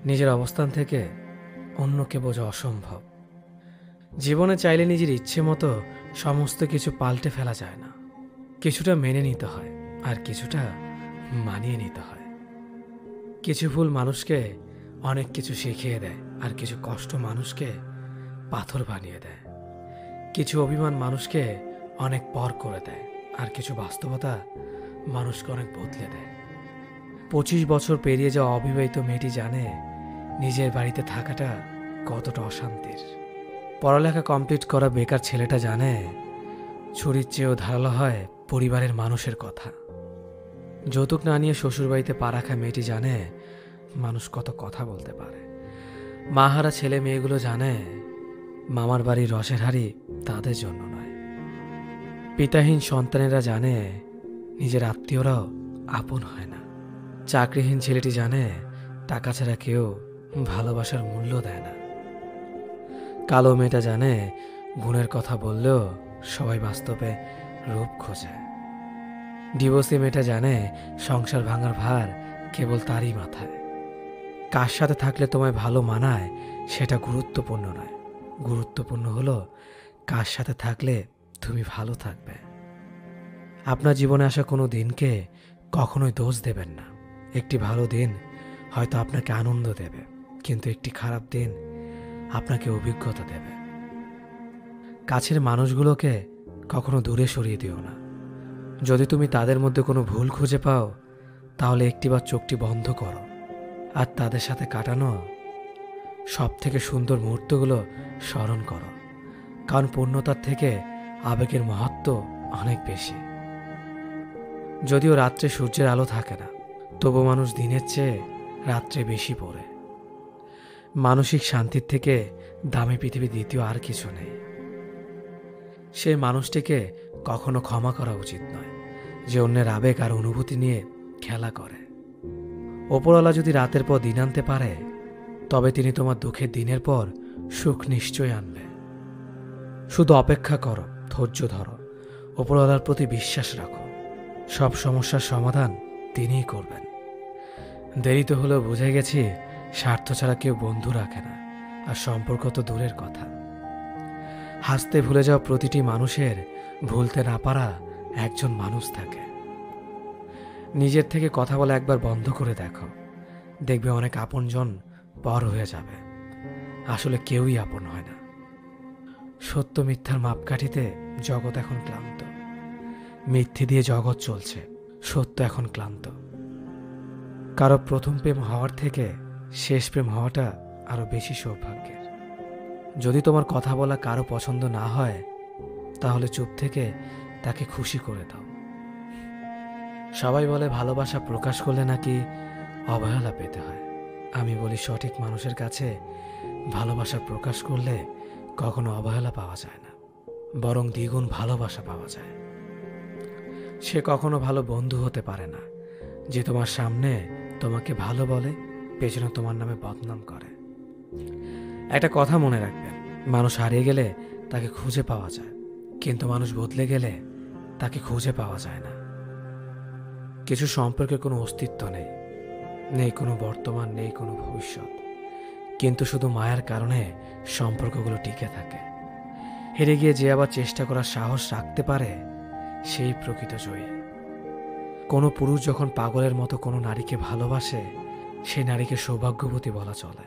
নিজের অবস্থান থেকে অন্যকে বোঝা অসম্ভব। জীবনে চাইলে নিজের ইচ্ছে মতো সমস্ত কিছু পাল্টে ফেলা যায় না। কিছুটা মেনে নিতে হয়, আর কিছুটা মানিয়ে নিতে হয়। কিছু ভুল মানুষকে অনেক কিছু শিখিয়ে দেয়, আর কিছু কষ্ট মানুষকে পাথর বানিয়ে দেয়। কিছু অভিমান মানুষকে অনেক পর করে দেয়, আর কিছু বাস্তবতা মানুষকে অনেক বদলে দেয়। 25 বছর পেরিয়ে যাওয়া অবিবাহিত মেয়েটি জানে নিজের বাড়িতে থাকাটা কতটা অশান্তির। পড়ালেখা কমপ্লিট করা বেকার ছেলেটা জানে ছুরির চেয়েও ধারালো হয় পরিবারের মানুষের কথা। যৌতুক না নিয়ে শ্বশুরবাড়িতে পা রাখা মেয়েটি জানে মানুষ কত কথা বলতে পারে। মাহারা ছেলে মেয়েগুলো জানে মামার বাড়ির রসের হাড়ি তাদের জন্য নয়। পিতাহীন সন্তানেরা জানে নিজের আত্মীয়রাও আপন হয় না। চাকরিহীন ছেলেটি জানে টাকা ছাড়া কেউ ভালোবাসার মূল্য দেয় না। কালো মেয়েটা জানে গুণের কথা বললেও সবাই বাস্তবে রূপ খোঁজে। ডিভোর্সি মেয়েটা জানে সংসার ভাঙার ভার কেবল তারই মাথায়। কার সাথে থাকলে তোমায় ভালো মানায় সেটা গুরুত্বপূর্ণ নয়, গুরুত্বপূর্ণ হলো কার সাথে থাকলে তুমি ভালো থাকবে। আপনার জীবনে আসা কোনো দিনকে কখনোই দোষ দেবেন না। একটি ভালো দিন হয়তো আপনাকে আনন্দ দেবে, কিন্তু একটি খারাপ দিন আপনাকে অভিজ্ঞতা দেবে। কাছের মানুষগুলোকে কখনো দূরে সরিয়ে দিও না। যদি তুমি তাদের মধ্যে কোনো ভুল খুঁজে পাও, তাহলে একটিবার চোখটি বন্ধ করো আর তাদের সাথে কাটানো সব থেকে সুন্দর মুহূর্তগুলো স্মরণ করো। কারণ পূর্ণতার থেকে আবেগের মহত্ব অনেক বেশি। যদিও রাত্রে সূর্যের আলো থাকে না, তবু মানুষ দিনের চেয়ে রাত্রে বেশি পড়ে। মানসিক শান্তির থেকে দামি পৃথিবী দ্বিতীয় আর কিছু নেই। সেই মানুষটিকে কখনো ক্ষমা করা উচিত নয় যে অন্যের আবেগ আর অনুভূতি নিয়ে খেলা করে। ওপরওয়ালা যদি রাতের পর দিন আনতে পারে, তবে তিনি তোমার দুঃখের দিনের পর সুখ নিশ্চয় আনবে। শুধু অপেক্ষা করো, ধৈর্য ধরো, ওপরওয়ালার প্রতি বিশ্বাস রাখো। সব সমস্যার সমাধান তিনিই করবেন। দেরিতে হলেও বুঝে গেছি স্বার্থ ছাড়া কেউ বন্ধু রাখে না, আর সম্পর্ক তো দূরের কথা। হাসতে ভুলে যাওয়া প্রতিটি মানুষের ভুলতে না পারা একজন মানুষ থাকে। নিজের থেকে কথা বলা একবার বন্ধ করে দেখো, দেখবে অনেক আপনজন পর হয়ে যাবে। আসলে কেউই আপন হয় না। সত্য মিথ্যার মাপকাঠিতে জগৎ এখন ক্লান্ত। মিথ্যে দিয়ে জগৎ চলছে, সত্য এখন ক্লান্ত। কারো প্রথম প্রেম হওয়ার থেকে শেষ প্রেম হওয়াটা আরো বেশি সৌভাগ্যের। যদি তোমার কথা বলা কারো পছন্দ না হয়, তাহলে চুপ থেকে তাকে খুশি করে দাও। সবাই বলে ভালোবাসা প্রকাশ করলে নাকি অবহেলা পেতে হয়। আমি বলি সঠিক মানুষের কাছে ভালোবাসা প্রকাশ করলে কখনো অবহেলা পাওয়া যায় না, বরং দ্বিগুণ ভালোবাসা পাওয়া যায়। সে কখনো ভালো বন্ধু হতে পারে না যে তোমার সামনে তোমাকে ভালো বলে, পেছনে তোমার নামে বদনাম করে। একটা কথা মনে রাখবেন, মানুষ হারিয়ে গেলে তাকে খুঁজে পাওয়া যায়, কিন্তু মানুষ বদলে গেলে তাকে খুঁজে পাওয়া যায় না। কিছু সম্পর্কের কোনো অস্তিত্ব নেই, নেই কোনো বর্তমান, নেই কোনো ভবিষ্যৎ, কিন্তু শুধু মায়ার কারণে সম্পর্কগুলো টিকে থাকে। হেরে গিয়ে যে আবার চেষ্টা করার সাহস রাখতে পারে, সেই প্রকৃত জয়ী। কোনো পুরুষ যখন পাগলের মতো কোনো নারীকে ভালোবাসে, সেই নারীকে সৌভাগ্যবতী বলা চলে।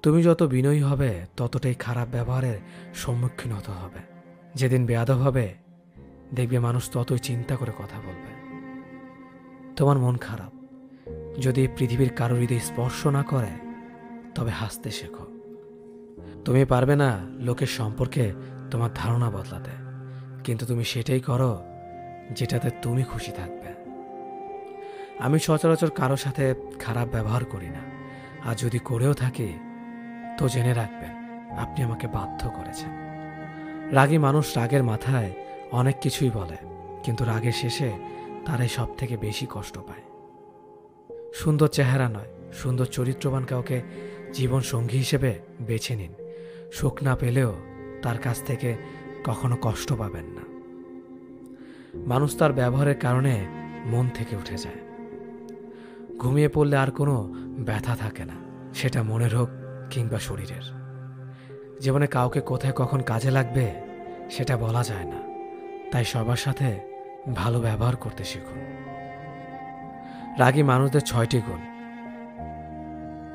তুমি যত বিনয়ী হবে, ততটাই খারাপ ব্যবহারের সম্মুখীন হতে হবে। যেদিন বেয়াদব হবে, দেখবে মানুষ ততই চিন্তা করে কথা বলবে। তোমার মন খারাপ, যদি পৃথিবীর কারোর হৃদয় স্পর্শ না করে, তবে হাসতে শেখো। তুমি পারবে না লোকের সম্পর্কে তোমার ধারণা বদলাতে, কিন্তু তুমি সেটাই করো যেটাতে তুমি খুশি থাকবে। আমি সচরাচর কারো সাথে খারাপ ব্যবহার করি না, আর যদি করেও থাকি তো জেনে রাখবেন আপনি আমাকে বাধ্য করেছেন। রাগী মানুষ রাগের মাথায় অনেক কিছুই বলে, কিন্তু রাগের শেষে তারাই সব থেকে বেশি কষ্ট পায়। সুন্দর চেহারা নয়, সুন্দর চরিত্রবান কাউকে জীবন সঙ্গী হিসেবে বেছে নিন। সুখ না পেলেও তার কাছ থেকে কখনো কষ্ট পাবেন না। মানুষ তার ব্যবহারের কারণে মন থেকে উঠে যায়। ঘুমিয়ে পড়লে আর কোনো ব্যথা থাকে না, সেটা মনের হোক কিংবা শরীরের। জীবনে কাউকে কোথায় কখন কাজে লাগবে সেটা বলা যায় না, তাই সবার সাথে ভালো ব্যবহার করতে শিখুন। রাগী মানুষদের 6টি গুণ।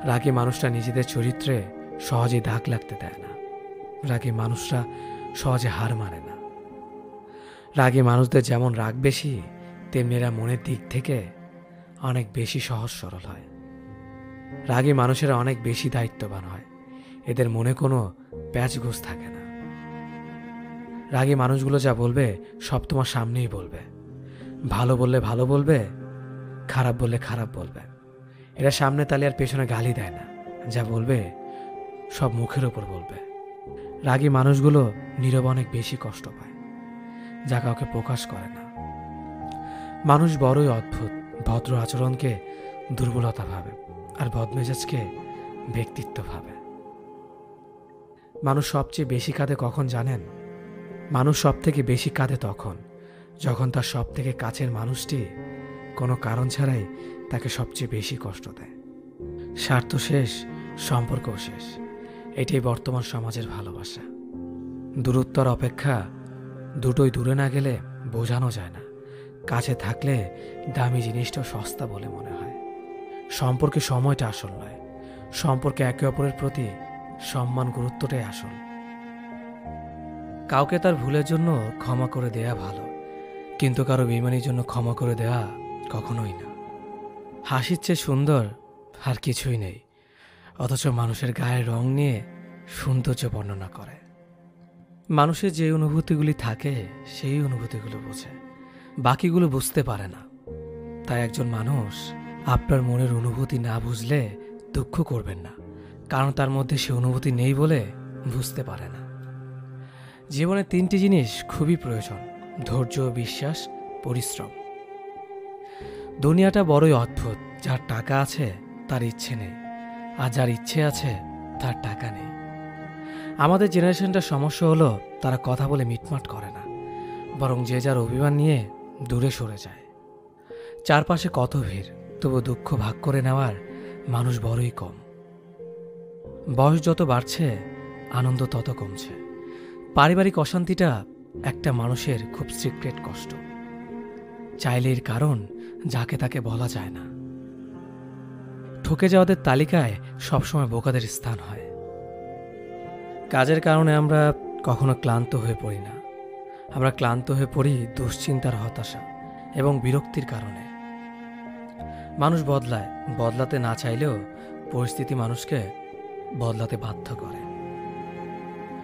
রাগী মানুষরা নিজেদের চরিত্রে সহজে দাগ লাগতে দেয় না। রাগী মানুষরা সহজে হার মানে না। রাগী মানুষদের যেমন রাগ বেশি, তেমনি এরা মনের দিক থেকে অনেক বেশি সহজ সরল হয়। রাগী মানুষেরা অনেক বেশি দায়িত্ববান হয়। এদের মনে কোনো প্যাচগোছ থাকে না। রাগী মানুষগুলো যা বলবে সব তোমার সামনেই বলবে। ভালো বললে ভালো বলবে, খারাপ বললে খারাপ বলবে। এরা সামনে তালে আর পেছনে গালি দেয় না। যা বলবে সব মুখের ওপর বলবে। রাগী মানুষগুলো নীরবে অনেক বেশি কষ্ট পায়, যা কাউকে প্রকাশ করে না। মানুষ বড়ই অদ্ভুত। ভদ্র আচরণকে দুর্বলতা ভাবে, আর বদমেজাজকে ব্যক্তিত্ব ভাবে। মানুষ সবচেয়ে বেশি কাঁদে কখন জানেন? মানুষ সব থেকে বেশি কাঁদে তখন যখন তার সব থেকে কাছের মানুষটি কোনো কারণ ছাড়াই তাকে সবচেয়ে বেশি কষ্ট দেয়। স্বার্থ শেষ, সম্পর্কও শেষ। এটাই বর্তমান সমাজের ভালোবাসা। দূরত্বর অপেক্ষা দুটোই দূরে না গেলে বোঝানো যায় না। কাছে থাকলে দামি জিনিসটাও সস্তা বলে মনে হয়। সম্পর্কে সময়টা আসল নয়, সম্পর্কে একে অপরের প্রতি সম্মান গুরুত্বটাই আসল। কাউকে তার ভুলের জন্য ক্ষমা করে দেয়া ভালো, কিন্তু কারো বেইমানির জন্য ক্ষমা করে দেওয়া কখনোই না। হাসির চেয়ে সুন্দর আর কিছুই নেই, অথচ মানুষের গায়ের রং নিয়ে সৌন্দর্য বর্ণনা করে। মানুষের যে অনুভূতিগুলি থাকে সেই অনুভূতিগুলো বোঝে, বাকিগুলো বুঝতে পারে না। তাই একজন মানুষ আপনার মনের অনুভূতি না বুঝলে দুঃখ করবেন না, কারণ তার মধ্যে সে অনুভূতি নেই বলে বুঝতে পারে না। জীবনে 3টি জিনিস খুবই প্রয়োজন: ধৈর্য, বিশ্বাস, পরিশ্রম। দুনিয়াটা বড়ই অদ্ভুত। যার টাকা আছে তার ইচ্ছে নেই, আর যার ইচ্ছে আছে তার টাকা নেই। আমাদের জেনারেশনটার সমস্যা হলো তারা কথা বলে মিটমাট করে না, বরং যে যার অভিমান নিয়ে দূরে সরে যায়। চারপাশে কত ভিড়, তবু দুঃখ ভাগ করে নেওয়ার মানুষ বড়ই কম। বয়স যত বাড়ছে আনন্দ তত কমছে। পারিবারিক অশান্তিটা একটা মানুষের খুব সিক্রেট কষ্ট। চাইলে এর কারণ যাকে তাকে বলা যায় না। ঠকে যাওয়াদের তালিকায় সবসময় বোকাদের স্থান হয়। কাজের কারণে আমরা কখনো ক্লান্ত হয়ে পড়ি না, আমরা ক্লান্ত হয়ে পড়ি দুশ্চিন্তার, হতাশা এবং বিরক্তির কারণে। মানুষ বদলায়, বদলাতে না চাইলেও পরিস্থিতি মানুষকে বদলাতে বাধ্য করে।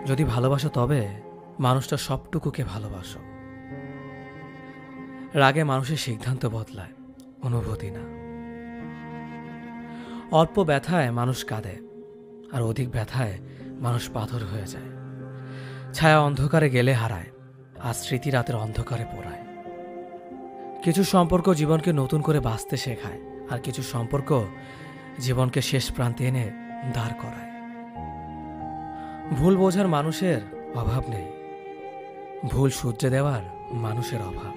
যদি ভালোবাসো তবে মানুষটা সবটুকুকে ভালোবাসো। রাগে মানুষের সিদ্ধান্ত বদলায়, অনুভূতি না। অল্প ব্যথায় মানুষ কাঁদে, আর অধিক ব্যথায় মানুষ পাথর হয়ে যায়। ছায়া অন্ধকারে গেলে হারায়, আর স্মৃতি রাতের অন্ধকারে পোড়ায়। কিছু সম্পর্ক জীবনকে নতুন করে বাঁচতে শেখায়, আর কিছু সম্পর্ক জীবনকে শেষ প্রান্তে এনে দাঁড় করায়। ভুল বোঝার মানুষের অভাব নেই, ভুল শুধরে দেওয়ার মানুষের অভাব।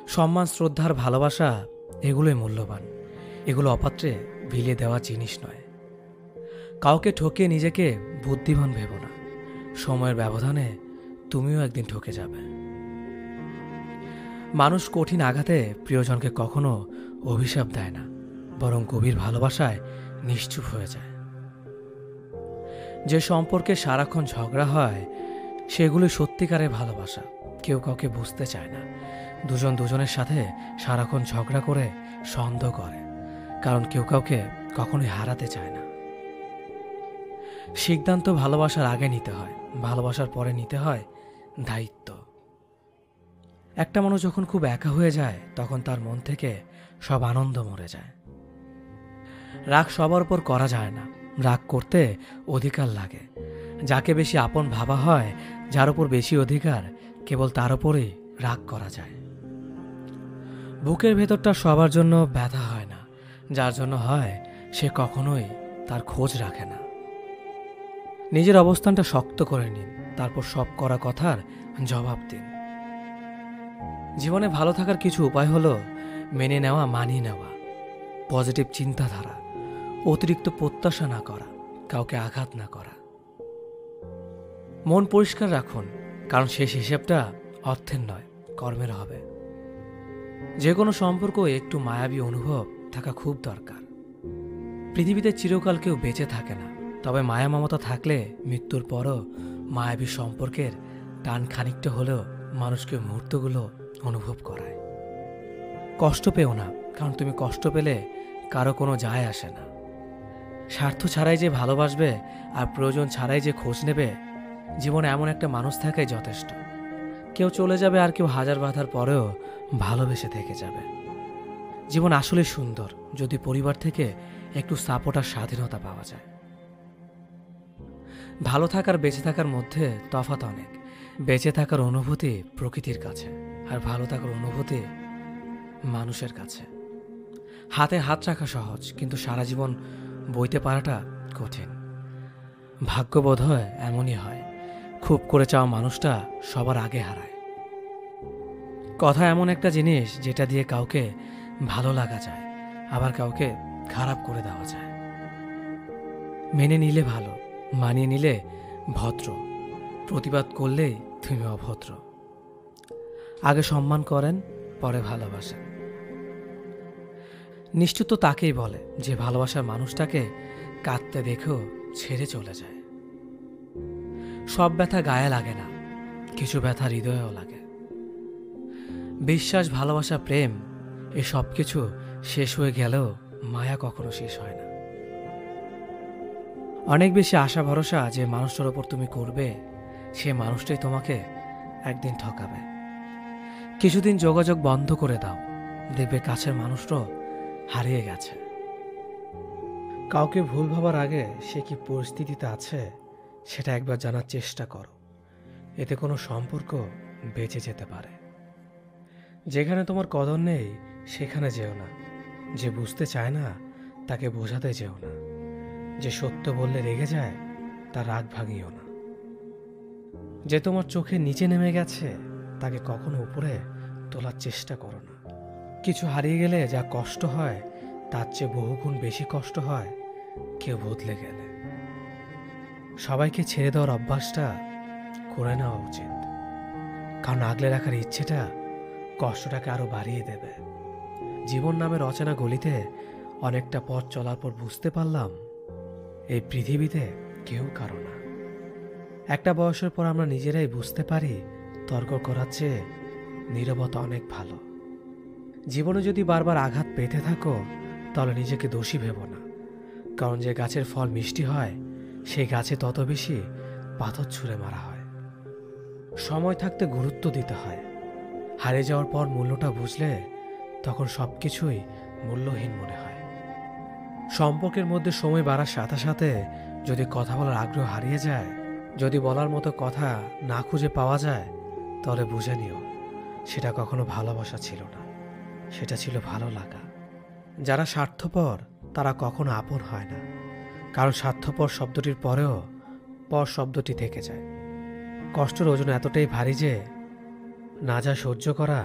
সম্মান, শ্রদ্ধার, ভালোবাসা এগুলোই মূল্যবান। এগুলো অপাত্রে বিলিয়ে দেওয়া জিনিস নয়। কাউকে ঠকিয়ে নিজেকে বুদ্ধিমান ভেবো না। সময়ের ব্যবধানে তুমিও একদিন ঠকে যাবে। মানুষ কঠিন আঘাতে প্রিয়জনকে কখনো অভিশাপ দেয় না, বরং গভীর ভালোবাসায় নিশ্চুপ হয়ে যায়। যে সম্পর্কে সারাক্ষণ ঝগড়া হয় সেগুলো সত্যিকারের ভালোবাসা। কেউ কাউকে বুঝতে চায় না। দুজন দুজনের সাথে সারাক্ষণ ঝগড়া করে সন্দেহ করে, কারণ কেউ কাউকে কখনোই হারাতে চায় না। সিদ্ধান্ত ভালোবাসার আগে নিতে হয়, ভালোবাসার পরে নিতে হয় দায়িত্ব। একটা মানুষ যখন খুব একা হয়ে যায় তখন তার মন থেকে সব আনন্দ মরে যায়। রাগ সবার উপর করা যায় না, রাগ করতে অধিকার লাগে। যাকে বেশি আপন ভাবা হয়, যার উপর বেশি অধিকার, কেবল তার উপরেই রাগ করা যায়। বুকের ভেতরটা সবার জন্য ব্যথা হয় না, যার জন্য হয় সে কখনোই তার খোঁজ রাখে না। নিজের অবস্থানটা শক্ত করে নিন, তারপর সব করা কথার জবাব দিন। জীবনে ভালো থাকার কিছু উপায় হলো মেনে নেওয়া, মানিয়ে নেওয়া, পজিটিভ চিন্তাধারা, অতিরিক্ত প্রত্যাশা না করা, কাউকে আঘাত না করা। মন পরিষ্কার রাখুন, কারণ শেষ হিসেবটা অর্থের নয়, কর্মের হবে। যে কোনো সম্পর্ক একটু মায়াবী অনুভব থাকা খুব দরকার। পৃথিবীতে চিরকাল কেউ বেঁচে থাকে না, তবে মায়া মমতা থাকলে মৃত্যুর পরও মায়াবী সম্পর্কের টান খানিকটা হলেও মানুষকে মুহূর্তগুলো অনুভব করায়। কষ্ট পেও না, কারণ তুমি কষ্ট পেলে কারো কোনো যায় আসে না। স্বার্থ ছাড়াই যে ভালোবাসবে আর প্রয়োজন ছাড়াই যে খোঁজ নেবে, জীবনে এমন একটা মানুষ থাকাই যথেষ্ট। কেউ চলে যাবে আর কেউ হাজার বাধার পরেও ভালোবেসে থেকে যাবে। জীবন আসলে সুন্দর যদি পরিবার থেকে একটু সাপোর্ট আর স্বাধীনতা পাওয়া যায়। ভালো থাকার বেঁচে থাকার মধ্যে তফাৎ অনেক। বেঁচে থাকার অনুভূতি প্রকৃতির কাছে, আর ভালো থাকার অনুভূতি মানুষের কাছে। হাতে হাত রাখা সহজ, কিন্তু সারা জীবন বইতে পারাটা কঠিন। ভাগ্য বোধ হয় এমনই হয়, খুব করে চাওয়া মানুষটা সবার আগে হারায়। কথা এমন একটা জিনিস যেটা দিয়ে কাউকে ভালো লাগা যায়, আবার কাউকে খারাপ করে দেওয়া যায়। মেনে নিলে ভালো, মানিয়ে নিলে ভদ্র, প্রতিবাদ করলেই তুমি অভদ্র। আগে সম্মান করেন, পরে ভালোবাসেন। নিষ্ঠুর তো তাকেই বলে যে ভালোবাসার মানুষটাকে কাঁদতে দেখেও ছেড়ে চলে যায়। সব ব্যথা গায়ে লাগে না, কিছু ব্যথা হৃদয়েও লাগে। বিশ্বাস, ভালোবাসা, প্রেম, এই সব কিছু শেষ হয়ে গেলেও মায়া কখনো শেষ হয় না। অনেক বেশি আশা ভরসা যে মানুষটার ওপর তুমি করবে, সে মানুষটাই তোমাকে একদিন ঠকাবে। কিছুদিন যোগাযোগ বন্ধ করে দাও, দেখবে কাছের মানুষটাও হারিয়ে গেছে। কাউকে ভুল ভাবার আগে সে কি পরিস্থিতিতে আছে সেটা একবার জানার চেষ্টা করো, এতে কোনো সম্পর্ক বেঁচে যেতে পারে। যেখানে তোমার কদর নেই সেখানে যেও না। যে বুঝতে চায় না তাকে বোঝাতে যেও না। যে সত্য বললে রেগে যায় তার রাগ ভাঙিও না। যে তোমার চোখের নিচে নেমে গেছে তাকে কখনো উপরে তোলার চেষ্টা করো না। কিছু হারিয়ে গেলে যা কষ্ট হয় তার চেয়ে বহুগুণ বেশি কষ্ট হয় কেউ বদলে গেলে। সবাইকে ছেড়ে দেওয়ার অভ্যাসটা করে নেওয়া উচিত, কারণ আগলে রাখার ইচ্ছেটা কষ্টটাকে আরো বাড়িয়ে দেবে। জীবন নামের অচেনা গলিতে অনেকটা পথ চলার পর বুঝতে পারলাম এই পৃথিবীতে কেউ কারো না। একটা বয়সের পর আমরা নিজেরাই বুঝতে পারি তর্ক করার চেয়ে নীরবতা অনেক ভালো। জীবনে যদি বারবার আঘাত পেতে থাকো তাহলে নিজেকে দোষী ভেবো না, কারণ যে গাছের ফল মিষ্টি হয় সেই গাছে তত বেশি পাথর ছুঁড়ে মারা হয়। সময় থাকতে গুরুত্ব দিতে হয়। হারিয়ে যাওয়ার পর মূল্যটা বুঝলে তখন সবকিছুই মূল্যহীন মনে হয়। সম্পর্কের মধ্যে সময় বাড়ার সাথে সাথে যদি কথা বলার আগ্রহ হারিয়ে যায়, যদি বলার মতো কথা না খুঁজে পাওয়া যায়, তাহলে বুঝে নিও সেটা কখনো ভালোবাসা ছিল না, সেটা ছিল ভালো লাগা। যারা স্বার্থপর তারা কখনো আপন হয় না, কারণ স্বার্থপর শব্দটির পরেও পর শব্দটি থেকে যায়। কষ্টের ওজন এতটাই ভারী যে না যায় সহ্য করা,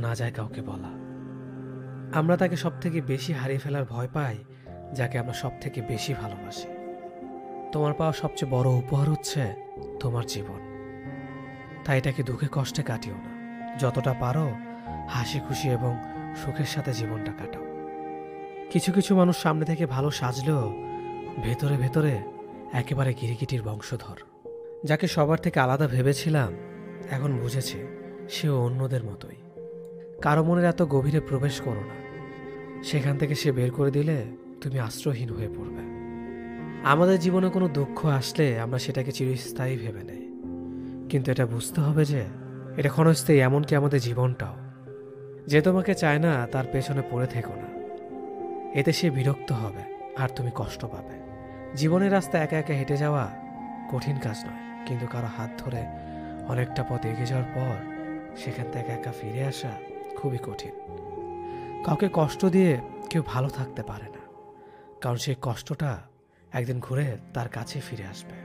না যায় কাউকে বলা। আমরা তাকে সব থেকে বেশি হারিয়ে ফেলার ভয় পাই যাকে আমরা সব থেকে বেশি ভালোবাসি। তোমার পাওয়া সবচেয়ে বড় উপহার হচ্ছে তোমার জীবন, তাই এটাকে দুঃখে কষ্টে কাটিও না। যতটা পারো হাসি খুশি এবং সুখের সাথে জীবনটা কাটাও। কিছু কিছু মানুষ সামনে থেকে ভালো সাজলেও ভেতরে ভেতরে একেবারে গিরিগিটির বংশধর। যাকে সবার থেকে আলাদা ভেবেছিলাম এখন বুঝেছি সেও অন্যদের মতোই। কারো মনের এত গভীরে প্রবেশ করো না, সেখান থেকে সে বের করে দিলে তুমি আশ্রয়হীন হয়ে পড়বে। আমাদের জীবনে কোনো দুঃখ আসলে আমরা সেটাকে চিরস্থায়ী ভেবে নেই, কিন্তু এটা বুঝতে হবে যে এটা ক্ষণস্থায়ী, এমনকি আমাদের জীবনটাও। যে তোমাকে চায় না তার পেছনে পড়ে থেকো না, এতে সে বিরক্ত হবে আর তুমি কষ্ট পাবে। জীবনের রাস্তা একা একা হেঁটে যাওয়া কঠিন কাজ নয়, কিন্তু কারো হাত ধরে অনেকটা পথ এগিয়ে যাওয়ার পর সেখান থেকে একা ফিরে আসা খুবই কঠিন। কাউকে কষ্ট দিয়ে কেউ ভালো থাকতে পারে না, কারণ সেই কষ্টটা একদিন ঘুরে তার কাছে ফিরে আসবে।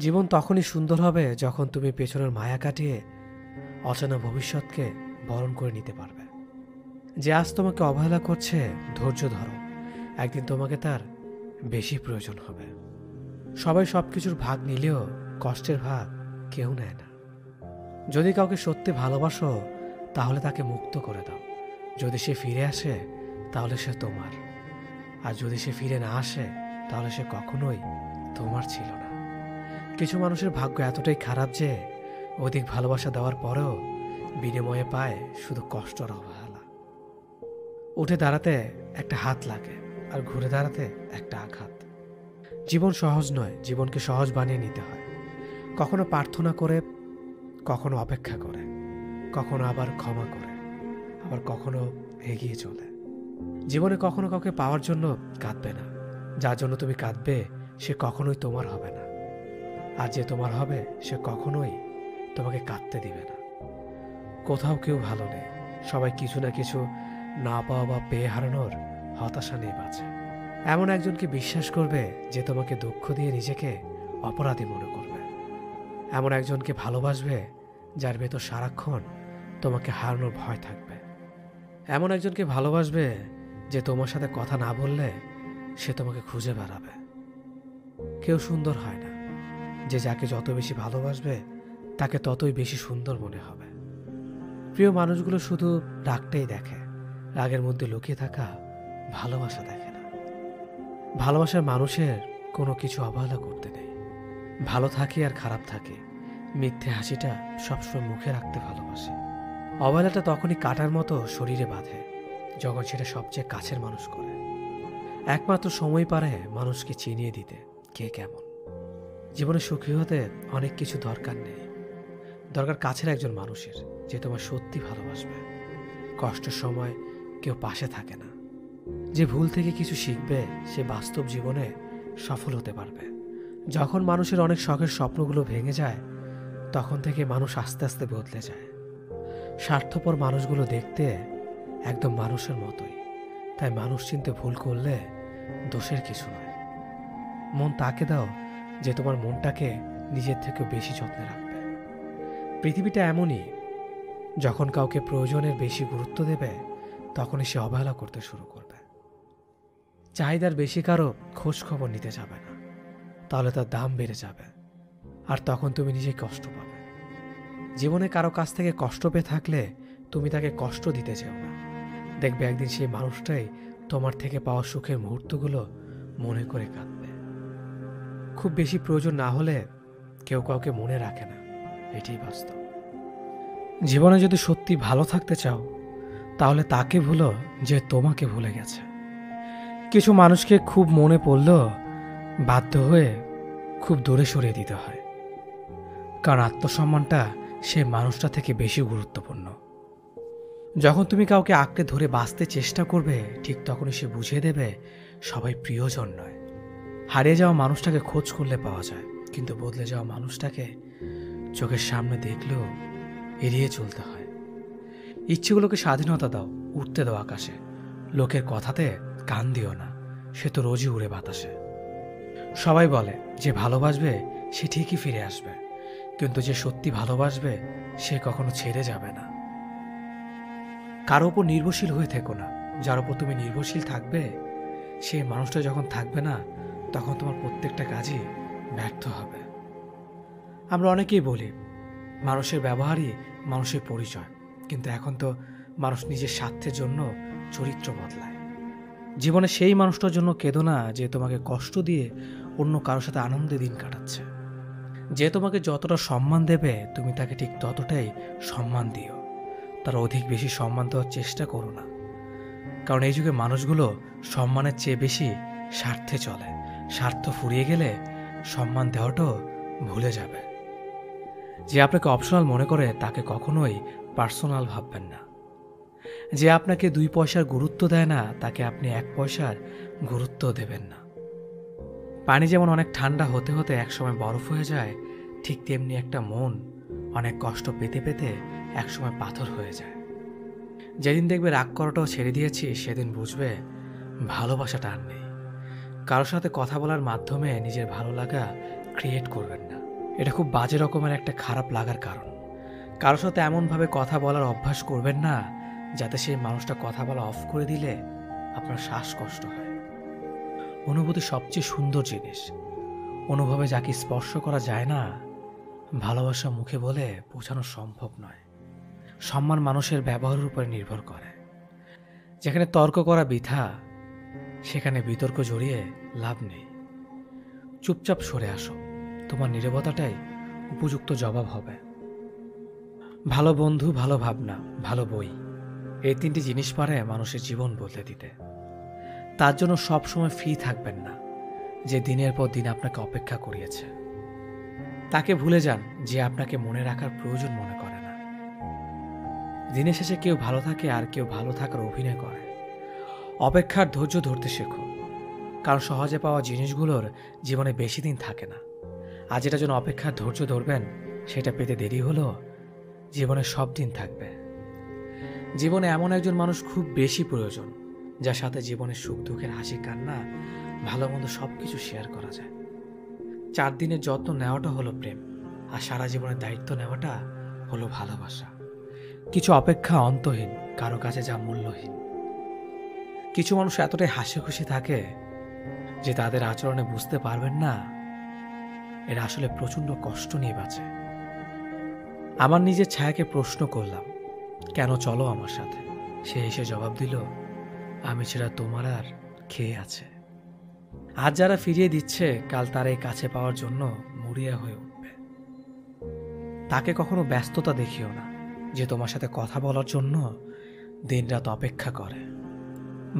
জীবন তখনই সুন্দর হবে যখন তুমি পেছনের মায়া কাটিয়ে অচেনা ভবিষ্যৎকে বরণ করে নিতে পারবে। যে আজ তোমাকে অবহেলা করছে, ধৈর্য ধরো, একদিন তোমাকে তার বেশি প্রয়োজন হবে। সবাই সবকিছুর ভাগ নিলেও কষ্টের ভাগ কেউ নেয় না। যদি কাউকে সত্যি ভালোবাসো তাহলে তাকে মুক্ত করে দাও। যদি সে ফিরে আসে তাহলে সে তোমার, আর যদি সে ফিরে না আসে তাহলে সে কখনোই তোমার ছিল না। কিছু মানুষের ভাগ্য এতটাই খারাপ যে অধিক ভালোবাসা দেওয়ার পরেও বিনিময়ে পায় শুধু কষ্ট আর অবহেলা। উঠে দাঁড়াতে একটা হাত লাগে, আর ঘুরে দাঁড়াতে একটা আঘাত। জীবন সহজ নয়, জীবনকে সহজ বানিয়ে নিতে হয়। কখনো প্রার্থনা করে, কখনো অপেক্ষা করে, কখনো আবার ক্ষমা করে, আবার কখনো এগিয়ে চলে। জীবনে কখনো কাউকে পাওয়ার জন্য কাঁদবে না। যার জন্য তুমি কাঁদবে সে কখনোই তোমার হবে না, আর যে তোমার হবে সে কখনোই তোমাকে কাঁদতে দিবে না। কোথাও কেউ ভালো নেই, সবাই কিছু না কিছু না পাওয়া বা পেয়ে হারানোর হতাশা নিয়ে বাঁচে। এমন একজনকে বিশ্বাস করবে যে তোমাকে দুঃখ দিয়ে নিজেকে অপরাধী মনে করবে। এমন একজনকে ভালোবাসবে যার ভেতর সারাক্ষণ তোমাকে হারানোর ভয় থাকবে। এমন একজনকে ভালোবাসবে যে তোমার সাথে কথা না বললে সে তোমাকে খুঁজে বেড়াবে। কেউ সুন্দর হয় না, যে যাকে যত বেশি ভালোবাসবে তাকে ততই বেশি সুন্দর মনে হবে। প্রিয় মানুষগুলো শুধু রাগটাই দেখে, রাগের মধ্যে লুকিয়ে থাকা ভালোবাসা দেখে না। ভালোবাসার মানুষের কোনো কিছু অবহেলা করতে নেই। ভালো থাকে আর খারাপ থাকে, মিথ্যে হাসিটা সবসময় মুখে রাখতে ভালোবাসে। অবহেলাটা তখনই কাটার মতো শরীরে বাঁধে যখন সেটা সবচেয়ে কাছের মানুষ করে। একমাত্র সময় পারে মানুষকে চিনিয়ে দিতে কে কেমন। জীবনে সুখী হতে অনেক কিছু দরকার নেই, দরকার কাছের একজন মানুষের যে তোমার সত্যি ভালোবাসবে। কষ্টের সময় কেউ পাশে থাকে না। যে ভুল থেকে কিছু শিখবে সে বাস্তব জীবনে সফল হতে পারবে। যখন মানুষের অনেক শখের স্বপ্নগুলো ভেঙে যায় তখন থেকে মানুষ আস্তে আস্তে বদলে যায়। স্বার্থপর মানুষগুলো দেখতে একদম মানুষের মতোই, তাই মানুষ চিনতে ভুল করলে দোষের কিছু নয়। মন তাকে দাও যে তোমার মনটাকে নিজের থেকে বেশি যত্নে রাখবে। পৃথিবীটা এমনই, যখন কাউকে প্রয়োজনের বেশি গুরুত্ব দেবে তখনই সে অবহেলা করতে শুরু করবে। চাহিদার বেশি কারো খোঁজ খবর নিতে যাবে না, তাহলে তার দাম বেড়ে যাবে, আর তখন তুমি নিজেই কষ্ট পাবে। জীবনে কারো কাছ থেকে কষ্ট পেয়ে থাকলে তুমি তাকে কষ্ট দিতে চাও না। দেখবে একদিন সেই মানুষটাই তোমার থেকে পাওয়া সুখের মুহূর্তগুলো মনে করে কাঁদবে। খুব বেশি প্রয়োজন না হলে কেউ কাউকে মনে রাখে না, এটাই বাস্তব। জীবনে যদি সত্যি ভালো থাকতে চাও তাহলে তাকে ভুলো যে তোমাকে ভুলে গেছে। কিছু মানুষকে খুব মনে পড়লেও বাধ্য হয়ে খুব দূরে সরিয়ে দিতে হয়, কারণ আত্মসম্মানটা সে মানুষটা থেকে বেশি গুরুত্বপূর্ণ। যখন তুমি কাউকে আঁকড়ে ধরে বাঁচতে চেষ্টা করবে ঠিক তখনই সে বুঝিয়ে দেবে সবাই প্রিয়জন নয়। হারিয়ে যাওয়া মানুষটাকে খোঁজ করলে পাওয়া যায়, কিন্তু বদলে যাওয়া মানুষটাকে চোখের সামনে দেখলেও এড়িয়ে চলতে হয়। ইচ্ছেগুলোকে স্বাধীনতা দাও, উঠতে দাও আকাশে। লোকের কথাতে কান দিও না, সে তো রোজই উড়ে বাতাসে। সবাই বলে যে ভালোবাসবে সে ঠিকই ফিরে আসবে, কিন্তু যে সত্যি ভালোবাসবে সে কখনো ছেড়ে যাবে না। কারো উপর নির্ভরশীল হয়ে থেকো না। যার উপর তুমি নির্ভরশীল থাকবে সেই মানুষটা যখন থাকবে না তখন তোমার প্রত্যেকটা কাজই ব্যর্থ হবে। আমরা অনেকেই বলি মানুষের ব্যবহারই মানুষের পরিচয়, কিন্তু এখন তো মানুষ নিজের স্বার্থের জন্য চরিত্র বদলায়। জীবনে সেই মানুষটার জন্য কেঁদো না যে তোমাকে কষ্ট দিয়ে অন্য কারোর সাথে আনন্দে দিন কাটাচ্ছে। যে তোমাকে যতটা সম্মান দেবে তুমি তাকে ঠিক ততটাই সম্মান দিও, তার অধিক বেশি সম্মান দেওয়ার চেষ্টা করো না। কারণ এই যুগে মানুষগুলো সম্মানের চেয়ে বেশি স্বার্থে চলে। স্বার্থ ফুরিয়ে গেলে সম্মান দেওয়াটাও ভুলে যাবে। যে আপনাকে অপশনাল মনে করে তাকে কখনোই পার্সোনাল ভাববেন না। যে আপনাকে 2 পয়সার গুরুত্ব দেয় না তাকে আপনি 1 পয়সার গুরুত্ব দেবেন না। পানি যেমন অনেক ঠান্ডা হতে হতে একসময় বরফ হয়ে যায়, ঠিক তেমনি একটা মন অনেক কষ্ট পেতে পেতে একসময় পাথর হয়ে যায়। যেদিন দেখবে রাগ করাটাও ছেড়ে দিয়েছি সেদিন বুঝবে ভালোবাসাটা আর নেই। কারোর সাথে কথা বলার মাধ্যমে নিজের ভালো লাগা ক্রিয়েট করবেন না, এটা খুব বাজে রকমের একটা খারাপ লাগার কারণ। কারোর সাথে এমনভাবে কথা বলার অভ্যাস করবেন না যাতে সেই মানুষটা কথা বলা অফ করে দিলে আপনার শ্বাসকষ্ট হয়। অনুভূতি সবচেয়ে সুন্দর জিনিস। অনুভবে যাকে স্পর্শ করা যায় না, ভালোবাসা মুখে বলে বোঝানো সম্ভব নয়। সম্মান মানুষের ব্যবহারের উপর নির্ভর করে। যেখানে তর্ক করা বৃথা, সেখানে বিতর্ক জড়িয়ে লাভ নেই। চুপচাপ সরে আসো, তোমার নীরবতাটাই উপযুক্ত জবাব হবে। ভালো বন্ধু, ভালো ভাবনা, ভালো বই, এই তিনটি জিনিস পারে মানুষের জীবন বদলে দিতে। তার জন্য সবসময় ফ্রি থাকবেন না যে দিনের পর দিন আপনাকে অপেক্ষা করিয়েছে। তাকে ভুলে যান যে আপনাকে মনে রাখার প্রয়োজন মনে করে না। দিনের শেষে কেউ ভালো থাকে আর কেউ ভালো থাকার অভিনয় করে। অপেক্ষার ধৈর্য ধরতে শেখো, কারণ সহজে পাওয়া জিনিসগুলোর জীবনে বেশি দিন থাকে না। আর যেটার জন্য অপেক্ষার ধৈর্য ধরবেন, সেটা পেতে দেরি হলেও জীবনে সব দিন থাকবে। জীবনে এমন একজন মানুষ খুব বেশি প্রয়োজন, যার সাথে জীবনের সুখ দুঃখের হাসি কান্না ভালো মন্দ সবকিছু শেয়ার করা যায়। 4 দিনের যত্ন নেওয়াটা হলো প্রেম, আর সারা জীবনের দায়িত্ব নেওয়াটা হলো ভালোবাসা। কিছু অপেক্ষা অন্তহীন, কারো কাছে যা মূল্যহীন। কিছু মানুষ এতটাই হাসি খুশি থাকে যে তাদের আচরণে বুঝতে পারবেন না এরা আসলে প্রচন্ড কষ্ট নিয়ে বাঁচে। আমার নিজের ছায়াকে প্রশ্ন করলাম, কেন চলো আমার সাথে? সে এসে জবাব দিল, আমি ছাড়া তোমার আর খেয়ে আছে। আজ যারা ফিরিয়ে দিচ্ছে, কাল তার এই কাছে পাওয়ার জন্য মরিয়া হয়ে উঠবে। তাকে কখনো ব্যস্ততা দেখিও না, যে তোমার সাথে কথা বলার জন্য দিনরাত অপেক্ষা করে।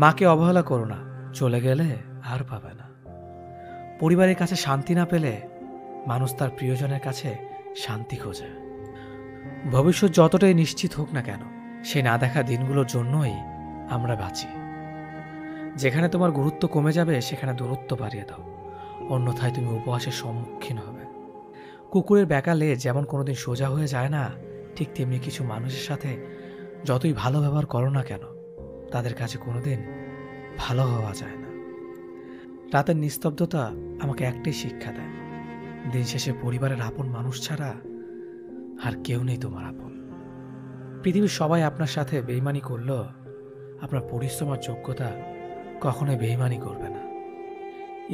মাকে অবহেলা করো না, চলে গেলে আর পাবে না। পরিবারের কাছে শান্তি না পেলে মানুষ তার প্রিয়জনের কাছে শান্তি খোঁজে। ভবিষ্যৎ যতটাই নিশ্চিত হোক না কেন, সে না দেখা দিনগুলোর জন্যই আমরা বাঁচি। যেখানে তোমার গুরুত্ব কমে যাবে, সেখানে দূরত্ব বাড়িয়ে দাও, অন্যথায় তুমি উপহাসের সম্মুখীন হবে। কুকুরের বেকালে যেমন কোনোদিন সোজা হয়ে যায় না, ঠিক তেমনি কিছু মানুষের সাথে যতই ভালো ব্যবহার করো না কেন, তাদের কাছে কোনোদিন ভালো হওয়া যায় না। রাতের নিস্তব্ধতা আমাকে একটাই শিক্ষা দেয়, দিন শেষে পরিবারের আপন মানুষ ছাড়া আর কেউ নেই তোমার আপন। পৃথিবীর সবাই আপনার সাথে বেইমানি করলেও আপনার পরিশ্রম আর যোগ্যতা কখনোই বেইমানি করবে না।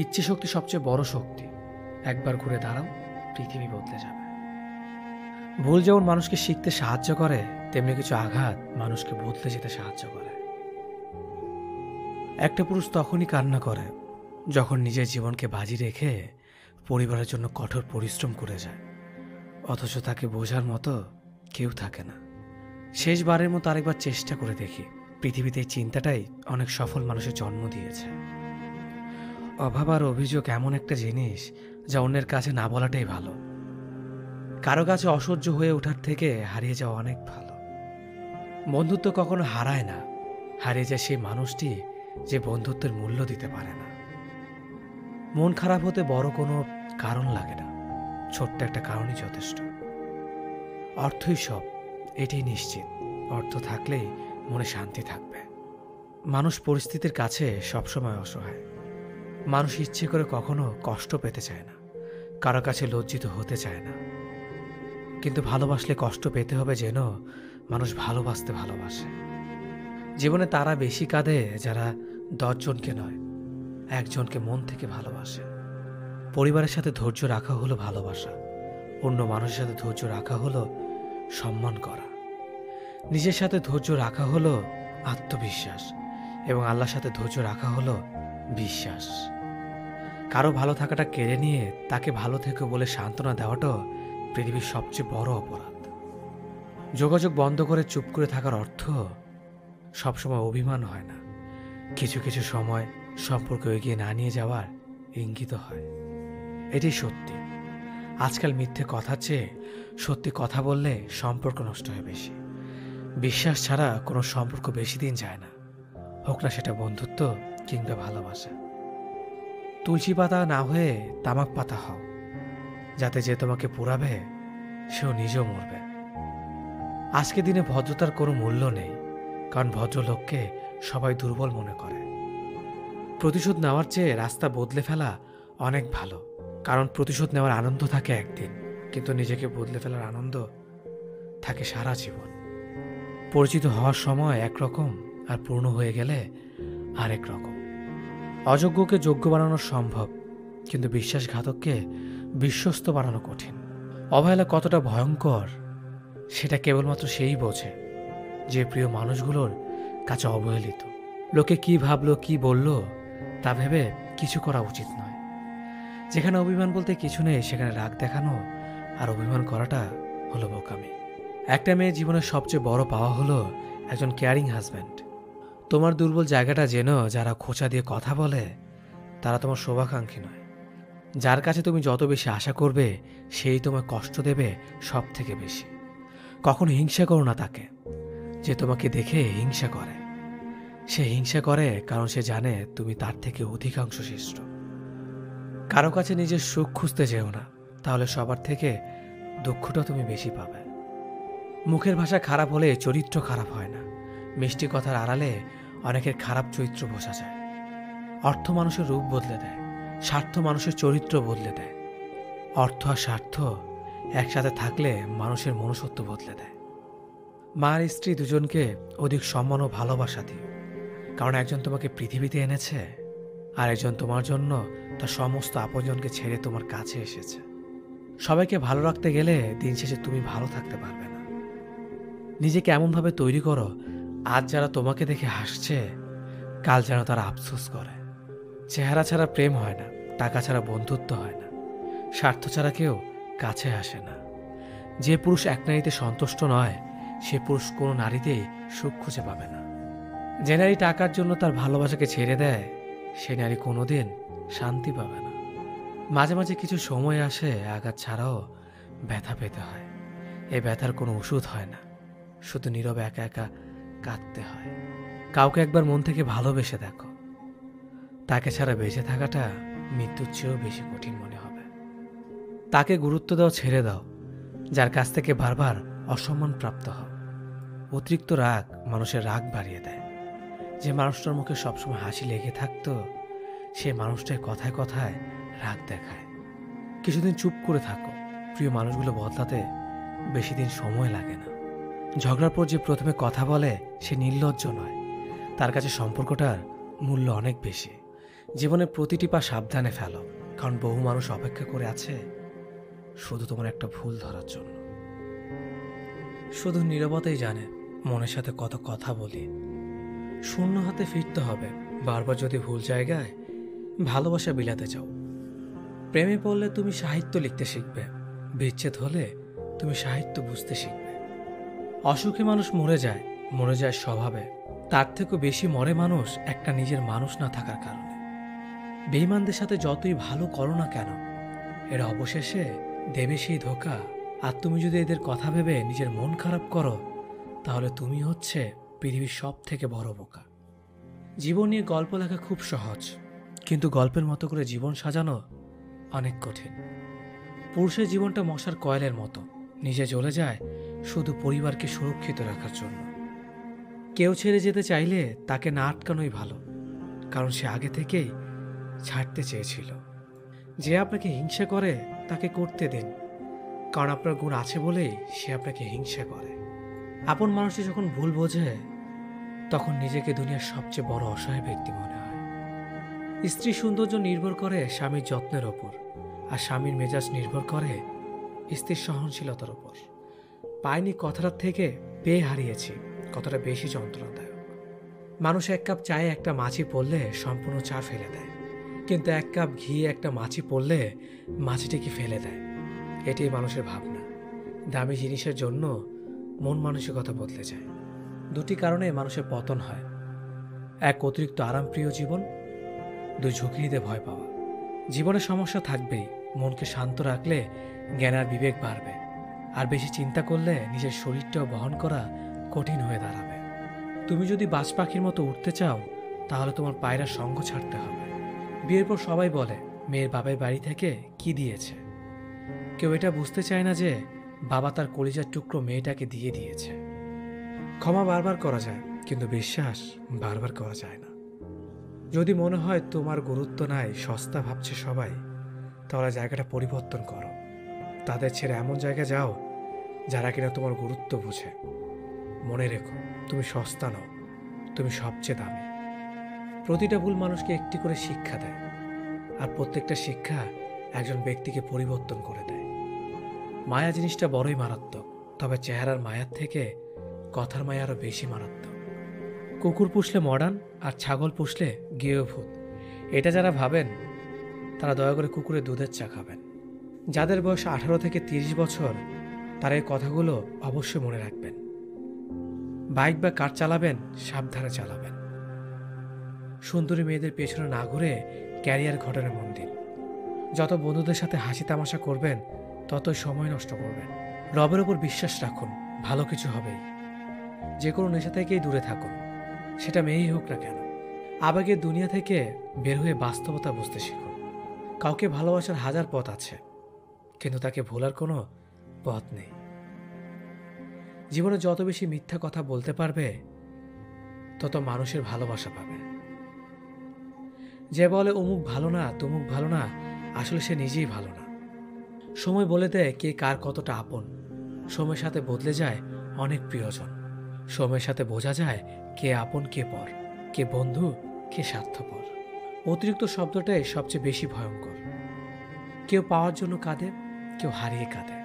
ইচ্ছে শক্তি সবচেয়ে বড় শক্তি। একবার ঘুরে দাঁড়াও, পৃথিবী বদলে যাবে। ভুল যেমন মানুষকে শিখতে সাহায্য করে, তেমনি কিছু আঘাত মানুষকে বদলে যেতে সাহায্য করে। একটা পুরুষ তখনই কান্না করে যখন নিজের জীবনকে বাজি রেখে পরিবারের জন্য কঠোর পরিশ্রম করে যায়, অথচ তাকে বোঝার মতো কেউ থাকে না। শেষবারের মতো আরেকবার চেষ্টা করে দেখি। পৃথিবীতে এই চিন্তাটাই অনেক সফল মানুষের জন্ম দিয়েছে। অভাব আর অভিযোগ এমন একটা জিনিস যা অন্যের কাছে না বলাটাই ভালো। কারো কাছে অসহ্য হয়ে ওঠার থেকে হারিয়ে যাওয়া অনেক ভালো। বন্ধুত্ব কখনো হারায় না, হারিয়ে যায় সেই মানুষটি যে বন্ধুত্বের মূল্য দিতে পারে না। মন খারাপ হতে বড় কোনো কারণ লাগে না, ছোট্ট একটা কারণই যথেষ্ট। অর্থই সব, এটাই নিশ্চিত। অর্থ থাকলেই মনে শান্তি থাকবে। মানুষ পরিস্থিতির কাছে সবসময় অসহায়। মানুষ ইচ্ছে করে কখনো কষ্ট পেতে চায় না, কারো কাছে লজ্জিত হতে চায় না। কিন্তু ভালোবাসলে কষ্ট পেতে হবে যেন মানুষ ভালোবাসতে ভালোবাসে। জীবনে তারা বেশি কাঁদে যারা 10 জনকে নয়, একজনকে মন থেকে ভালোবাসে। পরিবারের সাথে ধৈর্য রাখা হলো ভালোবাসা, অন্য মানুষের সাথে ধৈর্য রাখা হলো সম্মান করা। নিজের সাথে ধৈর্য রাখা হলো আত্মবিশ্বাস, এবং আল্লাহর সাথে ধৈর্য রাখা হলো বিশ্বাস। কারো ভালো থাকাটা কেড়ে নিয়ে তাকে ভালো থেকো বলে সান্ত্বনা দেওয়াটাও পৃথিবীর সবচেয়ে বড় অপরাধ। যোগাযোগ বন্ধ করে চুপ করে থাকার অর্থ সবসময় অভিমান হয় না, কিছু কিছু সময় সম্পর্ক এগিয়ে না নিয়ে যাওয়ার ইঙ্গিত হয়। এটাই সত্যি। আজকাল মিথ্যে কথার চেয়ে সত্যি কথা বললে সম্পর্ক নষ্ট হয় বেশি। বিশ্বাস ছাড়া কোনো সম্পর্ক বেশি দিন যায় না, হোক না সেটা বন্ধুত্ব কিংবা ভালোবাসা। তুলসী পাতা না হয়ে তামাক পাতা হও, যাতে যে তোমাকে পোড়াবে সেও নিজেও মরবে। আজকে দিনে ভদ্রতার কোনো মূল্য নেই, কারণ ভদ্রলোককে সবাই দুর্বল মনে করে। প্রতিশোধ নেওয়ার চেয়ে রাস্তা বদলে ফেলা অনেক ভালো, কারণ প্রতিশোধ নেওয়ার আনন্দ থাকে একদিন, কিন্তু নিজেকে বদলে ফেলার আনন্দ থাকে সারা জীবন। পরিচিত হওয়ার সময় একরকম, আর পূর্ণ হয়ে গেলে আরেক রকম। অযোগ্যকে যোগ্য বানানো সম্ভব, কিন্তু বিশ্বাসঘাতককে বিশ্বস্ত বানানো কঠিন। অবহেলা কতটা ভয়ঙ্কর সেটা কেবলমাত্র সেই বোঝে যে প্রিয় মানুষগুলোর কাছে অবহেলিত। লোকে কি ভাবলো, কি বলল তা ভেবে কিছু করা উচিত নয়। যেখানে অভিমান বলতে কিছু নেই সেখানে রাগ দেখানো আর অভিমান করাটা হলো বোকামি। একটা মেয়ের জীবনের সবচেয়ে বড় পাওয়া হলো একজন কেয়ারিং হাজব্যান্ড। তোমার দুর্বল জায়গাটা জেনো যারা খোঁচা দিয়ে কথা বলে তারা তোমার শুভাকাঙ্ক্ষী নয়। যার কাছে তুমি যত বেশি আশা করবে সেই তোমায় কষ্ট দেবে সব থেকে বেশি। কখনো হিংসা করো না তাকে যে তোমাকে দেখে হিংসা করে। সে হিংসা করে কারণ সে জানে তুমি তার থেকে অধিকাংশ শ্রেষ্ঠ। কারো কাছে নিজের সুখ খুঁজতে যেও না, তাহলে সবার থেকে দুঃখটা তুমি বেশি পাবে। মুখের ভাষা খারাপ হলে চরিত্র খারাপ হয় না। মিষ্টি কথার আড়ালে অনেকের খারাপ চরিত্র বোঝা যায়। অর্থ মানুষের রূপ বদলে দেয়, স্বার্থ মানুষের চরিত্র বদলে দেয়। অর্থ আর স্বার্থ একসাথে থাকলে মানুষের মনুষ্যত্ব বদলে দেয়। মা আর স্ত্রী দুজনকে অধিক সম্মান ও ভালোবাসা দিও, কারণ একজন তোমাকে পৃথিবীতে এনেছে আর একজন তোমার জন্য তার সমস্ত আপনজনকে ছেড়ে তোমার কাছে এসেছে। সবাইকে ভালো রাখতে গেলে দিন শেষে তুমি ভালো থাকতে পারবে না। নিজেকে এমনভাবে তৈরি করো আজ যারা তোমাকে দেখে হাসছে কাল যেন তারা আফসোস করে। চেহারা ছাড়া প্রেম হয় না, টাকা ছাড়া বন্ধুত্ব হয় না, স্বার্থ ছাড়া কেউ কাছে আসে না। যে পুরুষ এক নারীতে সন্তুষ্ট নয় সে পুরুষ কোনো নারীতেই সুখ খুঁজে পাবে না। যে নারী টাকার জন্য তার ভালোবাসাকে ছেড়ে দেয় সে নারী কোনোদিন শান্তি পাবে না। মাঝে মাঝে কিছু সময় আসে আঘাত ছাড়াও ব্যথা পেতে হয়। এই ব্যথার কোনো ওষুধ হয় না, শুধু নীরবে একা একা কাঁদতে হয়। কাউকে একবার মন থেকে ভালোবেসে দেখো, তাকে ছাড়া বেঁচে থাকাটা মৃত্যুর চেয়েও বেশি কঠিন মনে হবে। তাকে গুরুত্ব দাও, ছেড়ে দাও যার কাছ থেকে বারবার অসম্মান প্রাপ্ত হও। অতিরিক্ত রাগ মানুষের রাগ বাড়িয়ে দেয়। যে মানুষটার মুখে সবসময় হাসি লেগে থাকতো সে মানুষটার কথায় কথায় রাগ দেখায়। কিছুদিন চুপ করে থাকো, প্রিয় মানুষগুলো বদলাতে বেশি দিন সময় লাগে না। ঝগড়ার পর যে প্রথমে কথা বলে সে নির্লজ্জ নয়, তার কাছে সম্পর্কটার মূল্য অনেক বেশি। জীবনের প্রতিটি পা সাবধানে ফেলো, কারণ বহু মানুষ অপেক্ষা করে আছে শুধু তোমার একটা ভুল ধরার জন্য। শুধু নীরবতাই জানে মনের সাথে কত কথা বলি। শূন্য হাতে ফিরতে হবে বারবার যদি ভুল জায়গায় ভালোবাসা বিলাতে চাও। প্রেমে পড়লে তুমি সাহিত্য লিখতে শিখবে, বিচ্ছেদ হলে তুমি সাহিত্য বুঝতে শিখবে। অসুখে মানুষ মরে যায় স্বভাবে, তার থেকেও বেশি মরে মানুষ একটা নিজের মানুষ না থাকার কারণে। বেঈমানদের সাথে যতই ভালো করো না কেন এরা অবশেষে দেবে সেই ধোঁকা। আর তুমি যদি এদের কথা ভেবে নিজের মন খারাপ করো তাহলে তুমি হচ্ছে পৃথিবীর সব থেকে বড় বোকা। জীবন নিয়ে গল্প লেখা খুব সহজ, কিন্তু গল্পের মতো করে জীবন সাজানো অনেক কঠিন। পুরুষের জীবনটা মশার কয়েলের মতো, নিজে জ্বলে যায় শুধু পরিবারকে সুরক্ষিত রাখার জন্য। কেউ ছেড়ে যেতে চাইলে তাকে না আটকানোই ভালো, কারণ সে আগে থেকেই ছাড়তে চেয়েছিল। যে আপনাকে হিংসা করে তাকে করতে দিন, কারণ আপনার গুণ আছে বলেই সে আপনাকে হিংসা করে। আপন মানুষটি যখন ভুল বোঝে তখন নিজেকে দুনিয়ার সবচেয়ে বড় অসহায় ব্যক্তি মনে হয়। স্ত্রীর সৌন্দর্য নির্ভর করে স্বামীর যত্নের ওপর, আর স্বামীর মেজাজ নির্ভর করে স্ত্রীর সহনশীলতার ওপর। পাইনি কথাটা থেকে পেয়ে হারিয়েছি কতটা বেশি যন্ত্রণাদায়ক। মানুষ এক কাপ চায়ে একটা মাছি পড়লে সম্পূর্ণ চা ফেলে দেয়, কিন্তু এক কাপ ঘি একটা মাছি পড়লে মাছিটিকে ফেলে দেয়। এটাই মানুষের ভাবনা। দামি জিনিসের জন্য মন মানসিকতা বদলে যায়। দুটি কারণে মানুষের পতন হয়: এক, অতিরিক্ত আরামপ্রিয় জীবন; দুই, ঝুঁকি নিতে ভয় পাওয়া। জীবনে সমস্যা থাকবেই, মনকে শান্ত রাখলে জ্ঞান আর বিবেক বাড়বে, আর বেশি চিন্তা করলে নিজের শরীরটাও বহন করা কঠিন হয়ে দাঁড়াবে। তুমি যদি বাজ পাখির মতো উঠতে চাও তাহলে তোমার পায়রা সঙ্গ ছাড়তে হবে। বিয়ের পর সবাই বলে মেয়ের বাবার বাড়ি থেকে কি দিয়েছে। কেউ এটা বুঝতে চায় না যে বাবা তার কলিজার টুকরো মেয়েটাকে দিয়ে দিয়েছে। ক্ষমা বারবার করা যায়, কিন্তু বিশ্বাস বারবার করা যায় না। যদি মনে হয় তোমার গুরুত্ব নাই, সস্তা ভাবছে সবাই, তাহলে জায়গাটা পরিবর্তন করো। তাদের ছেড়ে এমন জায়গায় যাও যারা কিনা তোমার গুরুত্ব বুঝে। মনে রেখো, তুমি সস্তা নও, তুমি সবচেয়ে দামি। প্রতিটা ভুল মানুষকে একটি করে শিক্ষা দেয়, আর প্রত্যেকটা শিক্ষা একজন ব্যক্তিকে পরিবর্তন করে দেয়। মায়া জিনিসটা বড়ই মারাত্মক, তবে চেহারার মায়ার থেকে কথার মায়া আরো বেশি মারাত্মক। কুকুর পুষলে মডার্ন, আর ছাগল পুষলে গৃহভূত, এটা যারা ভাবেন তারা দয়া করে কুকুরের দুধের চা খাবেন। যাদের বয়স 18 থেকে 30 বছর তারা এই কথাগুলো অবশ্যই মনে রাখবেন। বাইক বা কার চালাবেন সাবধানে চালাবেন। সুন্দরী মেয়েদের পেছনে না ঘুরে ক্যারিয়ার ঘটনে মন দিন। যত বন্ধুদের সাথে হাসি তামাশা করবেন ততই সময় নষ্ট করবেন। রবের ওপর বিশ্বাস রাখুন, ভালো কিছু হবেই। যে কোনো নেশা থেকেই দূরে থাকুন, সেটা মেয়েই হোক না কেন। আবেগের দুনিয়া থেকে বের হয়ে বাস্তবতা বুঝতে শিখুন। কাউকে ভালোবাসার হাজার পথ আছে, কিন্তু তাকে ভোলার কোনো পথ নেই। জীবনে যত বেশি মিথ্যা কথা বলতে পারবে তত মানুষের ভালোবাসা পাবে। যে বলে অমুক ভালো না, তমুক ভালো না, আসলে সে নিজেই ভালো না। সময় বলে দেয় কে কার কতটা আপন। সময়ের সাথে বদলে যায় অনেক প্রিয়জন। সময়ের সাথে বোঝা যায় কে আপন, কে পর, কে বন্ধু, কে স্বার্থপর। অতিরিক্ত শব্দটাই সবচেয়ে বেশি ভয়ঙ্কর। কেউ পাওয়ার জন্য কাঁদে, কেউ হারিয়ে কাঁদে।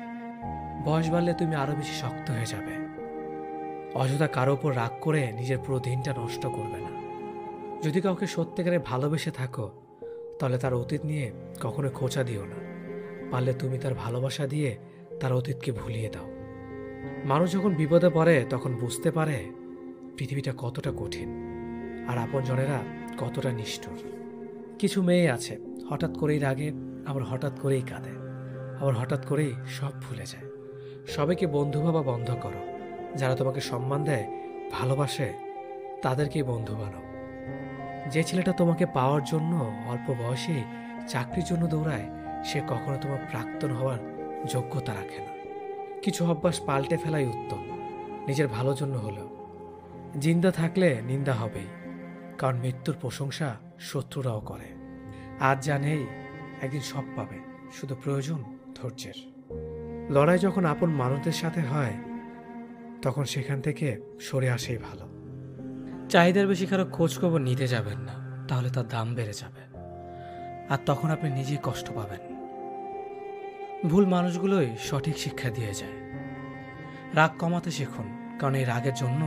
বয়স বাড়লে তুমি আরো বেশি শক্ত হয়ে যাবে। অযথা কারো উপর রাগ করে নিজের পুরো দিনটা নষ্ট করবে না। যদি কাউকে সত্যিকারে ভালোবেসে থাকো তাহলে তার অতীত নিয়ে কখনো খোঁচা দিও না। পারলে তুমি তার ভালোবাসা দিয়ে তার অতীতকে ভুলিয়ে দাও। মানুষ যখন বিপদে পড়ে তখন বুঝতে পারে পৃথিবীটা কতটা কঠিন, আর আপনজনেরা কতটা নিষ্ঠুর। কিছু মেয়ে আছে হঠাৎ করেই রাগে, আবার হঠাৎ করেই কাঁদে, আবার হঠাৎ করেই সব ভুলে যায়। সবাইকে বন্ধু ভাবা বন্ধ করো। যারা তোমাকে সম্মান দেয়, ভালোবাসে, তাদেরকেই বন্ধু বানাও। যে ছেলেটা তোমাকে পাওয়ার জন্য অল্প বয়সে চাকরির জন্য দৌড়ায়, সে কখনো তোমার প্রাক্তন হওয়ার যোগ্যতা রাখে না। কিছু অভ্যাস পাল্টে ফেলাই উত্তম, নিজের ভালোর জন্য হলেও। জিন্দা থাকলে নিন্দা হবেই, কারণ মৃত্যুর প্রশংসা শত্রুরাও করে। আজ যা নেই একদিন সব পাবে, শুধু প্রয়োজন ধৈর্যের। লড়াই যখন আপন মানুষদের সাথে হয় তখন সেখান থেকে সরে আসেই ভালো। চাহিদার বেশি কারো খোঁজ খবর নিতে যাবেন না, তাহলে তার দাম বেড়ে যাবে, আর তখন আপনি নিজেই কষ্ট পাবেন। ভুল মানুষগুলোই সঠিক শিক্ষা দিয়ে যায়। রাগ কমাতে শিখুন, কারণ এই রাগের জন্য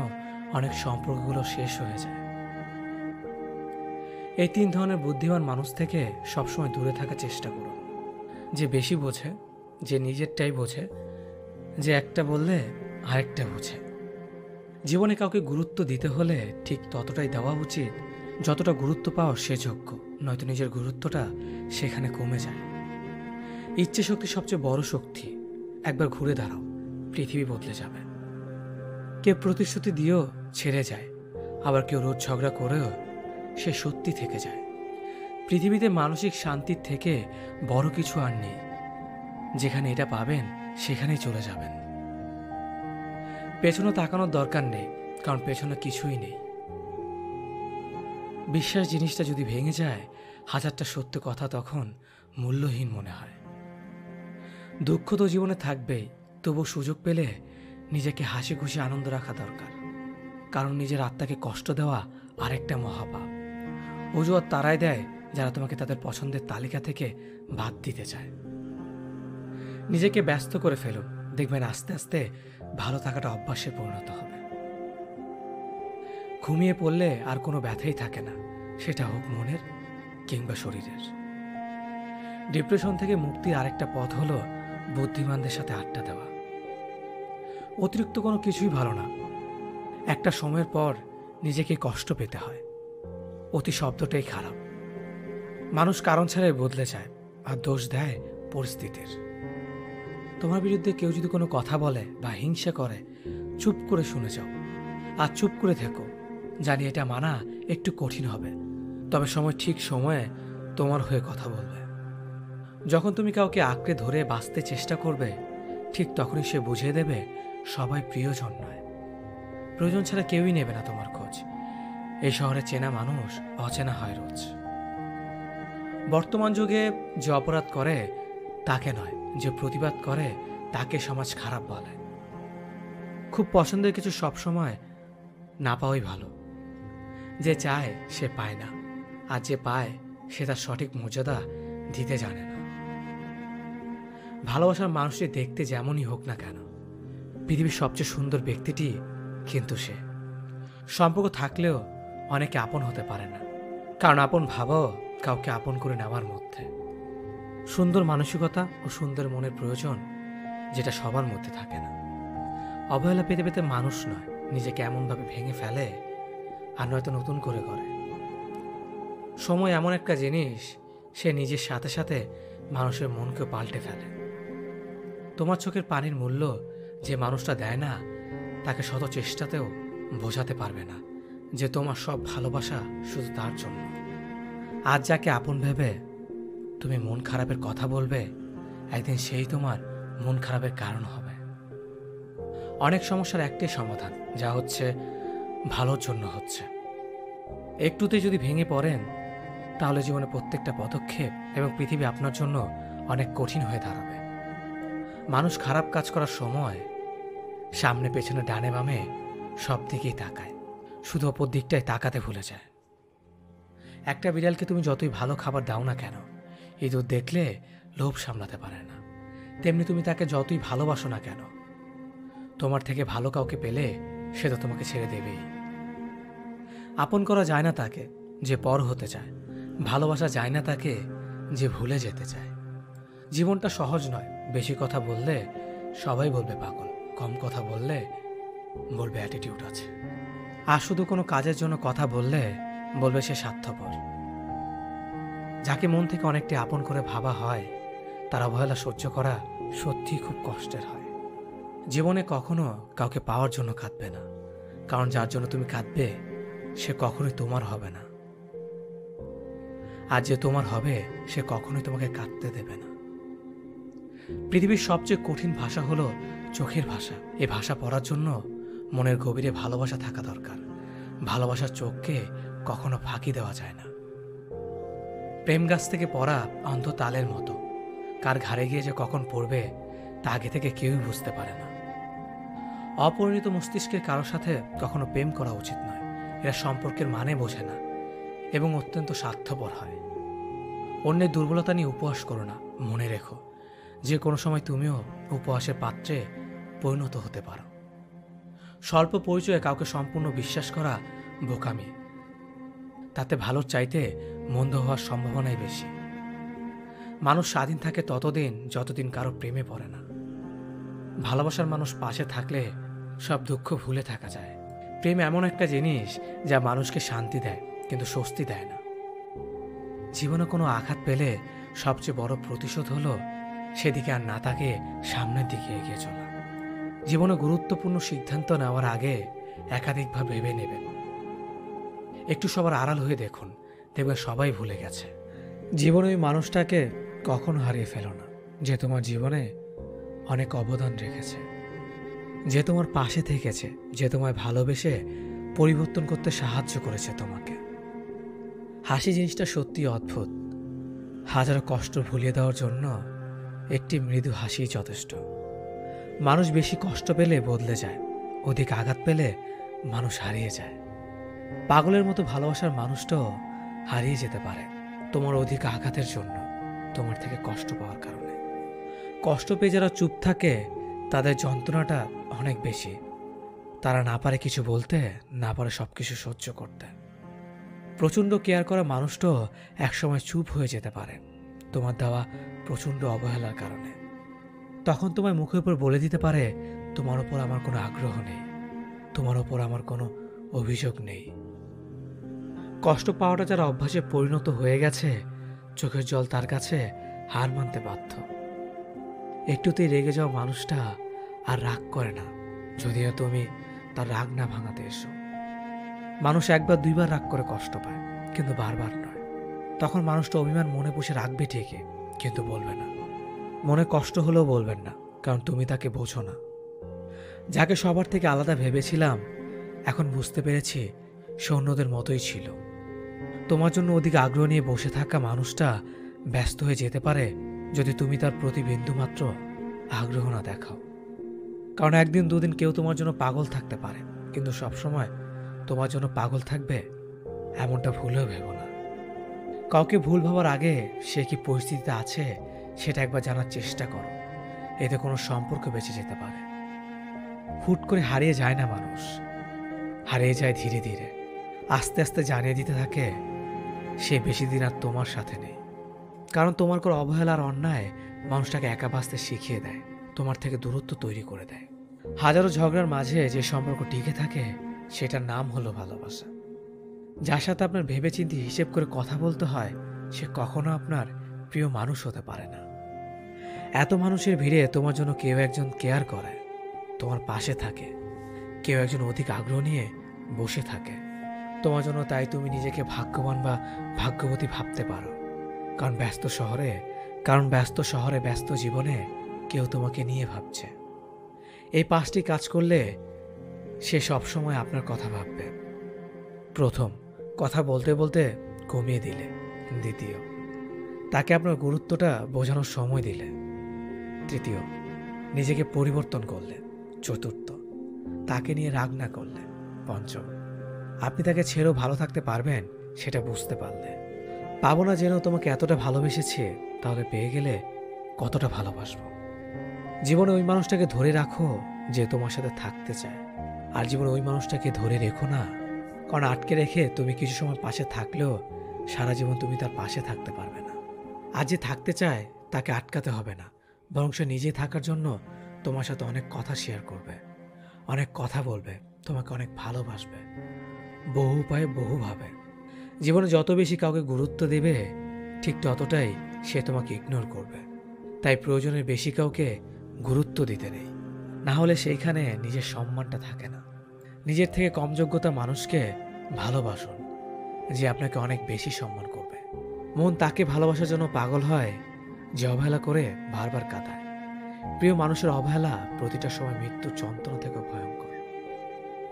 অনেক সম্পর্কগুলো শেষ হয়ে যায়। এই 3 ধরনের বুদ্ধিমান মানুষ থেকে সবসময় দূরে থাকার চেষ্টা করুন। যে বেশি বোঝে, যে নিজেরটাই বোঝে, যে একটা বললে আরেকটা বোঝে। জীবনে কাউকে গুরুত্ব দিতে হলে ঠিক ততটাই দেওয়া উচিত যতটা গুরুত্ব পাওয়া সে যোগ্য, নয়তো নিজের গুরুত্বটা সেখানে কমে যায়। ইচ্ছে শক্তি সবচেয়ে বড় শক্তি। একবার ঘুরে দাঁড়াও, পৃথিবী বদলে যাবে। কেউ প্রতিশ্রুতি দিয়েও ছেড়ে যায়, আবার কেউ রোজ ঝগড়া করেও সে সত্যি থেকে যায়। পৃথিবীতে মানসিক শান্তির থেকে বড় কিছু আর নেই। যেখানে এটা পাবেন সেখানেই চলে যাবেন। পেছনে তাকানোর দরকার নেই, কারণ পেছনে কিছুই নেই। বিশ্বাস জিনিসটা যদি ভেঙে যায়, হাজারটা সত্য কথা তখন মূল্যহীন মনে হয়। দুঃখ তো জীবনে থাকবেই, তবু সুযোগ পেলে নিজেকে হাসি খুশি আনন্দ রাখা দরকার। কারণ নিজের আত্মাকে কষ্ট দেওয়া আরেকটা মহাপাপ। অজুহাত তারাই দেয় যারা তোমাকে তাদের পছন্দের তালিকা থেকে বাদ দিতে চায়। নিজেকে ব্যস্ত করে ফেলুন, দেখবেন আস্তে আস্তে ভালো থাকাটা অভ্যাসে পরিণত হবে। ঘুমিয়ে পড়লে আর কোনো ব্যথাই থাকে না, সেটা হোক মনের কিংবা শরীরের। ডিপ্রেশন থেকে মুক্তির আরেকটা পথ হলো বুদ্ধিমানদের সাথে আড্ডা দেওয়া। অতিরিক্ত কোনো কিছুই ভালো না। একটা সময়ের পর নিজেকে কষ্ট পেতে হয়। অতি শব্দটাই খারাপ। মানুষ কারণ ছাড়াই বদলে যায়, আর দোষ দেয় পরিস্থিতির। তোমার বিরুদ্ধে কেউ যদি কোনো কথা বলে বা হিংসা করে, চুপ করে শুনে যাও, আর চুপ করে থেকো। জানি এটা মানা একটু কঠিন হবে, তবে ঠিক সময়ে তোমার হয়ে কথা বলবে। যখন তুমি কাউকে আঁকড়ে ধরে বাঁচতে চেষ্টা করবে, ঠিক তখনই সে বুঝিয়ে দেবে সবাই প্রিয়জন নয়। প্রয়োজন ছাড়া কেউই নেবে না তোমার খোঁজ। এই শহরে চেনা মানুষ অচেনা হয় রোজ। বর্তমান যুগে যে অপরাধ করে তাকে নয়, যে প্রতিবাদ করে তাকে সমাজ খারাপ বলে। খুব পছন্দের কিছু সবসময় না পাওয়াই ভালো। যে চায় সে পায় না। আর যে পায় সে তার সঠিক মর্যাদা দিতে জানে না। ভালোবাসার মানুষটি দেখতে যেমনই হোক না কেন, পৃথিবীর সবচেয়ে সুন্দর ব্যক্তিটি কিন্তু সে। সম্পর্ক থাকলেও অনেকে আপন হতে পারে না, কারণ আপন ভাবও কাউকে আপন করে নেওয়ার মধ্যে। সুন্দর মানসিকতা ও সুন্দর মনের প্রয়োজন, যেটা সবার মধ্যে থাকে না। অবহেলা পেতে পেতে মানুষ নয়, নিজেকে এমনভাবে ভেঙে ফেলে আর নয়তো নতুন করে করে। সময় এমন একটা জিনিস, সে নিজের সাথে সাথে মানুষের মনকেও পাল্টে ফেলে। তোমার চোখের পানির মূল্য যে মানুষটা দেয় না, তাকে শত চেষ্টাতেও বোঝাতে পারবে না যে তোমার সব ভালোবাসা শুধু তার জন্য। আজ যাকে আপন ভেবে তুমি মন খারাপের কথা বলবে, একদিন সেই তোমার মন খারাপের কারণ হবে। অনেক সমস্যার একটাই সমাধান, যা হচ্ছে ভালোর জন্য হচ্ছে। একটুতে যদি ভেঙে পড়েন, তাহলে জীবনে প্রত্যেকটা পদক্ষেপ এবং পৃথিবী আপনার জন্য অনেক কঠিন হয়ে দাঁড়াবে। মানুষ খারাপ কাজ করার সময় সামনে পেছনে ডানে বামে সব দিকেই তাকায়, শুধু অপর দিকটায় তাকাতে ভুলে যায়। একটা বিড়ালকে তুমি যতই ভালো খাবার দাও না কেন, ইঁদুর দেখলে লোভ সামলাতে পারে না। তেমনি তুমি তাকে যতই ভালোবাসো না কেন, তোমার থেকে ভালো কাউকে পেলে সে তো তোমাকে ছেড়ে দেবেই। আপন করা যায় না তাকে যে পর হতে চায়, ভালোবাসা যায় না তাকে যে ভুলে যেতে চায়। জীবনটা সহজ নয়। বেশি কথা বললে সবাই বলবে পাগল, কম কথা বললে বলবে অ্যাটিটিউড আছে, আর শুধু কোনো কাজের জন্য কথা বললে বলবে সে স্বার্থপর। যাকে মন থেকে অনেকটি আপন করে ভাবা হয়, তার অবহেলা সহ্য করা সত্যি খুব কষ্টের হয়। জীবনে কখনো কাউকে পাওয়ার জন্য কাঁদবে না, কারণ যার জন্য তুমি কাঁদবে সে কখনোই তোমার হবে না। আর যে তোমার হবে সে কখনোই তোমাকে কাঁদতে দেবে না। পৃথিবীর সবচেয়ে কঠিন ভাষা হলো চোখের ভাষা। এই ভাষা পড়ার জন্য মনের গভীরে ভালোবাসা থাকা দরকার। ভালোবাসার চোখকে কখনো ফাঁকি দেওয়া যায় না। প্রেম গাছ থেকে পড়া অন্ধ তালের মতো, কার ঘাড়ে গিয়ে যে কখন পড়বে তা আগে থেকে কেউই বুঝতে পারে না। অপরিণত মস্তিষ্কের কারোর সাথে কখনো প্রেম করা উচিত নয়। এরা সম্পর্কের মানে বোঝে না এবং অত্যন্ত স্বার্থপর হয়। অন্যের দুর্বলতা নিয়ে উপহাস করো না। মনে রেখো, যে কোনো সময় তুমিও উপহাসের পাত্রে পরিণত হতে পারো। স্বল্প পরিচয়ে কাউকে সম্পূর্ণ বিশ্বাস করা বোকামি। তাতে ভালোর চাইতে মন্দ হওয়ার সম্ভাবনাই বেশি। মানুষ স্বাধীন থাকে ততদিন যতদিন কারো প্রেমে পড়ে না। ভালোবাসার মানুষ পাশে থাকলে সব দুঃখ ভুলে থাকা যায়। প্রেম এমন একটা জিনিস যা মানুষকে শান্তি দেয়, কিন্তু স্বস্তি দেয় না। জীবনে কোনো আঘাত পেলে সবচেয়ে বড় প্রতিশোধ হলো সেদিকে আর না তাকিয়ে সামনের দিকে এগিয়ে চলা। জীবনে গুরুত্বপূর্ণ সিদ্ধান্ত নেওয়ার আগে একাধিকবার ভেবে নেবেন। একটু সবার আড়াল হয়ে দেখুন, দেখবেন সবাই ভুলে গেছে। জীবনে ওই মানুষটাকে কখনো হারিয়ে ফেলো না, যে তোমার জীবনে অনেক অবদান রেখেছে, যে তোমার পাশে থেকেছে, যে তোমায় ভালোবেসে পরিবর্তন করতে সাহায্য করেছে তোমাকে। হাসি জিনিসটা সত্যি অদ্ভুত। হাজারো কষ্ট ভুলিয়ে দেওয়ার জন্য একটি মৃদু হাসি যথেষ্ট। মানুষ বেশি কষ্ট পেলে বদলে যায়, অধিক আঘাত পেলে মানুষ হারিয়ে যায়। পাগলের মতো ভালোবাসার মানুষটাও হারিয়ে যেতে পারে তোমার অধিক আঘাতের জন্য, তোমার থেকে কষ্ট পাওয়ার কারণে। কষ্ট পেয়ে যারা চুপ থাকে তাদের যন্ত্রণাটা অনেক বেশি। তারা না পারে কিছু বলতে, না পারে সব কিছু সহ্য করতে। প্রচণ্ড কেয়ার করা মানুষটাও একসময় চুপ হয়ে যেতে পারে তোমার দেওয়া প্রচণ্ড অবহেলার কারণে। তখন তোমার মুখের উপর বলে দিতে পারে, তোমার ওপর আমার কোনো আগ্রহ নেই, তোমার ওপর আমার কোনো অভিযোগ নেই। কষ্ট পাওয়াটা যারা অভ্যাসে পরিণত হয়ে গেছে, চোখের জল তার কাছে হার মানতে বাধ্য। একটুতেই রেগে যাওয়া মানুষটা আর রাগ করে না, যদিও তুমি তার রাগ না ভাঙাতে এসো। মানুষ একবার দুইবার রাগ করে কষ্ট পায়, কিন্তু বারবার নয়। তখন মানুষটা অভিমান মনে পুষে রাখবে ঠিকই, কিন্তু বলবে না। মনে কষ্ট হলেও বলবেন না, কারণ তুমি তাকে বোঝো না। যাকে সবার থেকে আলাদা ভেবেছিলাম, এখন বুঝতে পেরেছি সে অন্যদের মতোই ছিল। তোমার জন্য অধিক আগ্রহ নিয়ে বসে থাকা মানুষটা ব্যস্ত হয়ে যেতে পারে যদি তুমি তার প্রতি বিন্দুমাত্র আগ্রহ না দেখাও। কারণ একদিন দুদিন কেউ তোমার জন্য পাগল থাকতে পারে, কিন্তু সবসময় তোমার জন্য পাগল থাকবে এমনটা ভুলেও ভেবো না। কাউকে ভুল ভাবার আগে সে কি পরিস্থিতিতে আছে সেটা একবার জানার চেষ্টা করো। এতে কোনো সম্পর্ক বেঁচে যেতে পারে। হুট করে হারিয়ে যায় না মানুষ, হারিয়ে যায় ধীরে ধীরে। আস্তে আস্তে জানিয়ে দিতে থাকে সে বেশি দিন আর তোমার সাথে নেই। কারণ তোমার কোনো অবহেলার অন্যায় মানুষটাকে একা বাঁচতে শিখিয়ে দেয়, তোমার থেকে দূরত্ব তৈরি করে দেয়। হাজারো ঝগড়ার মাঝে যে সম্পর্ক টিকে থাকে সেটার নাম হলো ভালোবাসা। যার সাথে আপনার ভেবেচিন্তে হিসেব করে কথা বলতে হয় সে কখনো আপনার প্রিয় মানুষ হতে পারে না। এত মানুষের ভিড়ে তোমার জন্য কেউ একজন কেয়ার করে, তোমার পাশে থাকে, কেউ একজন অধিক আগ্রহ নিয়ে বসে থাকে তোমার জন্য। তাই তুমি নিজেকে ভাগ্যবান বা ভাগ্যবতী ভাবতে পারো। কারণ ব্যস্ত শহরে ব্যস্ত জীবনে কেউ তোমাকে নিয়ে ভাবছে। এই 5টি কাজ করলে সে সবসময় আপনার কথা ভাববে। প্রথম, কথা বলতে বলতে কমিয়ে দিলে। দ্বিতীয়, তাকে আপনার গুরুত্বটা বোঝানোর সময় দিলে। তৃতীয়, নিজেকে পরিবর্তন করলে। চতুর্থ, তাকে নিয়ে রাগ না করলে। পঞ্চম, আপনি তাকে ছেড়েও ভালো থাকতে পারবেন সেটা বুঝতে পারলে। পাবো না জেনেও তোমাকে এতটা ভালোবেসেছি, তাহলে পেয়ে গেলে কতটা ভালোবাসবো। জীবনে ওই মানুষটাকে ধরে রাখো যে তোমার সাথে থাকতে চায়, আর জীবনে ওই মানুষটাকে ধরে রেখো না। কারণ আটকে রেখে তুমি কিছু সময় পাশে থাকলেও সারা জীবন তুমি তার পাশে থাকতে পারবে না। আর যে থাকতে চায় তাকে আটকাতে হবে না, বরং সে নিজে থাকার জন্য তোমার সাথে অনেক কথা শেয়ার করবে, অনেক কথা বলবে, তোমাকে অনেক ভালোবাসবে, বহু উপায়ে বহুভাবে। জীবনে যত বেশি কাউকে গুরুত্ব দেবে ঠিক ততটাই সে তোমাকে ইগনোর করবে। তাই প্রয়োজনের বেশি কাউকে গুরুত্ব দিতে নেই, না হলে সেইখানে নিজের সম্মানটা থাকে না। নিজের থেকে কম যোগ্যতা মানুষকে ভালোবাসুন যে আপনাকে অনেক বেশি সম্মান করবে। মন তাকে ভালোবাসার জন্য পাগল হয় যে অবহেলা করে বারবার কাঁদায়। প্রিয় মানুষের অবহেলা প্রতিটা সময় মৃত্যুর যন্ত্রণা থেকে ভয়ঙ্কর।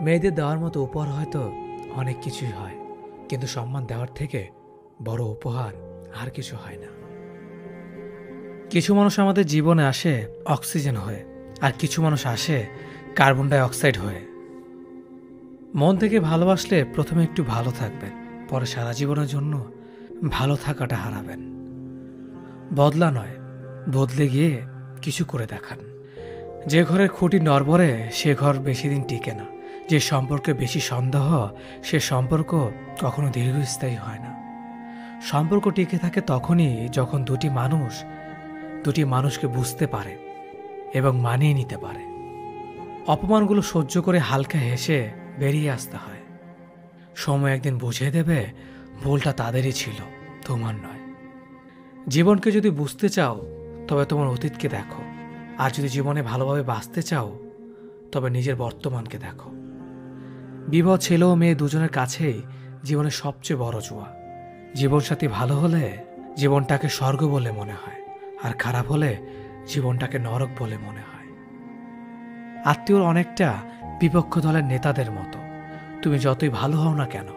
মেয়েদের দেওয়ার মতো উপহার হয়তো অনেক কিছুই হয়, কিন্তু সম্মান দেওয়ার থেকে বড় উপহার আর কিছু হয় না। কিছু মানুষ আমাদের জীবনে আসে অক্সিজেন হয়ে, আর কিছু মানুষ আসে কার্বন ডাই অক্সাইড হয়ে। মন থেকে ভালোবাসলে প্রথমে একটু ভালো থাকবেন, পরে সারা জীবনের জন্য ভালো থাকাটা হারাবেন। বদলা নয়, বদলে গিয়ে কিছু করে দেখান। যে ঘরের খুঁটি নড়বড়ে সে ঘর বেশি দিন টিকে না। যে সম্পর্কে বেশি সন্দেহ সে সম্পর্ক কখনো দীর্ঘস্থায়ী হয় না। সম্পর্ক টিকে থাকে তখনই যখন দুটি মানুষকে বুঝতে পারে এবং মানিয়ে নিতে পারে। অপমানগুলো সহ্য করে হালকা হেসে বেরিয়ে আসতে হয়। সময় একদিন বুঝিয়ে দেবে ভুলটা তাদেরই ছিল, তোমার নয়। জীবনকে যদি বুঝতে চাও তবে তোমার অতীতকে দেখো, আর যদি জীবনে ভালোভাবে বাঁচতে চাও তবে নিজের বর্তমানকে দেখো। বিবাহ ছেলে ও মেয়ে দুজনের কাছেই জীবনের সবচেয়ে বড় জুয়া। জীবনসাথী ভালো হলে জীবনটাকে স্বর্গ বলে মনে হয়, আর খারাপ হলে জীবনটাকে নরক বলে মনে হয়। আত্মীয়র অনেকটা বিপক্ষ দলের নেতাদের মতো। তুমি যতই ভালো হও না কেন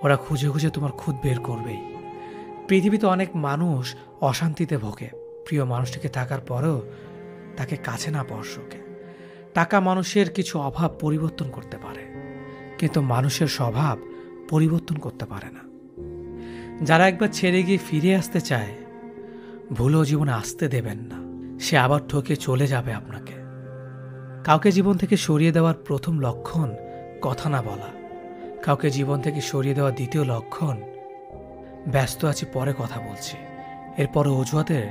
ওরা খুঁজে খুঁজে তোমার খুঁত বের করবেই। পৃথিবীতে অনেক মানুষ অশান্তিতে ভোগে, প্রিয় মানুষটিকে থাকার পরেও তাকে কাছে না পর্ষকে। টাকা মানুষের কিছু অভাব পরিবর্তন করতে পারে, কিন্তু মানুষের স্বভাব পরিবর্তন করতে পারে না। যারা একবার ছেড়ে গিয়ে ফিরে আসতে চায় ভুলেও জীবনে আসতে দেবেন না, সে আবার ঠকে চলে যাবে আপনাকে। কাউকে জীবন থেকে সরিয়ে দেওয়ার প্রথম লক্ষণ কথা না বলা। কাউকে জীবন থেকে সরিয়ে দেওয়ার দ্বিতীয় লক্ষণ ব্যস্ত আছি পরে কথা বলছি। এরপরে অজুহাতের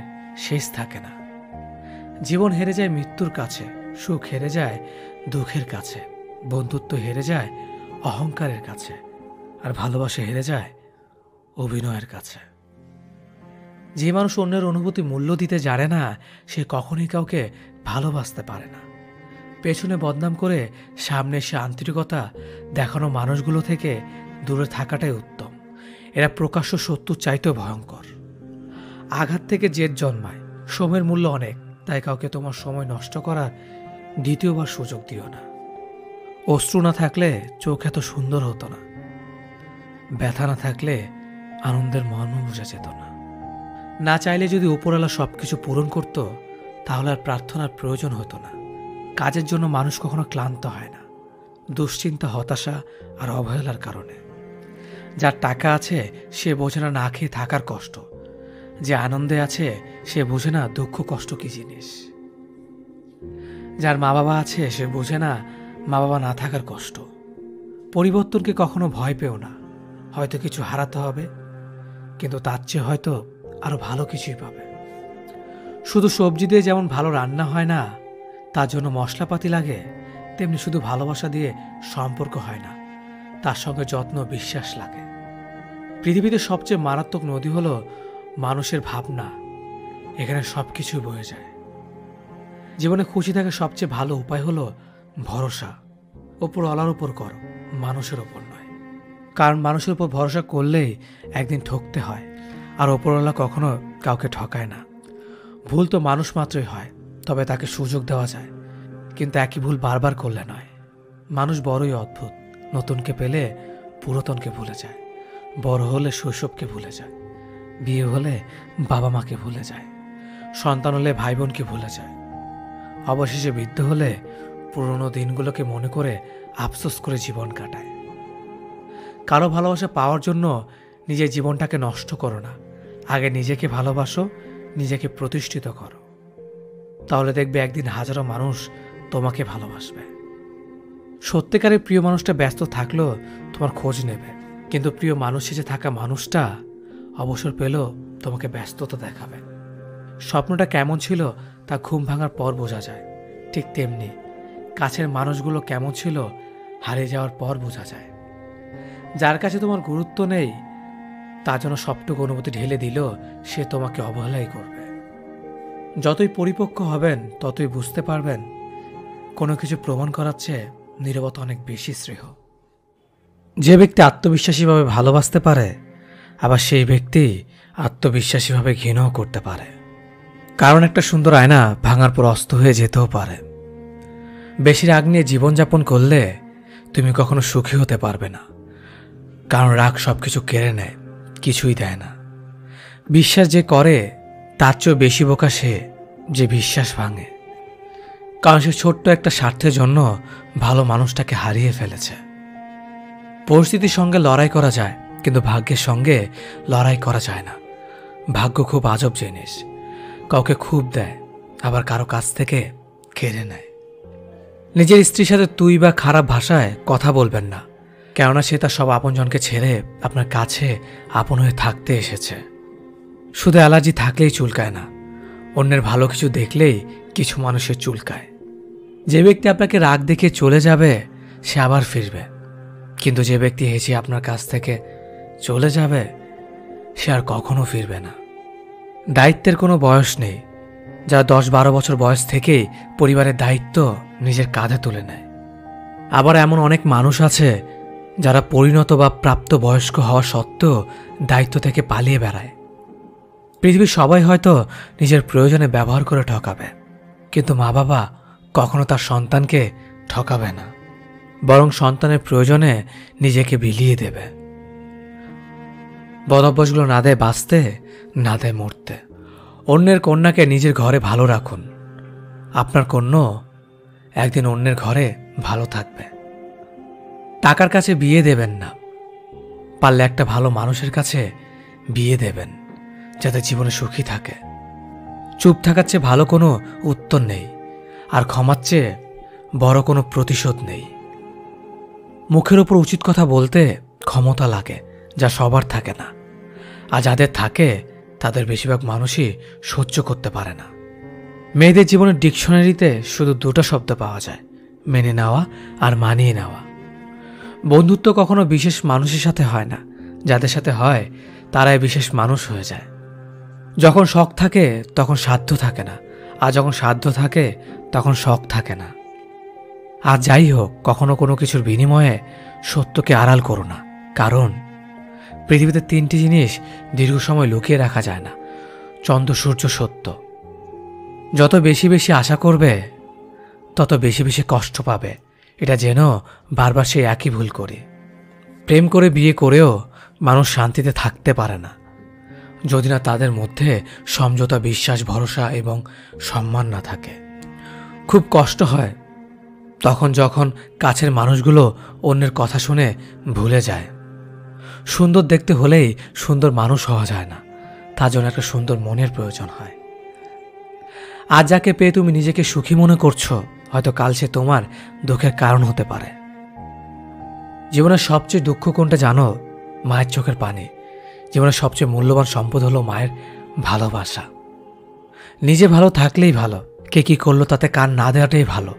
শেষ থাকে না। জীবন হেরে যায় মৃত্যুর কাছে, সুখ হেরে যায় দুঃখের কাছে, বন্ধুত্ব হেরে যায় অহংকারের কাছে, আর ভালোবাসা হেরে যায় অভিনয়ের কাছে। যে মানুষ অন্যের অনুভূতি মূল্য দিতে জানে না সে কখনোই কাউকে ভালোবাসতে পারে না। পেছনে বদনাম করে সামনে সে আন্তরিকতা দেখানো মানুষগুলো থেকে দূরে থাকাটাই উত্তম। এরা প্রকাশ্য শত্রুর চাইতেও ভয়ঙ্কর। আঘাত থেকে জেদ জন্মায়। সময়ের মূল্য অনেক, তাই কাউকে তোমার সময় নষ্ট করার দ্বিতীয়বার সুযোগ দিও না। অশ্রু না থাকলে চোখ এত সুন্দর হতো না। ব্যথা না থাকলে আনন্দের মর্ম বোঝা যেত না। না চাইলে যদি উপরওয়ালা সবকিছু পূরণ করত তাহলে আর প্রার্থনার প্রয়োজন হতো না। কাজের জন্য মানুষ কখনো ক্লান্ত হয় না, দুশ্চিন্তা, হতাশা আর অবহেলার কারণে। যার টাকা আছে সে বোঝে না না খেয়ে থাকার কষ্ট, যে আনন্দে আছে সে বোঝে না দুঃখ কষ্ট কি জিনিস, যার মা বাবা আছে সে বোঝে না মা বাবা না থাকার কষ্ট। পরিবর্তনকে কখনো ভয় পেও না, হয়তো কিছু হারাতে হবে, কিন্তু তার চেয়ে হয়তো আরো ভালো কিছুই পাবে। শুধু সবজি দিয়ে যেমন ভালো রান্না হয় না, তার জন্য মশলাপাতি লাগে, তেমনি শুধু ভালোবাসা দিয়ে সম্পর্ক হয় না, তার সঙ্গে যত্ন বিশ্বাস লাগে। পৃথিবীতে সবচেয়ে মারাত্মক নদী হলো মানুষের ভাবনা, এখানে সবকিছু বয়ে যায়। জীবনে খুশি থাকার সবচেয়ে ভালো উপায় হলো ভরসা। ওপরওয়ালার উপর করো, মানুষের ওপর নয়। কারণ মানুষের উপর ভরসা করলেই একদিন ঠকতে হয়, আর ওপরওয়ালা কখনো কাউকে ঠকায় না। ভুল তো মানুষ মাত্রই হয়, তবে তাকে সুযোগ দেওয়া যায়, কিন্তু একই ভুল বারবার করলে নয়। মানুষ বড়ই অদ্ভুত, নতুনকে পেলে পুরাতনকে ভুলে যায়, বড় হলে শৈশবকে ভুলে যায়, বিয়ে হলে বাবা মাকে ভুলে যায়, সন্তান হলে ভাই বোনকে ভুলে যায়, অবশেষে বৃদ্ধ হলে পুরনো দিনগুলোকে মনে করে আফসোস করে জীবন কাটায়। কারো ভালোবাসা পাওয়ার জন্য নিজের জীবনটাকে নষ্ট করো না, আগে নিজেকে ভালোবাসো, নিজেকে প্রতিষ্ঠিত করো, তাহলে দেখবে একদিন হাজারো মানুষ তোমাকে ভালোবাসবে। সত্যিকারের প্রিয় মানুষটা ব্যস্ত থাকলেও তোমার খোঁজ নেবে, কিন্তু প্রিয় মানুষ হিসেবে থাকা মানুষটা অবসর পেলেও তোমাকে ব্যস্ততা দেখাবে। স্বপ্নটা কেমন ছিল তা ঘুম ভাঙার পর বোঝা যায়, ঠিক তেমনি কাছের মানুষগুলো কেমন ছিল হারিয়ে যাওয়ার পর বোঝা যায়। যার কাছে তোমার গুরুত্ব নেই, তার জন্য সবটুকু অনুভূতি ঢেলে দিলেও সে তোমাকে অবহেলাই করবে। যতই পরিপক্ক হবেন ততই বুঝতে পারবেন কোনো কিছু প্রমাণ করার চেয়ে নীরবতা অনেক বেশি শ্রেয়। যে ব্যক্তি আত্মবিশ্বাসীভাবে ভালোবাসতে পারে, আবার সেই ব্যক্তি আত্মবিশ্বাসীভাবে ঘৃণাও করতে পারে। কারণ একটা সুন্দর আয়না ভাঙার পর অস্ত হয়ে যেতেও পারে। বেশি রাগ নিয়ে জীবনযাপন করলে তুমি কখনো সুখী হতে পারবে না, কারণ রাগ সবকিছু কেড়ে নেয়, কিছুই দেয় না। বিশ্বাস যে করে তার চেয়েও বেশি বোকা সে যে বিশ্বাস ভাঙে, কারণ সে ছোট্ট একটা স্বার্থের জন্য ভালো মানুষটাকে হারিয়ে ফেলেছে। পরিস্থিতির সঙ্গে লড়াই করা যায়, কিন্তু ভাগ্যের সঙ্গে লড়াই করা যায় না। ভাগ্য খুব আজব জিনিস, কাউকে খুব দেয়, আবার কারো কাছ থেকে কেড়ে নেয়। নিজের স্ত্রীর সাথে তুই বা খারাপ ভাষায় কথা বলবেন না, কেননা সে তার সব আপনজনকে ছেড়ে আপনার কাছে আপন হয়ে থাকতে এসেছে। শুধু অ্যালার্জি থাকলেই চুলকায় না, অন্যের ভালো কিছু দেখলেই কিছু মানুষের চুলকায়। যে ব্যক্তি আপনাকে রাগ দেখে চলে যাবে সে আবার ফিরবে, কিন্তু যে ব্যক্তি হেসে আপনার কাছ থেকে চলে যাবে সে আর কখনো ফিরবে না। দায়িত্বের কোনো বয়স নেই, যারা 10-12 বছর বয়স থেকেই পরিবারের দায়িত্ব নিজের কাঁধে তুলে নেয়। আবার এমন অনেক মানুষ আছে যারা পরিণত বা প্রাপ্ত বয়স্ক হওয়া সত্ত্বেও দায়িত্ব থেকে পালিয়ে বেড়ায়। পৃথিবীর সবাই হয়তো নিজের প্রয়োজনে ব্যবহার করে ঠকাবে, কিন্তু মা বাবা কখনো তার সন্তানকে ঠকাবে না, বরং সন্তানের প্রয়োজনে নিজেকে বিলিয়ে দেবে। বদভ্যাসগুলো না দেয় বাঁচতে, না দেয় মরতে। অন্যের কন্যাকে নিজের ঘরে ভালো রাখুন, আপনার কন্যা একদিন অন্যের ঘরে ভালো থাকবে। টাকার কাছে বিয়ে দেবেন না, পারলে একটা ভালো মানুষের কাছে বিয়ে দেবেন, যাতে জীবনে সুখী থাকে। চুপ থাকার চেয়ে ভালো কোনো উত্তর নেই, আর ক্ষমার চেয়ে বড় কোনো প্রতিশোধ নেই। মুখের উপর উচিত কথা বলতে ক্ষমতা লাগে, যা সবার থাকে না, আর যাদের থাকে তাদের বেশিরভাগ মানুষই সহ্য করতে পারে না। মেয়েদের জীবনের ডিকশনারিতে শুধু দুটো শব্দ পাওয়া যায়, মেনে নেওয়া আর মানিয়ে নেওয়া। বন্ধুত্ব কখনো বিশেষ মানুষের সাথে হয় না, যাদের সাথে হয় তারাই বিশেষ মানুষ হয়ে যায়। যখন শখ থাকে তখন সাধ্য থাকে না, আর যখন সাধ্য থাকে তখন শখ থাকে না। আর যাই হোক, কখনো কোনো কিছুর বিনিময়ে সত্যকে আড়াল করো না, কারণ পৃথিবীতে 3টি জিনিস দীর্ঘ সময় লুকিয়ে রাখা যায় না: চন্দ্র, সূর্য, সত্য। যত বেশি বেশি আশা করবে তত বেশি বেশি কষ্ট পাবে, এটা যেন বারবার সেই একই ভুল করি। প্রেম করে বিয়ে করেও মানুষ শান্তিতে থাকতে পারে না, যদি না তাদের মধ্যে সমঝোতা, বিশ্বাস, ভরসা এবং সম্মান না থাকে। খুব কষ্ট হয় তখন যখন কাছের মানুষগুলো অন্যের কথা শুনে ভুলে যায়। সুন্দর দেখতে হলেই সুন্দর মানুষ হওয়া যায় না, তার জন্য একটা সুন্দর মনের প্রয়োজন হয়। আজ যাকে পেয়ে তুমি নিজেকে সুখী মনে করছো, হয়তো কাল সে তোমার দুঃখের কারণ হতে পারে। জীবনের সবচেয়ে দুঃখ কোনটা জানো? মায়ের চোখের পানি। জীবনের সবচেয়ে মূল্যবান সম্পদ হলো মায়ের ভালোবাসা। নিজে ভালো থাকলেই ভালো, কে কি করলো তাতে কান না দেওয়াটাই ভালো।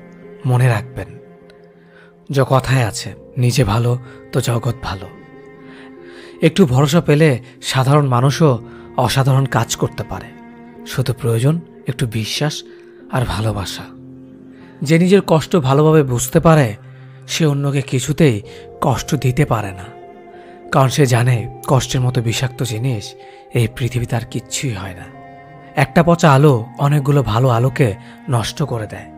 মনে রাখবেন, যে কথায় আছে, নিজে ভালো তো জগৎ ভালো। একটু ভরসা পেলে সাধারণ মানুষও অসাধারণ কাজ করতে পারে। শুধু প্রয়োজন একটু বিশ্বাস আর ভালোবাসা। যে নিজের কষ্ট ভালোভাবে বুঝতে পারে সে অন্যকে কিছুতেই কষ্ট দিতে পারে না, কারণ সে জানে কষ্টের মতো বিষাক্ত জিনিস এই পৃথিবীতে আর কিচ্ছুই হয় না। একটা পচা আলো অনেকগুলো ভালো আলোকে নষ্ট করে দেয়,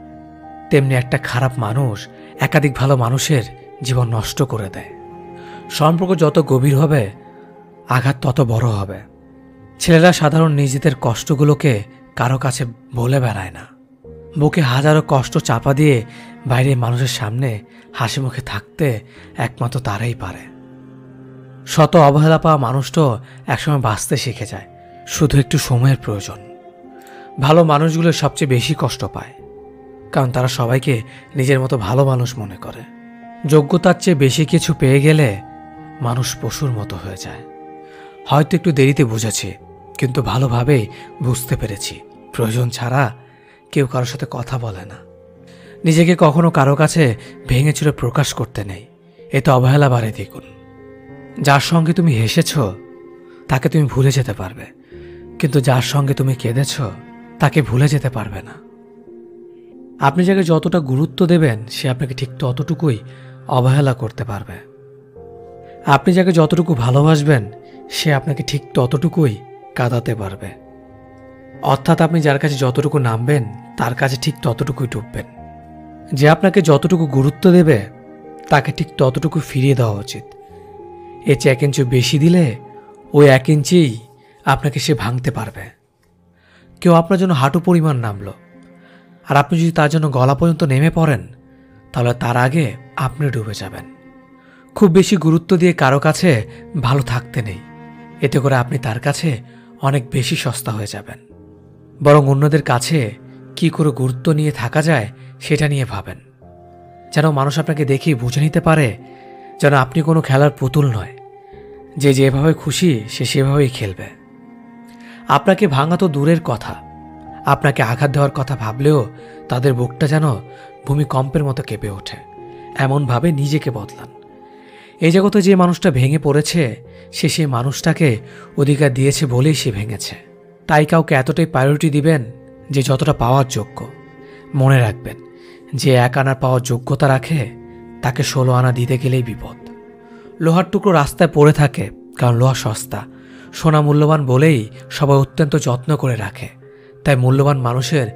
তেমনি একটা খারাপ মানুষ একাধিক ভালো মানুষের জীবন নষ্ট করে দেয়। সম্পর্ক যত গভীর হবে আঘাত তত বড় হবে। ছেলেরা সাধারণ নিজেদের কষ্টগুলোকে কারো কাছে বলে বেড়ায় না। বুকে হাজারো কষ্ট চাপা দিয়ে বাইরে মানুষের সামনে হাসি মুখে থাকতে একমাত্র তারাই পারে। শত অবহেলা পাওয়া মানুষটাও একসময় বাঁচতে শিখে যায়, শুধু একটু সময়ের প্রয়োজন। ভালো মানুষগুলো সবচেয়ে বেশি কষ্ট পায়, কারণ তারা সবাইকে নিজের মতো ভালো মানুষ মনে করে। যোগ্যতার চেয়ে বেশি কিছু পেয়ে গেলে মানুষ পশুর মতো হয়ে যায়। হয়তো একটু দেরিতে বুঝেছি, কিন্তু ভালোভাবেই বুঝতে পেরেছি প্রয়োজন ছাড়া কেউ কারোর সাথে কথা বলে না। নিজেকে কখনো কারো কাছে ভেঙে চুরে প্রকাশ করতে নেই, এতে অবহেলা বাড়ে দ্বিগুণ। যার সঙ্গে তুমি হেসেছ তাকে তুমি ভুলে যেতে পারবে, কিন্তু যার সঙ্গে তুমি কেঁদেছ তাকে ভুলে যেতে পারবে না। আপনি যাকে যতটা গুরুত্ব দেবেন সে আপনাকে ঠিক ততটুকুই অবহেলা করতে পারবে। আপনি যাকে যতটুকু ভালোবাসবেন সে আপনাকে ঠিক ততটুকুই কাঁদাতে পারবে। অর্থাৎ আপনি যার কাছে যতটুকু নামবেন তার কাছে ঠিক ততটুকুই ডুববেন। যে আপনাকে যতটুকু গুরুত্ব দেবে তাকে ঠিক ততটুকু ফিরিয়ে দেওয়া উচিত। এর চেয়ে 1 ইঞ্চি বেশি দিলে ওই 1 ইঞ্চিই আপনাকে সে ভাঙতে পারবে। কেউ আপনার জন্য হাঁটু পরিমাণ নামলো, আর আপনি যদি তার জন্য গলা পর্যন্ত নেমে পড়েন তাহলে তার আগে আপনি ডুবে যাবেন। খুব বেশি গুরুত্ব দিয়ে কারো কাছে ভালো থাকতে নেই, এতে করে আপনি তার কাছে অনেক বেশি সস্তা হয়ে যাবেন। বরং অন্যদের কাছে কি করে গুরুত্ব নিয়ে থাকা যায় সেটা নিয়ে ভাবেন, যেন মানুষ আপনাকে দেখেই বুঝে নিতে পারে যেন আপনি কোনো খেলার পুতুল নয়, যে যেভাবে খুশি সে সেভাবেই খেলবে। আপনাকে ভাঙা তো দূরের কথা, আপনাকে আঘাত দেওয়ার কথা ভাবলেও তাদের বুকটা যেন ভূমিকম্পের মতো কেঁপে ওঠে। এমনভাবে নিজেকে বদলান। এই জগতে যে মানুষটা ভেঙে পড়েছে সে সেই মানুষটাকে অধিকার দিয়েছে বলেই সে ভেঙেছে। তাই কাউকে এতটাই প্রায়োরিটি দিবেন যে যতটা পাওয়ার যোগ্য। মনে রাখবেন, যে 1 আনা পাওয়ার যোগ্যতা রাখে তাকে 16 আনা দিতে গেলেই বিপদ। লোহার টুকরো রাস্তায় পড়ে থাকে কারণ লোহা সস্তা, সোনা মূল্যবান বলেই সবাই অত্যন্ত যত্ন করে রাখে। তাই মূল্যবান মানুষের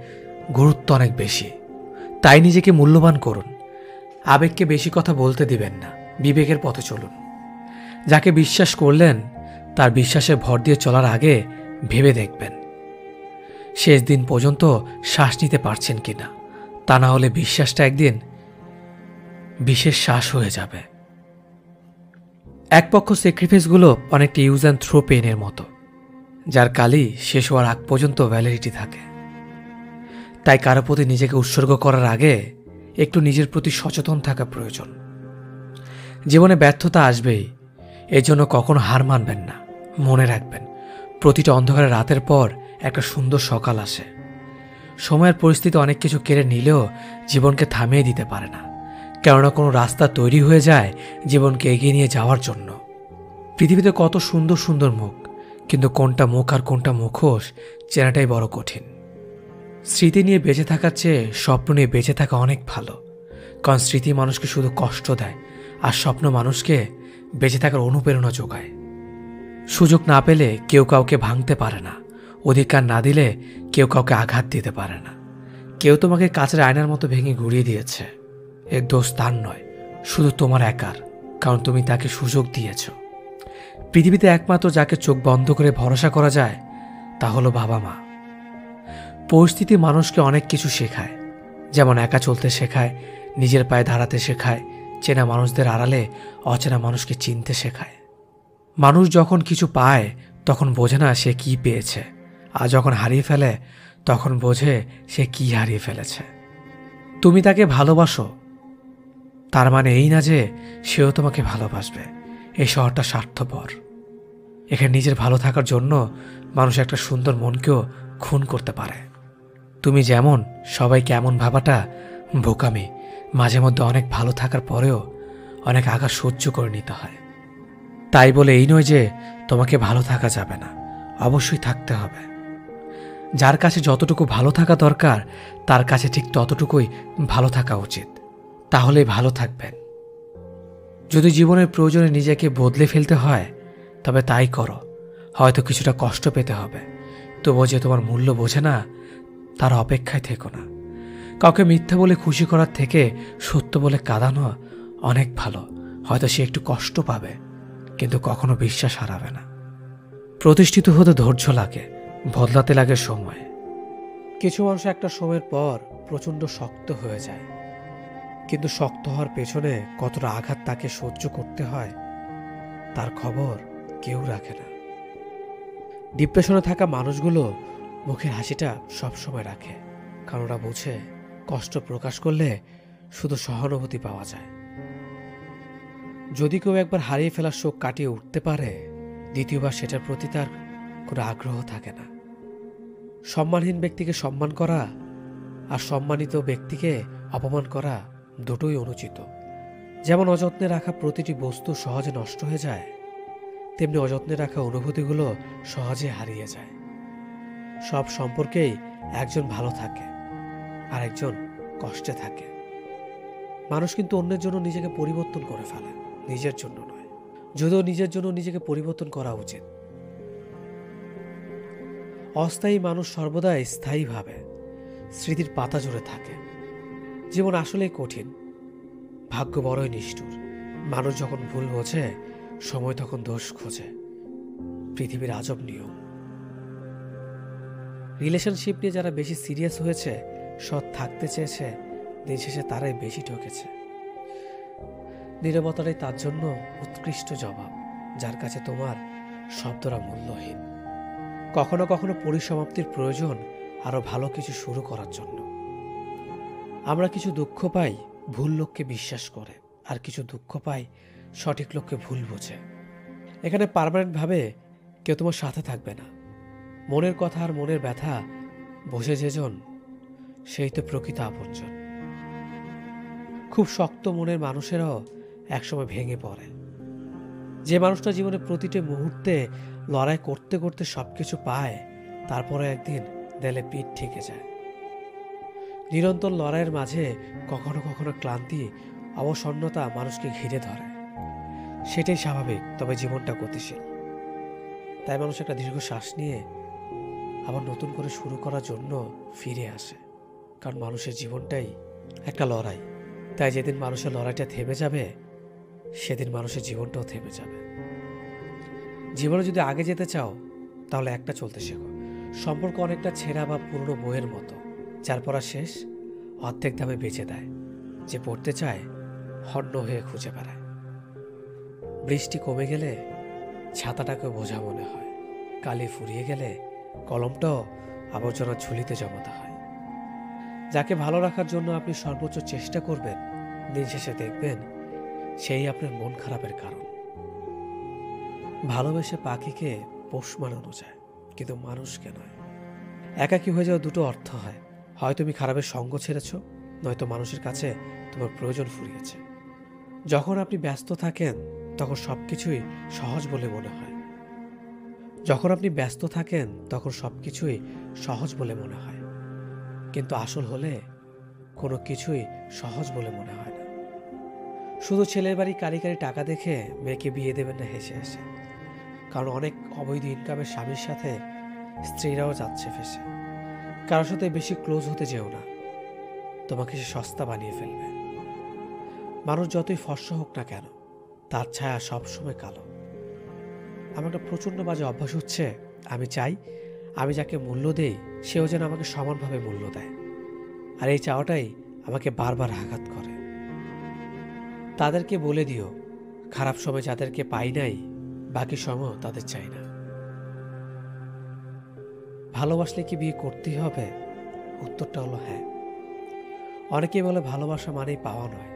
গুরুত্ব অনেক বেশি। তাই নিজেকে মূল্যবান করুন। আবেগকে বেশি কথা বলতে দিবেন না, বিবেকের পথে চলুন। যাকে বিশ্বাস করলেন তার বিশ্বাসে ভর দিয়ে চলার আগে ভেবে দেখবেন শেষ দিন পর্যন্ত শ্বাস নিতে পারছেন কিনা, তা না হলে বিশ্বাসটা একদিন বিশেষ শ্বাস হয়ে যাবে। এক পক্ষ স্যাক্রিফাইসগুলো অনেকটা ইউজ অ্যান্ড থ্রো পেনের মতো, যার কালই শেষ হওয়ার আগ পর্যন্ত ভ্যালিডিটি থাকে। তাই কারো প্রতি নিজেকে উৎসর্গ করার আগে একটু নিজের প্রতি সচেতন থাকা প্রয়োজন। জীবনে ব্যর্থতা আসবেই, এজন্য কখনো হার মানবেন না। মনে রাখবেন, প্রতিটা অন্ধকারের রাতের পর একটা সুন্দর সকাল আসে। সময়ের পরিস্থিতি অনেক কিছু কেড়ে নিলেও জীবনকে থামিয়ে দিতে পারে না, কেননা কোনো রাস্তা তৈরি হয়ে যায় জীবনকে এগিয়ে নিয়ে যাওয়ার জন্য। পৃথিবীতে কত সুন্দর সুন্দর মুখ, কিন্তু কোনটা মুখ আর কোনটা মুখোশ চেনাটাই বড় কঠিন। স্মৃতি নিয়ে বেঁচে থাকার চেয়ে স্বপ্ন নিয়ে বেঁচে থাকা অনেক ভালো, কারণ স্মৃতি মানুষকে শুধু কষ্ট দেয় আর স্বপ্ন মানুষকে বেঁচে থাকার অনুপ্রেরণা যোগায়। সুযোগ না পেলে কেউ কাউকে ভাঙতে পারে না, অধিকার না দিলে কেউ কাউকে আঘাত দিতে পারে না। কেউ তোমাকে কাচের আয়নার মতো ভেঙে ঘুরিয়ে দিয়েছে, এর দোষ তার নয়, শুধু তোমার একার, কারণ তুমি তাকে সুযোগ দিয়েছ। পৃথিবীতে একমাত্র যাকে চোখ বন্ধ করে ভরসা করা যায় তা হলো বাবা মা। পরিস্থিতি মানুষকে অনেক কিছু শেখায়, যেমন একা চলতে শেখায়, নিজের পায়ে দাঁড়াতে শেখায়, চেনা মানুষদের আড়ালে অচেনা মানুষকে চিনতে শেখায়। মানুষ যখন কিছু পায় তখন বোঝে না সে কি পেয়েছে, আর যখন হারিয়ে ফেলে তখন বোঝে সে কি হারিয়ে ফেলেছে। তুমি তাকে ভালোবাসো, তার মানে এই না যে সেও তোমাকে ভালোবাসবে। এই শহরটা স্বার্থপর। এখানে নিজের ভালো থাকার জন্য মানুষ একটা সুন্দর মনকেও খুন করতে পারে। তুমি যেমন সবাই কেমন ভাবাটা বোকামি। মাঝে মধ্যে অনেক ভালো থাকার পরেও অনেক আঘাত সহ্য করে নিতে হয়। তাই বলে এই নয় যে তোমাকে ভালো থাকা যাবে না, অবশ্যই থাকতে হবে। যার কাছে যতটুকু ভালো থাকা দরকার তার কাছে ঠিক ততটুকুই ভালো থাকা উচিত, তাহলেই ভালো থাকবেন। যদি জীবনের প্রয়োজনে নিজেকে বদলে ফেলতে হয় তবে তাই করো। হয়তো কিছুটা কষ্ট পেতে হবে, তবুও যে তোমার মূল্য বোঝে না তার অপেক্ষায় থেকো না। কাউকে মিথ্যা বলে খুশি করার থেকে সত্য বলে কাঁদানো অনেক ভালো। হয়তো সে একটু কষ্ট পাবে, কিন্তু কখনো বিশ্বাস হারাবে না। প্রতিষ্ঠিত হতে ধৈর্য লাগে, বদলাতে লাগে সময়। কিছু মানুষ একটা সময়ের পর প্রচণ্ড শক্ত হয়ে যায়, কিন্তু শক্ত হওয়ার পেছনে কতটা আঘাত তাকে সহ্য করতে হয় তার খবর কেউ রাখে না। ডিপ্রেশনে থাকা মানুষগুলো মুখের হাসিটা সবসময় রাখে, কারণ ওরা বুঝে কষ্ট প্রকাশ করলে শুধু সহানুভূতি পাওয়া যায়। যদি কেউ একবার হারিয়ে ফেলার শোক কাটিয়ে উঠতে পারে, দ্বিতীয়বার সেটার প্রতি তার কোনো আগ্রহ থাকে না। সম্মানহীন ব্যক্তিকে সম্মান করা আর সম্মানিত ব্যক্তিকে অপমান করা দুটোই অনুচিত। যেমন অযত্নে রাখা প্রতিটি বস্তু সহজে নষ্ট হয়ে যায়, তেমনি অযত্নে রাখা অনুভূতিগুলো সহজে হারিয়ে যায়। সব সম্পর্কেই একজন ভালো থাকে আর একজন কষ্টে থাকে। মানুষ কিন্তু অন্যের জন্য নিজেকে পরিবর্তন করে ফেলে, নিজের জন্য নয়। যদিও নিজের জন্য নিজেকে পরিবর্তন করা উচিত। অস্থায়ী মানুষ সর্বদাই স্থায়ীভাবে স্মৃতির পাতা জুড়ে থাকে। জীবন আসলেই কঠিন, ভাগ্য বড়ই নিষ্ঠুর। মানুষ যখন ভুল বোঝে, সময় তখন দোষ খোঁজে। পৃথিবীর আজব নিয়ম। রিলেশনশিপ নিয়ে যারা বেশি সিরিয়াস হয়েছে, সৎ থাকতে চেয়েছে, দিন শেষে তারাই বেশি ঠকেছে। নীরবতাটাই তার জন্য উৎকৃষ্ট জবাব, যার কাছে তোমার শব্দরা মূল্যহীন। কখনো কখনো পরিসমাপ্তির প্রয়োজন আরো ভালো কিছু শুরু করার জন্য। আমরা কিছু দুঃখ পাই ভুল লোককে বিশ্বাস করে, আর কিছু দুঃখ পাই সঠিক লোককে ভুল বোঝে। এখানে পার্মানেন্ট ভাবে কেউ তোমার সাথে থাকবে না। মনের কথা আর মনের ব্যথা বোঝে যেজন, সেই তো প্রকৃত আপনজন। খুব শক্ত মনের মানুষেরাও একসময় ভেঙে পড়ে। যে মানুষটা জীবনে প্রতিটি মুহূর্তে লড়াই করতে করতে সবকিছু পায়, তারপরে একদিন দেলে পিঠ ঠেকে যায়। নিরন্তর লড়াইয়ের মাঝে কখনো কখনো ক্লান্তি, অবসন্নতা মানুষকে ঘিরে ধরে। সেটাই স্বাভাবিক, তবে জীবনটা গতিশীল। তাই মানুষ একটা দীর্ঘ শ্বাস নিয়ে আবার নতুন করে শুরু করার জন্য ফিরে আসে। কারণ মানুষের জীবনটাই একটা লড়াই। তাই যেদিন মানুষের লড়াইটা থেমে যাবে, সেদিন মানুষের জীবনটাও থেমে যাবে। জীবনে যদি আগে যেতে চাও, তাহলে একটা চলতে শেখো। সম্পর্ক অনেকটা ছেঁড়া বা পুরনো বইয়ের মতো, যার পড়া শেষ অর্ধেক দামে বেচে দেয়। যে পড়তে চায় হন্য হয়ে খুঁজে বেড়ায়। বৃষ্টি কমে গেলে ছাতাটাকে বোঝা মনে হয়, কালি ফুরিয়ে গেলে কলমটাও আবর্জনার ঝুলিতে জমাতে হয়। যাকে ভালো রাখার জন্য আপনি সর্বোচ্চ চেষ্টা করবেন, দিন শেষে দেখবেন সেই আপনার মন খারাপের কারণ। ভালোবেসে পাখিকে পোষ মানানো যায়, কিন্তু মানুষকে নয়। একাকী হয়ে যাওয়া দুটো অর্থ হয়, হয় তুমি খারাপের সঙ্গ ছেড়েছ, নয়তো মানুষের কাছে তোমার প্রয়োজন ফুরিয়েছে। যখন আপনি ব্যস্ত থাকেন তখন সবকিছুই সহজ বলে মনে হয়। কিন্তু আসল হলে কোনো কিছুই সহজ বলে মনে হয় না। শুধু ছেলের বাড়ি কারি কারি টাকা দেখে মেয়েকে বিয়ে দেবেন না হেসে হেসে। কারণ অনেক অবৈধ ইনকামের স্বামীর সাথে স্ত্রীরাও যাচ্ছে ফেসে। কারোর সাথে বেশি ক্লোজ হতে যেও না, তোমাকে সে সস্তা বানিয়ে ফেলবে। মানুষ যতই ফর্সা হোক না কেন, তার ছায়া সবসময় কালো। আমার একটা প্রচণ্ড বাজে অভ্যাস হচ্ছে, আমি চাই আমি যাকে মূল্য দেই সেও যেন আমাকে সমানভাবে মূল্য দেয়। আর এই চাওয়াটাই আমাকে বারবার আঘাত করে। তাদেরকে বলে দিও, খারাপ সময় যাদেরকে পাই নাই বাকি সময় তাদের চাই না। ভালোবাসলে কি বিয়ে করতেই হবে? উত্তরটা হলো হ্যাঁ। অনেকেই বলে ভালোবাসা মানেই পাওয়া নয়,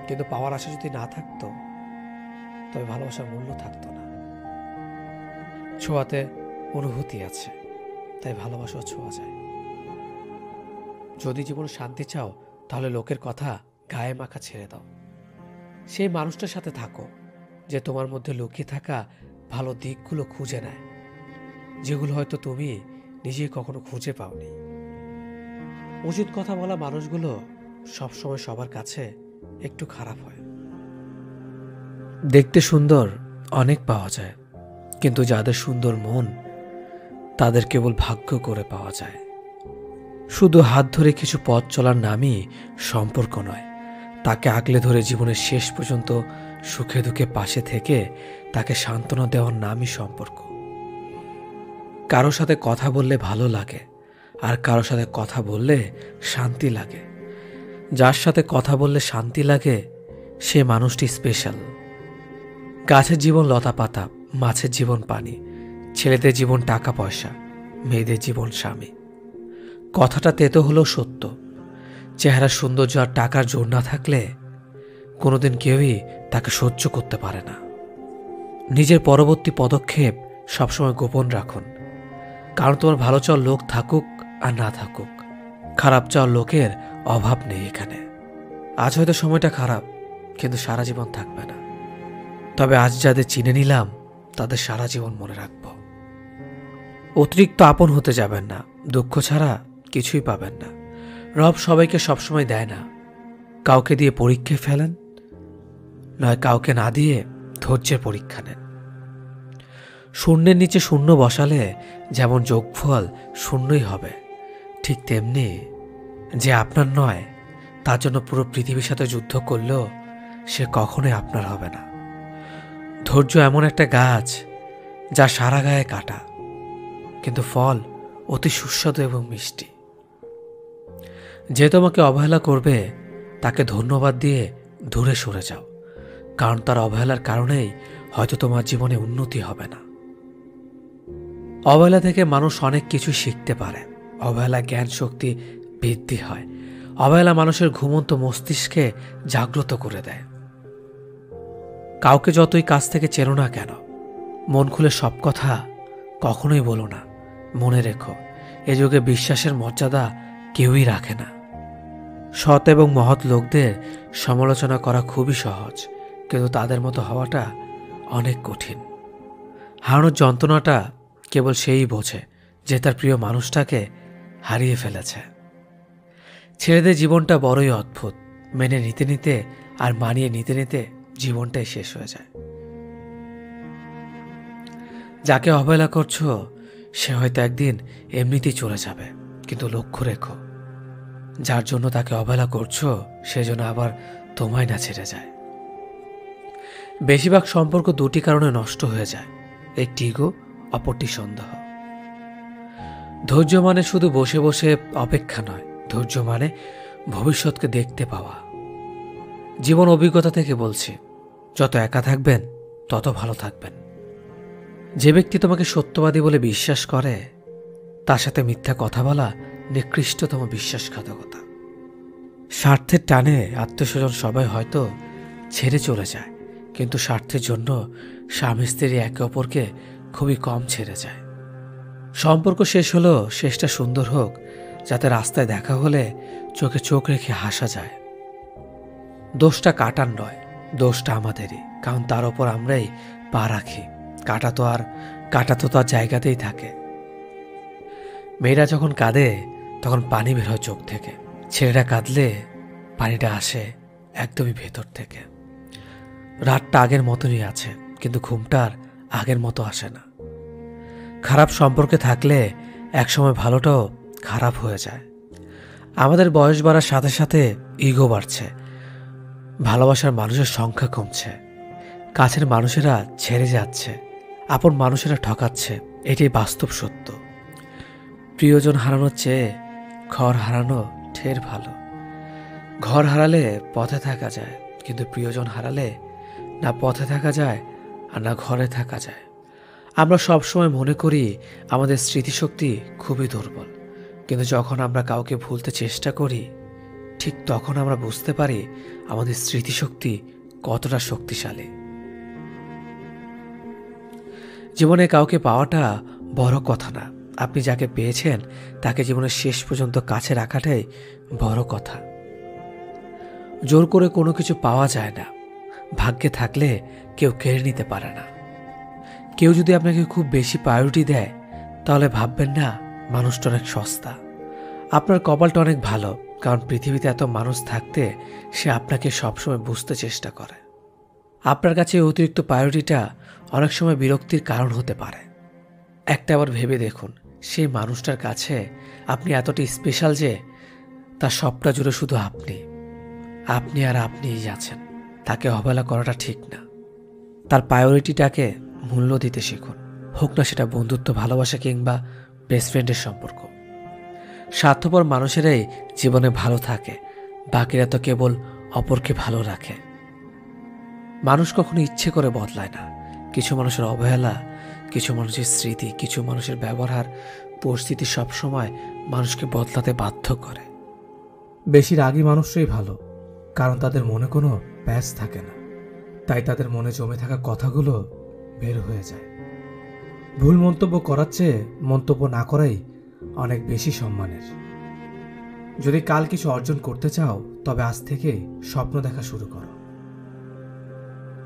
কিন্তু পাওয়ার আশা যদি না থাকতো তবে ভালোবাসার মূল্য থাকতো না। ছোঁয়াতে অনুভূতি আছে, তাই ভালোবাসাও ছোঁয়া যায়। যদি জীবনে শান্তি চাও তাহলে লোকের কথা গায়ে মাখা ছেড়ে দাও। সেই মানুষটার সাথে থাকো যে তোমার মধ্যে লুকিয়ে থাকা ভালো দিকগুলো খুঁজে নেয়, যেগুলো হয়তো তুমি নিজেই কখনো খুঁজে পাওনি। উচিত কথা বলা মানুষগুলো সবসময় সবার কাছে একটু খারাপ হয়। দেখতে সুন্দর অনেক পাওয়া যায়, কিন্তু যাদের সুন্দর মন তাদের কেবল ভাগ্য করে পাওয়া যায়। শুধু হাত ধরে কিছু পথ চলার নামই সম্পর্ক নয়, তাকে আগলে ধরে জীবনের শেষ পর্যন্ত সুখে দুঃখে পাশে থেকে তাকে সান্ত্বনা দেওয়ার নামই সম্পর্ক। কারো সাথে কথা বললে ভালো লাগে, আর কারো সাথে কথা বললে শান্তি লাগে। যার সাথে কথা বললে শান্তি লাগে সে মানুষটি স্পেশাল। গাছের জীবন লতা পাতা, মাছের জীবন পানি, ছেলেদের জীবন টাকা পয়সা, মেয়েদের জীবন স্বামী। কথাটা তেতো হলেও সত্য। চেহারার সৌন্দর্য আর টাকার জোর না থাকলে কোনোদিন কেউই তাকে সহ্য করতে পারে না। নিজের পরবর্তী পদক্ষেপ সবসময় গোপন রাখুন, কারণ তোমার ভালো চাওয়ার লোক থাকুক আর না থাকুক, খারাপ চাওয়ার লোকের অভাব নেই এখানে। আজ হয়তো সময়টা খারাপ, কিন্তু সারা জীবন থাকবে না। তবে আজ যাদের চিনে নিলাম তাদের সারা জীবন মনে রাখব। অতিরিক্ত আপন হতে যাবেন না, দুঃখ ছাড়া কিছুই পাবেন না। রব সবাইকে সবসময় দেয় না। কাউকে দিয়ে পরীক্ষায় ফেলেন, নয় কাউকে না দিয়ে ধৈর্যের পরীক্ষা নেন। শূন্যের নিচে শূন্য বসালে যেমন যোগফল শূন্যই হবে, ঠিক তেমনি যে আপনার নয় তার জন্য পুরো পৃথিবীর সাথে যুদ্ধ করলেও সে কখনোই আপনার হবে না। ধৈর্য এমন একটা গাছ যা সারা গায়ে কাটা, কিন্তু ফল অতি সুস্বাদু এবং মিষ্টি। যে তোমাকে অবহেলা করবে তাকে ধন্যবাদ দিয়ে দূরে সরে যাও, কারণ তার অবহেলার কারণেই হয়তো তোমার জীবনে উন্নতি হবে না। অবহেলা থেকে মানুষ অনেক কিছু শিখতে পারে। অবহেলা জ্ঞান শক্তি বৃদ্ধি হয়। অবহেলা মানুষের ঘুমন্ত মস্তিষ্কে জাগ্রত করে দেয়। কাউকে যতই কাছ থেকে চেনো না কেন, মন খুলে সব কথা কখনোই বলো না। মনে রেখো, এ যুগে বিশ্বাসের মর্যাদা কেউই রাখে না। সৎ এবং মহৎ লোকদের সমালোচনা করা খুবই সহজ, কিন্তু তাদের মতো হওয়াটা অনেক কঠিন। হারানোর যন্ত্রণাটা কেবল সেই বোঝে যে তার প্রিয় মানুষটাকে হারিয়ে ফেলেছে। ছেলেদের জীবনটা বড়ই অদ্ভুত। মেনে নিতে নিতে আর মানিয়ে নিতে নিতে জীবনটাই শেষ হয়ে যায়। যাকে অবহেলা করছো সে হয়তো একদিন এমনিতেই চলে যাবে, কিন্তু লক্ষ্য রেখো যার জন্য তাকে অবহেলা করছো সে যেন আবার তোমায় না ছেড়ে যায়। বেশিরভাগ সম্পর্ক দুটি কারণে নষ্ট হয়ে যায়, একটি ইগো, অপরটি সন্দেহ। ধৈর্য মানে শুধু বসে বসে অপেক্ষা নয়, ধৈর্য মানে ভবিষ্যৎকে দেখতে পাওয়া। জীবন অভিজ্ঞতা থেকে বলছি, যত একা থাকবেন তত ভালো থাকবেন। যে ব্যক্তি তোমাকে সত্যবাদী বলে বিশ্বাস করে তার সাথে মিথ্যা কথা বলা নিকৃষ্টতম বিশ্বাসঘাতকতা। স্বার্থের টানে আত্মীয়স্বজন সবাই হয়তো ছেড়ে চলে যায়, কিন্তু স্বার্থের জন্য স্বামী স্ত্রী একে অপরকে খুবই কম ছেড়ে যায়। সম্পর্ক শেষ হলো শেষটা সুন্দর হোক, যাতে রাস্তায় দেখা হলে চোখে চোখ রেখে হাসা যায়। দোষটা কাটার নয়, দোষটা আমাদেরই, কারণ তার ওপর আমরাই পা রাখি। কাটা তো তার জায়গাতেই থাকে। মেয়েরা যখন কাঁদে তখন পানি বের হয় চোখ থেকে, ছেলেরা কাঁদলে পানিটা আসে একদমই ভেতর থেকে। রাতটা আগের মতনই আছে, কিন্তু ঘুমটার আগের মতো আসে না। খারাপ সম্পর্কে থাকলে একসময় ভালোটাও খারাপ হয়ে যায়। আমাদের বয়স বাড়ার সাথে সাথে ইগো বাড়ছে, ভালোবাসার মানুষের সংখ্যা কমছে, কাছের মানুষেরা ছেড়ে যাচ্ছে, আপন মানুষেরা ঠকাচ্ছে। এটাই বাস্তব সত্য। প্রিয়জন হারানোর চেয়ে ঘর হারানো ঢের ভালো। ঘর হারালে পথে থাকা যায়, কিন্তু প্রিয়জন হারালে না পথে থাকা যায় আর না ঘরে থাকা যায়। আমরা সবসময় মনে করি আমাদের স্মৃতিশক্তি খুবই দুর্বল, কিন্তু যখন আমরা কাউকে ভুলতে চেষ্টা করি, ঠিক তখন আমরা বুঝতে পারি আমাদের স্মৃতিশক্তি কতটা শক্তিশালী। জীবনে কাউকে পাওয়াটা বড় কথা না, আপনি যাকে পেয়েছেন তাকে জীবনের শেষ পর্যন্ত কাছে রাখাটাই বড় কথা। জোর করে কোনো কিছু পাওয়া যায় না, ভাগ্যে থাকলে কেউ কেড়ে নিতে পারে না। কেউ যদি আপনাকে খুব বেশি প্রায়োরিটি দেয়, তাহলে ভাববেন না মানুষটা অনেক সস্তা। আপনার কপালটা অনেক ভালো, কারণ পৃথিবীতে এত মানুষ থাকতে সে আপনাকে সবসময় বুঝতে চেষ্টা করে। আপনার কাছে অতিরিক্ত প্রায়োরিটিটা অনেক সময় বিরক্তির কারণ হতে পারে। একটা আবার ভেবে দেখুন, সেই মানুষটার কাছে আপনি এতটা স্পেশাল যে তার সবটা জুড়ে শুধু আপনি আর আপনিই আছেন। তাকে অবহেলা করাটা ঠিক না। তার প্রায়োরিটিটাকে মূল্য দিতে শিখুন, হোক না সেটা বন্ধুত্ব, ভালোবাসা কিংবা বেস্ট ফ্রেন্ডের সম্পর্ক। স্বার্থপর মানুষেরাই জীবনে ভালো থাকে, বাকিরা তো কেবল অপরকে ভালো রাখে। মানুষ কখনো ইচ্ছে করে বদলায় না। কিছু মানুষের অবহেলা, কিছু মানুষের স্মৃতি, কিছু মানুষের ব্যবহার, পরিস্থিতি সবসময় মানুষকে বদলাতে বাধ্য করে। বেশি রাগী মানুষরাই ভালো, কারণ তাদের মনে কোনো প্যাচ থাকে না, তাই তাদের মনে জমে থাকা কথাগুলো বের হয়ে যায়। ভুল মন্তব্য করার চেয়ে মন্তব্য না করাই অনেক বেশি সম্মানের। যদি কাল কিছু অর্জন করতে চাও, তবে আজ থেকে স্বপ্ন দেখা শুরু করো।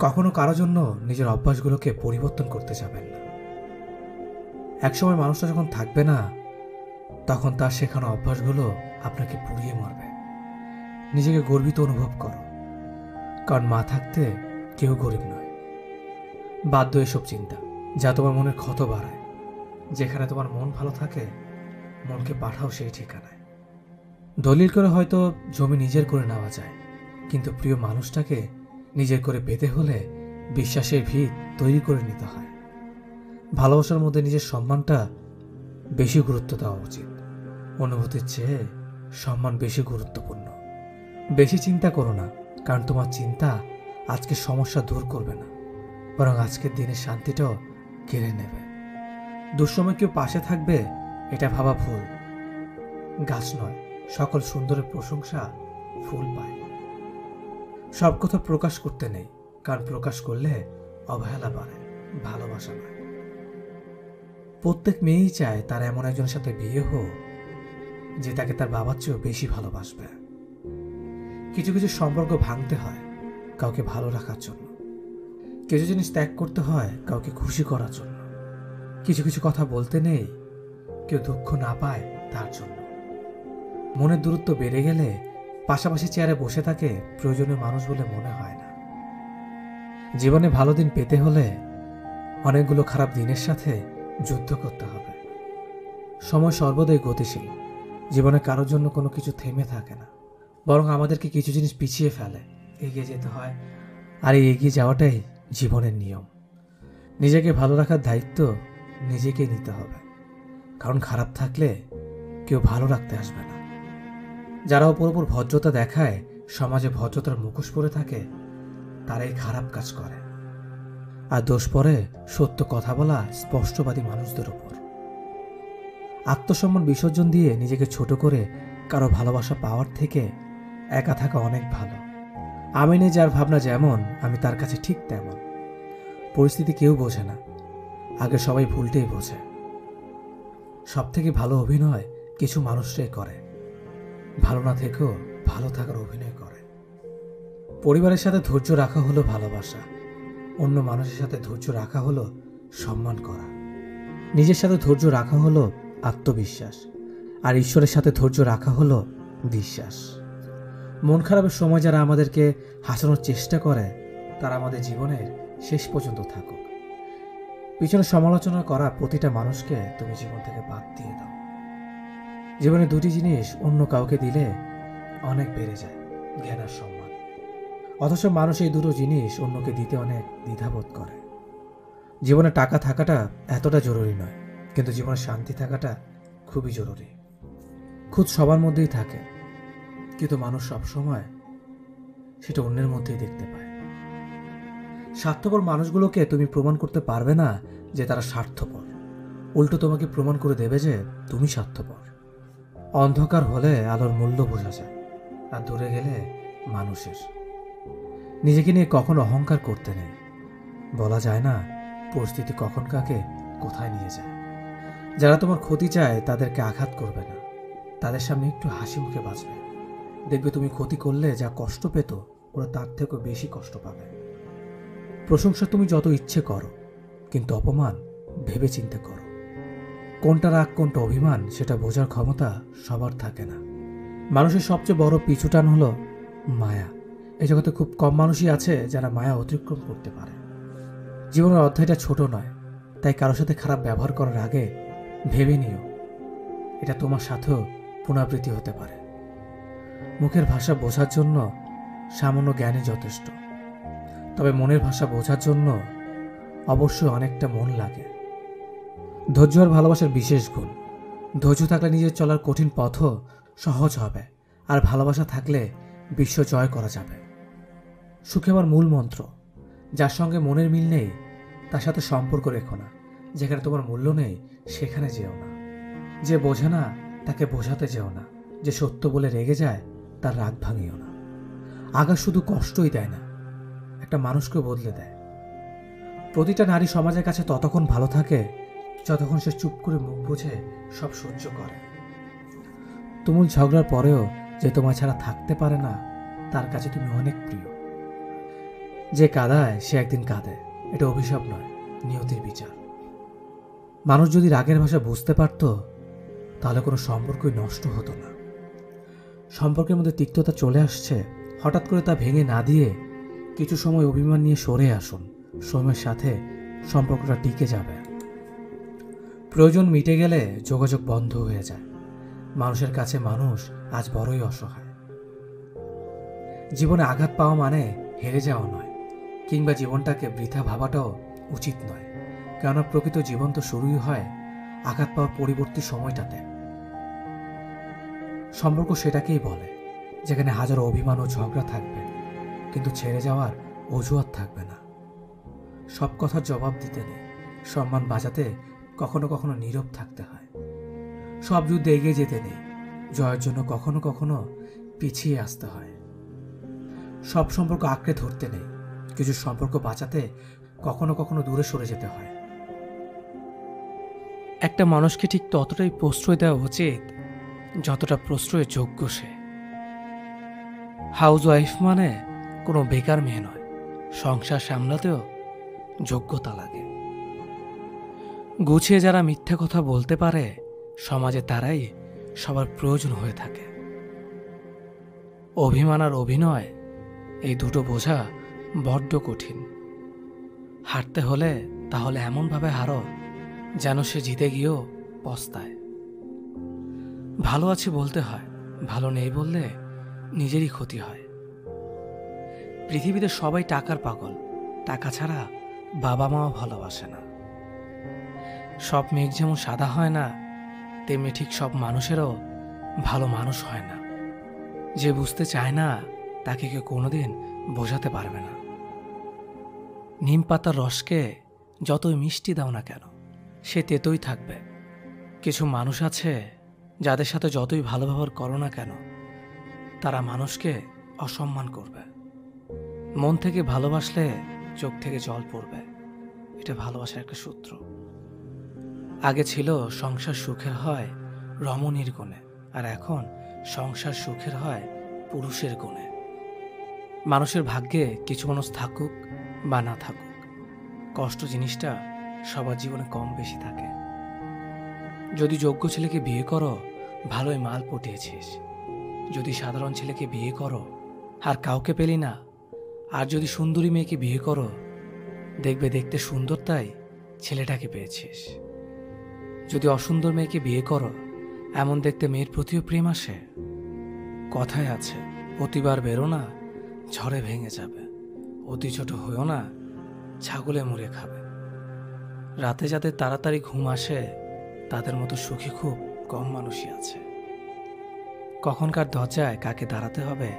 কখনো কারো জন্য নিজের অভ্যাসগুলোকে পরিবর্তন করতে যাবেন না। একসময় মানুষটা যখন থাকবে না, তখন তার শেখানো অভ্যাসগুলো আপনাকে পুড়িয়ে মারবে। নিজেকে গর্বিত অনুভব করো, কারণ মা থাকতে কেউ গরিব নয়। বাধ্য এসব চিন্তা যা তোমার মনের ক্ষত বাড়ায়। যেখানে তোমার মন ভালো থাকে, মনকে পাঠাও সেই ঠিকানায়। দলিল করে হয়তো জমি নিজের করে নেওয়া যায়, কিন্তু প্রিয় মানুষটাকে নিজের করে পেতে হলে বিশ্বাসের ভিত তৈরি করে নিতে হয়। ভালোবাসার মধ্যে নিজের সম্মানটা বেশি গুরুত্ব দেওয়া উচিত। অনুভূতির চেয়ে সম্মান বেশি গুরুত্বপূর্ণ। বেশি চিন্তা করো না, কারণ তোমার চিন্তা আজকের সমস্যা দূর করবে না, বরং আজকের দিনের শান্তিটাও কেড়ে নেবে। দুঃসময় কেউ পাশে থাকবে এটা ভাবা ভুল। গাছ নয়, সকল সুন্দরের প্রশংসা ফুল পায়। সব কথা প্রকাশ করতে নেই, কারণ প্রকাশ করলে অবহেলা বাড়ে, ভালোবাসা নয়। প্রত্যেক মেয়েই চায় তার এমন একজনের সাথে বিয়ে হোক যে তাকে তার বাবার চেয়েও বেশি ভালোবাসবে। কিছু কিছু সম্পর্ক ভাঙতে হয় কাউকে ভালো রাখার জন্য, কিছু জিনিস ত্যাগ করতে হয় কাউকে খুশি করার জন্য, কিছু কিছু কথা বলতে নেই কেউ দুঃখ না পায় তার জন্য। মনের দূরত্ব বেড়ে গেলে পাশাপাশি চেয়ারে বসে থাকে প্রয়োজনীয় মানুষ বলে মনে হয় না। জীবনে ভালো দিন পেতে হলে অনেকগুলো খারাপ দিনের সাথে যুদ্ধ করতে হবে। সময় সর্বদাই গতিশীল। জীবনে কারোর জন্য কোনো কিছু থেমে থাকে না, বরং আমাদেরকে কিছু জিনিস পিছিয়ে ফেলে এগিয়ে যেতে হয়। আর এই এগিয়ে যাওয়াটাই জীবনের নিয়ম। নিজেকে ভালো রাখার দায়িত্ব নিজেকে নিতে হবে, কারণ খারাপ থাকলে কেউ ভালো রাখতে আসবে না। যারা ওপর ওপর ভদ্রতা দেখায়, সমাজে ভদ্রতার মুখোশ পরে থাকে, তারাই খারাপ কাজ করে। আর দোষ পড়ে সত্য কথা বলা স্পষ্টবাদী মানুষদের ওপর। আত্মসম্মান বিসর্জন দিয়ে নিজেকে ছোট করে কারো ভালোবাসা পাওয়ার থেকে একা থাকা অনেক ভালো। আমি নেই যার ভাবনা যেমন, আমি তার কাছে ঠিক তেমন। পরিস্থিতি কেউ বোঝে না, আগে সবাই ভুলটাই বোঝে। সব থেকে ভালো অভিনয় কিছু মানুষরাই করে, ভালো না থেকেও ভালো থাকার অভিনয় করে। পরিবারের সাথে ধৈর্য রাখা হলো ভালোবাসা, অন্য মানুষের সাথে ধৈর্য রাখা হলো সম্মান করা, নিজের সাথে ধৈর্য রাখা হলো আত্মবিশ্বাস, আর ঈশ্বরের সাথে ধৈর্য রাখা হলো বিশ্বাস। মন খারাপের সময় যারা আমাদেরকে হাসানোর চেষ্টা করে, তারা আমাদের জীবনের শেষ পর্যন্ত থাকুক। পিছনে সমালোচনা করা প্রতিটা মানুষকে তুমি জীবন থেকে বাদ দিয়ে দাও। জীবনে দুটি জিনিস অন্য কাউকে দিলে অনেক বেড়ে যায়, জ্ঞান আর সম্মান। অথচ মানুষ এই দুটো জিনিস অন্যকে দিতে অনেক দ্বিধাবোধ করে। জীবনে টাকা থাকাটা এতটা জরুরি নয়, কিন্তু জীবনে শান্তি থাকাটা খুবই জরুরি। খুদ সবার মধ্যেই থাকে, কিন্তু মানুষ সবসময় সেটা অন্যের মধ্যেই দেখতে পায়। স্বার্থপর মানুষগুলোকে তুমি প্রমাণ করতে পারবে না যে তারা স্বার্থপর, উল্টো তোমাকে প্রমাণ করে দেবে যে তুমি স্বার্থপর। অন্ধকার হলে আলোর মূল্য বোঝা যায়, আর দূরে গেলে মানুষের। নিজেকে নিয়ে কখনো অহংকার করতে নেই। বলা যায় না পরিস্থিতি কখন কাকে কোথায় নিয়ে যায়। যারা তোমার ক্ষতি চায় তাদেরকে আঘাত করবে না, তাদের সামনে একটু হাসি মুখে বাঁচবে। দেখবে তুমি ক্ষতি করলে যা কষ্ট পেত ওরা তার থেকেও বেশি কষ্ট পাবে। প্রশংসা তুমি যত ইচ্ছে করো, কিন্তু অপমান ভেবে চিন্তে করো। কোনটা রাগ কোনটা অভিমান সেটা বোঝার ক্ষমতা সবার থাকে না। মানুষের সবচেয়ে বড় পিছুটান হলো মায়া। এই জগতে খুব কম মানুষই আছে যারা মায়া অতিক্রম করতে পারে। জীবনের অধ্যায়টা ছোট নয়, তাই কারোর সাথে খারাপ ব্যবহার করার আগে ভেবে নিও এটা তোমার সাথেও পুনরাবৃত্তি হতে পারে। মুখের ভাষা বোঝার জন্য সামান্য জ্ঞানই যথেষ্ট, তবে মনের ভাষা বোঝার জন্য অবশ্যই অনেকটা মন লাগে। ধৈর্য আর ভালোবাসার বিশেষ গুণ। ধৈর্য থাকলে নিজের চলার কঠিন পথও সহজ হবে, আর ভালোবাসা থাকলে বিশ্ব জয় করা যাবে। সুখে আমার মূল মন্ত্র, যার সঙ্গে মনের মিল নেই তার সাথে সম্পর্ক রেখো না। যেখানে তোমার মূল্য নেই সেখানে যেও না। যে বোঝে না তাকে বোঝাতে যেও না। যে সত্য বলে রেগে যায় তার রাগ ভাঙিও না। আঘাত শুধু কষ্টই দেয় না, একটা মানুষকে বদলে দেয়। প্রতিটা নারী সমাজের কাছে ততক্ষণ ভালো থাকে যতক্ষণ সে চুপ করে মুখ বুঝে সব সহ্য করে। তুমুল ঝগড়ার পরেও যে তোমায় ছাড়া থাকতে পারে না তার কাছে তুমি অনেক প্রিয়। যে কাঁদায় সে একদিন কাঁদে, এটা অভিশাপ নয়, নিয়তির বিচার। মানুষ যদি রাগের ভাষা বুঝতে পারত তাহলে কোনো সম্পর্কই নষ্ট হতো না। সম্পর্কের মধ্যে তিক্ততা চলে আসছে, হঠাৎ করে তা ভেঙে না দিয়ে কিছু সময় অভিমান নিয়ে সরে আসুন। সময়ের সাথে সম্পর্কটা টিকে যাবে। প্রয়োজন মিটে গেলে যোগাযোগ বন্ধ হয়ে যায়। মানুষের কাছে মানুষ আজ বড়ই অসহায়। জীবনে আঘাত পাওয়া মানে হেরে যাওয়া নয়, কিংবা জীবনটাকে বৃথা ভাবাটাও উচিত নয়। কেননা প্রকৃত জীবন তো শুরুই হয় আঘাত পাওয়ার পরিবর্তী সময়টাতে। সম্পর্ক সেটাকেই বলে যেখানে হাজারো অভিমান ও ঝগড়া থাকবে, কিন্তু ছেড়ে যাওয়ার অজুহাত থাকবে না। সব কথার জবাব দিতে নেই, সম্মান বাঁচাতে কখনো কখনো নীরব থাকতে হয়। সব যুদ্ধে এগিয়ে যেতে নেই, জয়ের জন্য কখনো কখনো পিছিয়ে আসতে হয়। সব সম্পর্ক আঁকড়ে ধরতে নেই, কিছু সম্পর্ক বাঁচাতে কখনো কখনো দূরে সরে যেতে হয়। একটা মানুষকে ঠিক ততটাই প্রশ্রয় দেওয়া উচিত যতটা প্রশ্রয়ের যোগ্য সে। হাউস ওয়াইফ মানে কোনো বেকার মেয়ে নয়, সংসার সামলাতেও যোগ্যতা লাগে। গুছিয়ে যারা মিথ্যা কথা বলতে পারে সমাজে তারাই সবার প্রয়োজন হয়ে থাকে। অভিমান আর অভিনয় এই দুটো বোঝা বড্ড কঠিন। হারতে হলে তাহলে এমনভাবে হারো যেন সে জিতে গিয়েও পস্তায়। ভালো আছি বলতে হয়, ভালো নেই বললে নিজেরই ক্ষতি হয়। পৃথিবীতে সবাই টাকার পাগল, টাকা ছাড়া বাবা মাও ভালোবাসে না। সব মেঘ যেমন সাদা হয় না, তেমনি ঠিক সব মানুষেরও ভালো মানুষ হয় না। যে বুঝতে চায় না তাকে কেউ কোনোদিন বোঝাতে পারবে না। নিম পাতার রসকে যতই মিষ্টি দাও না কেন সে তেতোই থাকবে। কিছু মানুষ আছে যাদের সাথে যতই ভালো ব্যবহার করো না কেন তারা মানুষকে অসম্মান করবে। মন থেকে ভালোবাসলে চোখ থেকে জল পড়বে, এটা ভালোবাসার একটা সূত্র। আগে ছিল সংসার সুখের হয় রমণীর গুণে, আর এখন সংসার সুখের হয় পুরুষের গুণে। মানুষের ভাগ্যে কিছু মানুষ থাকুক বা না থাকুক, কষ্ট জিনিসটা সবার জীবনে কম বেশি থাকে। যদি যোগ্য ছেলেকে বিয়ে করো ভালোই মাল পটিয়েছিস, যদি সাধারণ ছেলেকে বিয়ে করো আর কাউকে পেলি না, আর যদি সুন্দরী মেয়েকে বিয়ে করো দেখবে দেখতে সুন্দর তাই ছেলেটাকে পেয়েছিস। যদি অসুন্দর মেয়েকে বিয়ে করো এমন দেখতে মেয়ের প্রতিও প্রেম আসে। কথায় আছে প্রতিবার বেরো না ঝড়ে ভেঙে যাবে, অতি ছোট হয়েও না ছাগলে মুড়ে খাবে। রাতে যাদের তাড়াতাড়ি ঘুম আসে তাদের মতো সুখী খুব কম মানুষই আছে। কখনকার দরজায় কাকে দাঁড়াতে হবে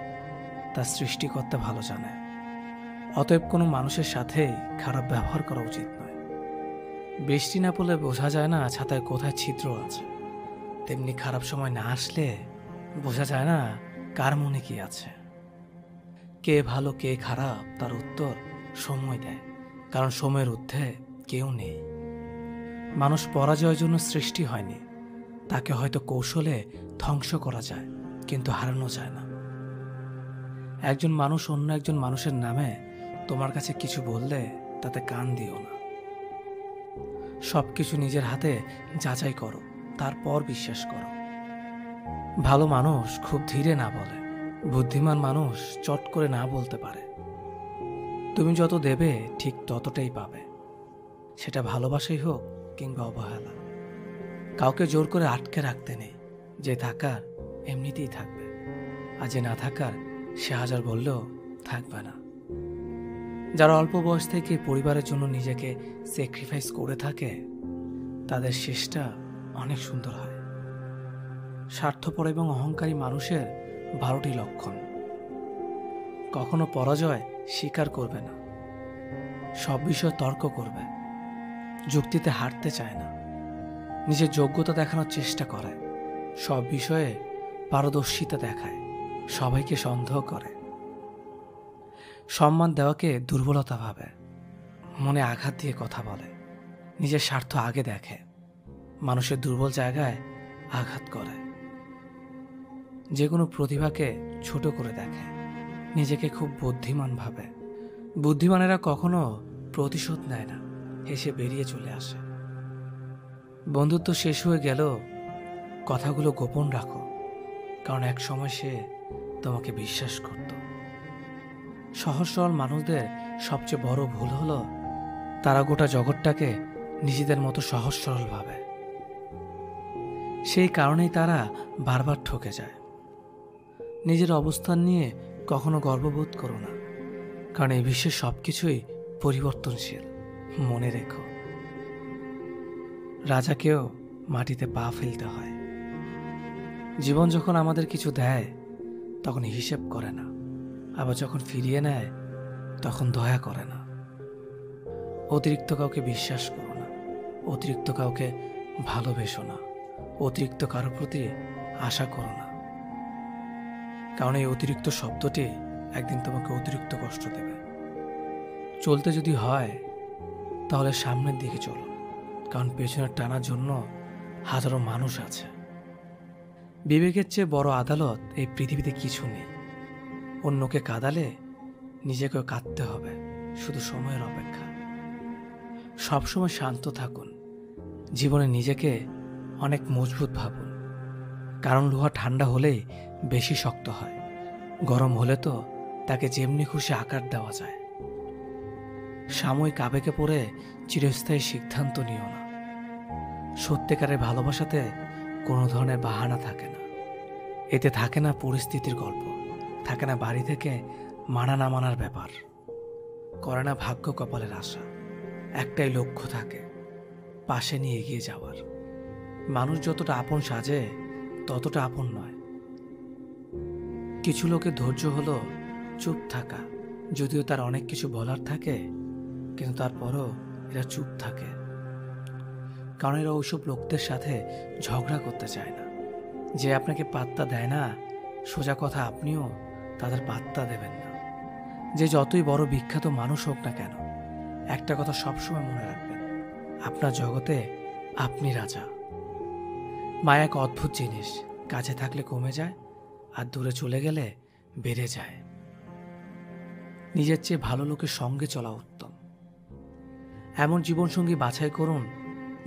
তা সৃষ্টিকর্তা ভালো জানে। অতএব কোনো মানুষের সাথে খারাপ ব্যবহার করা উচিত নয়। বৃষ্টি না পড়লে বোঝা যায় না ছাতায় কোথায় ছিদ্র আছে, তেমনি খারাপ সময় না আসলে বোঝা যায় না কার মনে কি আছে। কে ভালো কে খারাপ তার উত্তর সময় দেয়, কারণ সময়ের ঊর্ধ্বে কেউ নেই। মানুষ পরাজয়ের জন্য সৃষ্টি হয়নি, তাকে হয়তো কৌশলে ধ্বংস করা যায়, কিন্তু হারানো যায় না। একজন মানুষ অন্য একজন মানুষের নামে তোমার কাছে কিছু বললে তাতে কান দিও না। সবকিছু নিজের হাতে যাচাই করো, তারপর বিশ্বাস করো। ভালো মানুষ খুব ধীরে না বলে, বুদ্ধিমান মানুষ চট করে না বলতে পারে। তুমি যত দেবে ঠিক ততটাই পাবে, সেটা ভালোবাসাই হোক কিংবা অবহেলা। কাউকে জোর করে আটকে রাখতে নেই, যে থাকার এমনিতেই থাকবে, আর যে না থাকার সে হাজার বললেও থাকবে না। যারা অল্প বয়স থেকে পরিবারের জন্য নিজেকে স্যাক্রিফাইস করে থাকে তাদের শেষটা অনেক সুন্দর হয়। স্বার্থপর এবং অহংকারী মানুষের 12টি লক্ষণ। কখনো পরাজয় স্বীকার করবে না, সব বিষয়ে তর্ক করবে, যুক্তিতে হারতে চায় না, নিজের যোগ্যতা দেখানোর চেষ্টা করে, সব বিষয়ে পারদর্শিতা দেখায়, সবাইকে সন্দেহ করে, সম্মান দেওয়াকে দুর্বলতা ভাবে, মনে আঘাত দিয়ে কথা বলে, নিজের স্বার্থ আগে দেখে, মানুষের দুর্বল জায়গায় আঘাত করে, যে কোনো প্রতিভাকে ছোট করে দেখে, নিজেকে খুব বুদ্ধিমান ভাবে। বুদ্ধিমানেরা কখনো প্রতিশোধ নেয় না, হেসে বেরিয়ে চলে আসে। বন্ধুত্ব শেষ হয়ে গেল, কথাগুলো গোপন রাখো, কারণ এক সময় সে তোমাকে বিশ্বাস করত। সহজ সরল মানুষদের সবচেয়ে বড় ভুল হলো তারা গোটা জগৎটাকে নিজেদের মতো সহজ সরল ভাবে। সেই কারণেই তারা বারবার ঠকে যায়। নিজের অবস্থান নিয়ে কখনো গর্ববোধ করো না, কারণ এই বিশ্বের সবকিছুই পরিবর্তনশীল। মনে রেখো, রাজাকেও মাটিতে পা ফেলতে হয়। জীবন যখন আমাদের কিছু দেয় তখন হিসেব করে না, আবার যখন ফিরিয়ে নেয় তখন দয়া করে না। অতিরিক্ত কাউকে বিশ্বাস করো না, অতিরিক্ত কাউকে ভালোবেসো না, অতিরিক্ত কারোর প্রতি আশা করো না, কারণ এই অতিরিক্ত শব্দটি একদিন তোমাকে অতিরিক্ত কষ্ট দেবে। চলতে যদি হয় তাহলে সামনের দিকে চলো, কারণ পেছনে টানার জন্য হাজারো মানুষ আছে। বিবেকের চেয়ে বড় আদালত এই পৃথিবীতে কিছু নেই। অন্যকে কাঁদালে নিজেকেও কাঁদতে হবে, শুধু সময়ের অপেক্ষা। সবসময় শান্ত থাকুন, জীবনে নিজেকে অনেক মজবুত ভাবুন, কারণ লোহা ঠান্ডা হলেই বেশি শক্ত হয়, গরম হলে তো তাকে যেমনি খুশি আকার দেওয়া যায়। সাময়িক আবেগে পড়ে চিরস্থায়ী সিদ্ধান্ত নিও না। সত্যিকারের ভালোবাসাতে কোনো ধরনের বাহানা থাকে না, এতে থাকে না পরিস্থিতির গল্প, থাকে না বাড়ি থেকে মানা না মানার ব্যাপার, করে না ভাগ্য কপালের আশা। একটাই লক্ষ্য থাকে, পাশে নিয়ে এগিয়ে যাওয়ার। মানুষ যতটা আপন সাজে ততটা আপন নয়। কিছু লোকের ধৈর্য হলো চুপ থাকা, যদিও তার অনেক কিছু বলার থাকে, কিন্তু তারপরও এরা চুপ থাকে, কারণ এরা ওইসব লোকদের সাথে ঝগড়া করতে চায় না। যে আপনাকে পাত্তা দেয় না, সোজা কথা আপনিও তাদের পাত্তা দেবেন না। যে যতই বড় বিখ্যাত মানুষ হোক না কেন, একটা কথা সবসময় মনে রাখবেন, আপনার জগতে আপনি রাজা। মায়া এক অদ্ভুত জিনিস, কাছে থাকলে কমে যায় আর দূরে চলে গেলে বেড়ে যায়। নিজের চেয়ে ভালো লোকের সঙ্গে চলা উত্তম। এমন জীবনসঙ্গী বাছাই করুন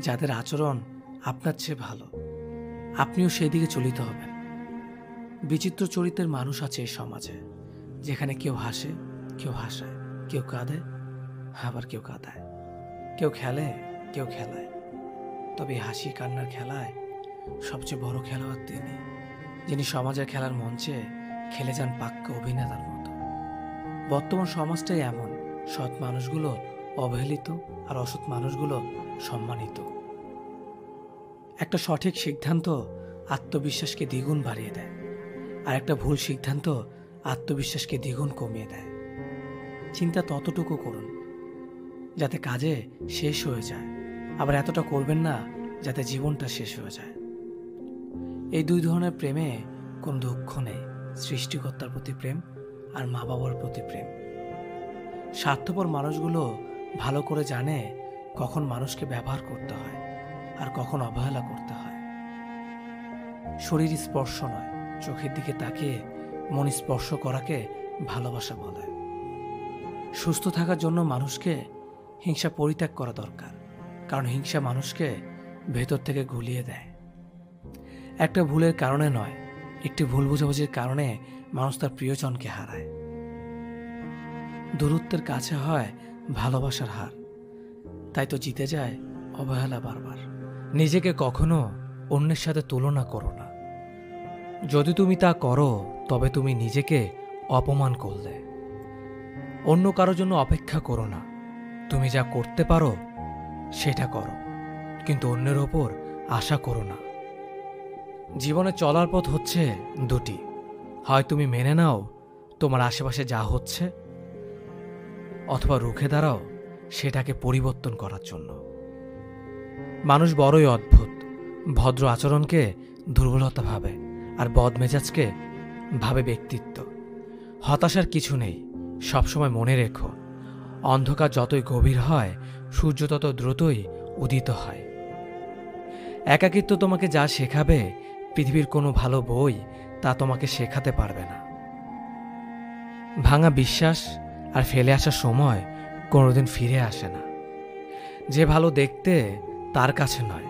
যাদের আচরণ আপনার চেয়ে ভালো, আপনিও সেই দিকে চলিত হবেন। বিচিত্র চরিত্রের মানুষ আছে এই সমাজে, যেখানে কেউ হাসে, কেউ হাসায়, কেউ কাঁদে, আবার কেউ কাঁদায়, কেউ খেলে, কেউ খেলায়। তবে এই হাসি কান্নার খেলায় সবচেয়ে বড় খেলোয়াড় তিনি, যিনি সমাজের খেলার মঞ্চে খেলে যান পাক্কা অভিনেতার মতো। বর্তমান সমাজটাই এমন, সৎ মানুষগুলো অবহেলিত আর অসৎ মানুষগুলো সম্মানিত। একটা সঠিক সিদ্ধান্ত আত্মবিশ্বাসকে দ্বিগুণ বাড়িয়ে দেয়, আর একটা ভুল সিদ্ধান্ত আত্মবিশ্বাসকে দ্বিগুণ কমিয়ে দেয়। চিন্তা ততটুকু করুন যাতে কাজে শেষ হয়ে যায়, আবার এতটা করবেন না যাতে জীবনটা শেষ হয়ে যায়। এই দুই ধরনের প্রেমে কোনো দুঃখ নেই, সৃষ্টিকর্তার প্রতি প্রেম আর মা বাবার প্রতি প্রেম। স্বার্থপর মানুষগুলো ভালো করে জানে কখন মানুষকে ব্যবহার করতে হয় আর কখন অবহেলা করতে হয়। শরীর স্পর্শ নয়, চোখের দিকে তাকিয়ে মন স্পর্শ করাকে ভালোবাসা বলে। সুস্থ থাকার জন্য মানুষকে হিংসা পরিত্যাগ করা দরকার, কারণ হিংসা মানুষকে ভেতর থেকে গুলিয়ে দেয়। একটা ভুলের কারণে নয়, একটি ভুল বোঝাবুঝির কারণে মানুষ তার প্রিয়জনকে হারায়। দূরত্বের কাছে হয় ভালোবাসার হার, তাই তো জিতে যায় অবহেলা বারবার। নিজেকে কখনো অন্যের সাথে তুলনা করো না। যদি তুমি তা করো তবে তুমি নিজেকে অপমান করলে। অন্য কারোর জন্য অপেক্ষা করো না। তুমি যা করতে পারো সেটা করো, কিন্তু অন্যের ওপর আশা করো না। জীবনে চলার পথ হচ্ছে দুটি, হয় তুমি মেনে নাও তোমার আশেপাশে যা হচ্ছে, অথবা রুখে দাঁড়াও সেটাকে পরিবর্তন করার জন্য। মানুষ বড়ই অদ্ভুত, ভদ্র আচরণকে দুর্বলতা ভাবে আর বদমেজাজকে ভাবে ব্যক্তিত্ব। হতাশার কিছু নেই, সবসময় মনে রেখো, অন্ধকার যতই গভীর হয় সূর্য তত দ্রুতই উদিত হয়। একাকিত্ব তোমাকে যা শেখাবে পৃথিবীর কোনো ভালো বই তা তোমাকে শেখাতে পারবে না। ভাঙা বিশ্বাস আর ফেলে আসার সময় কোনোদিন ফিরে আসে না। যে ভালো দেখতে তার কাছে নয়,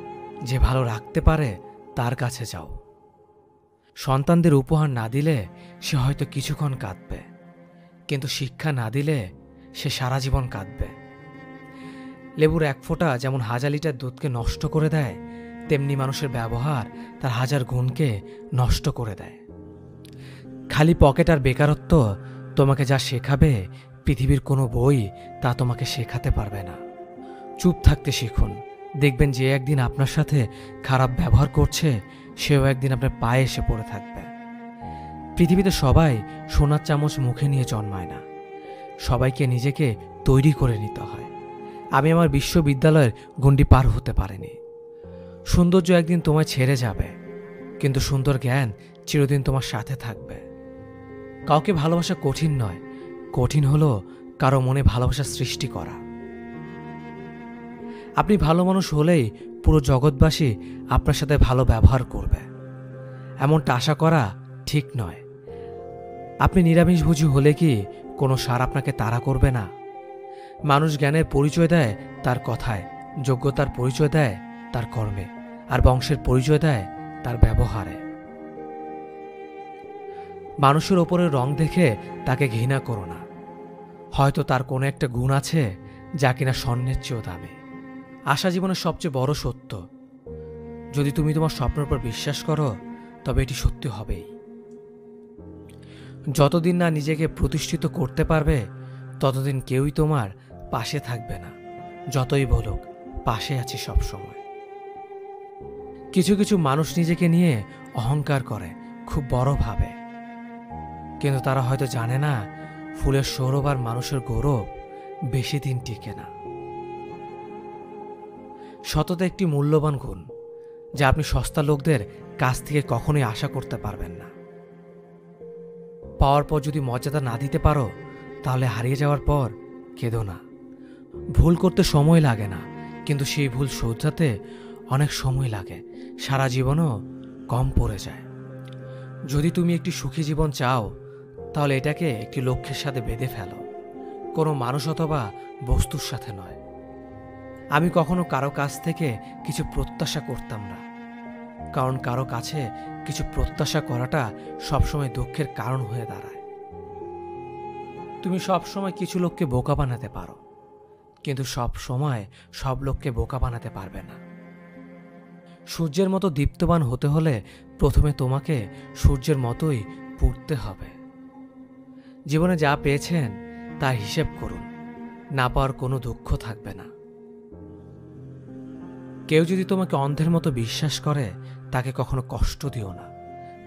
যে ভালো রাখতে পারে তার কাছে যাও। সন্তানদের উপহার না দিলে সে হয়তো কিছুক্ষণ কাঁদবে, কিন্তু শিক্ষা না দিলে সে সারা জীবন কাঁদবে। লেবুর এক ফোঁটা যেমন 1000 লিটার দুধকে নষ্ট করে দেয়, তেমনি মানুষের ব্যবহার তার 1000 গুণকে নষ্ট করে দেয়। খালি পকেট আর বেকারত্ব তোমাকে যা শেখাবে পৃথিবীর কোনো বই তা তোমাকে শেখাতে পারবে না। চুপ থাকতে শিখুন, দেখবেন যে একদিন আপনার সাথে খারাপ ব্যবহার করছে সেও একদিন আপনার পায়ে এসে পড়ে থাকবে। পৃথিবীতে সবাই সোনার চামচ মুখে নিয়ে জন্মায় না, সবাইকে নিজেকে তৈরি করে নিতে হয়। আমি আমার বিশ্ববিদ্যালয়ের গণ্ডি পার হতে পারিনি। সৌন্দর্য একদিন তোমায় ছেড়ে যাবে, কিন্তু সুন্দর জ্ঞান চিরদিন তোমার সাথে থাকবে। কাউকে ভালোবাসা কঠিন নয়, কঠিন হলো কারো মনে ভালোবাসা সৃষ্টি করা। আপনি ভালো মানুষ হলেই পুরো জগৎবাসী আপনার সাথে ভালো ব্যবহার করবে, এমনটা আশা করা ঠিক নয়। আপনি নিরামিষভোজী হলে কি কোনো সার আপনাকে তাড়া করবে না? মানুষ জ্ঞানের পরিচয় দেয় তার কথায়, যোগ্যতার পরিচয় দেয় তার কর্মে, আর বংশের পরিচয় দেয় তার ব্যবহারে। মানুষের ওপরের রং দেখে তাকে ঘৃণা করো না, হয়তো তার কোনো একটা গুণ আছে যা কিনা স্বর্ণের চেয়েও দামি। আশা জীবনের সবচেয়ে বড় সত্য। যদি তুমি তোমার স্বপ্নের উপর বিশ্বাস করো তবে এটি সত্যি হবেই। যতদিন না নিজেকে প্রতিষ্ঠিত করতে পারবে ততদিন কেউই তোমার পাশে থাকবে না, যতই বলুক পাশে আছি সবসময়। কিছু কিছু মানুষ নিজেকে নিয়ে অহংকার করে, খুব বড় ভাবে, কিন্তু তারা হয়তো জানে না ফুলের সৌরভ আর মানুষের গৌরব বেশি দিন টিকে না। সততা একটি মূল্যবান গুণ যা আপনি সস্তা লোকদের কাছ থেকে কখনোই আশা করতে পারবেন না। পাওয়ার পর যদি মর্যাদা না দিতে পারো তাহলে হারিয়ে যাওয়ার পর কেঁদো না। ভুল করতে সময় লাগে না, কিন্তু সেই ভুল শোধরাতে অনেক সময় লাগে, সারা জীবনও কম পড়ে যায়। যদি তুমি একটি সুখী জীবন চাও তাহলে এটাকে একটি লক্ষ্যের সাথে বেঁধে ফেলো, কোনো মানুষ অথবা বস্তুর সাথে নয়। আমি কখনো কারো কাছ থেকে কিছু প্রত্যাশা করতাম না, কারণ কারো কাছে কিছু প্রত্যাশা করাটা সবসময় দুঃখের কারণ হয়ে দাঁড়ায়। তুমি সবসময় কিছু লোককে বোকা বানাতে পারো, কিন্তু সব সময় সব লোককে বোকা বানাতে পারবে না। সূর্যের মতো দীপ্তবান হতে হলে প্রথমে তোমাকে সূর্যের মতোই পুড়তে হবে। জীবনে যা পেয়েছেন তার হিসেব করুন, না পাওয়ার কোনো দুঃখ থাকবে না। কেউ যদি তোমাকে অন্ধের মতো বিশ্বাস করে তাকে কখনো কষ্ট দিও না,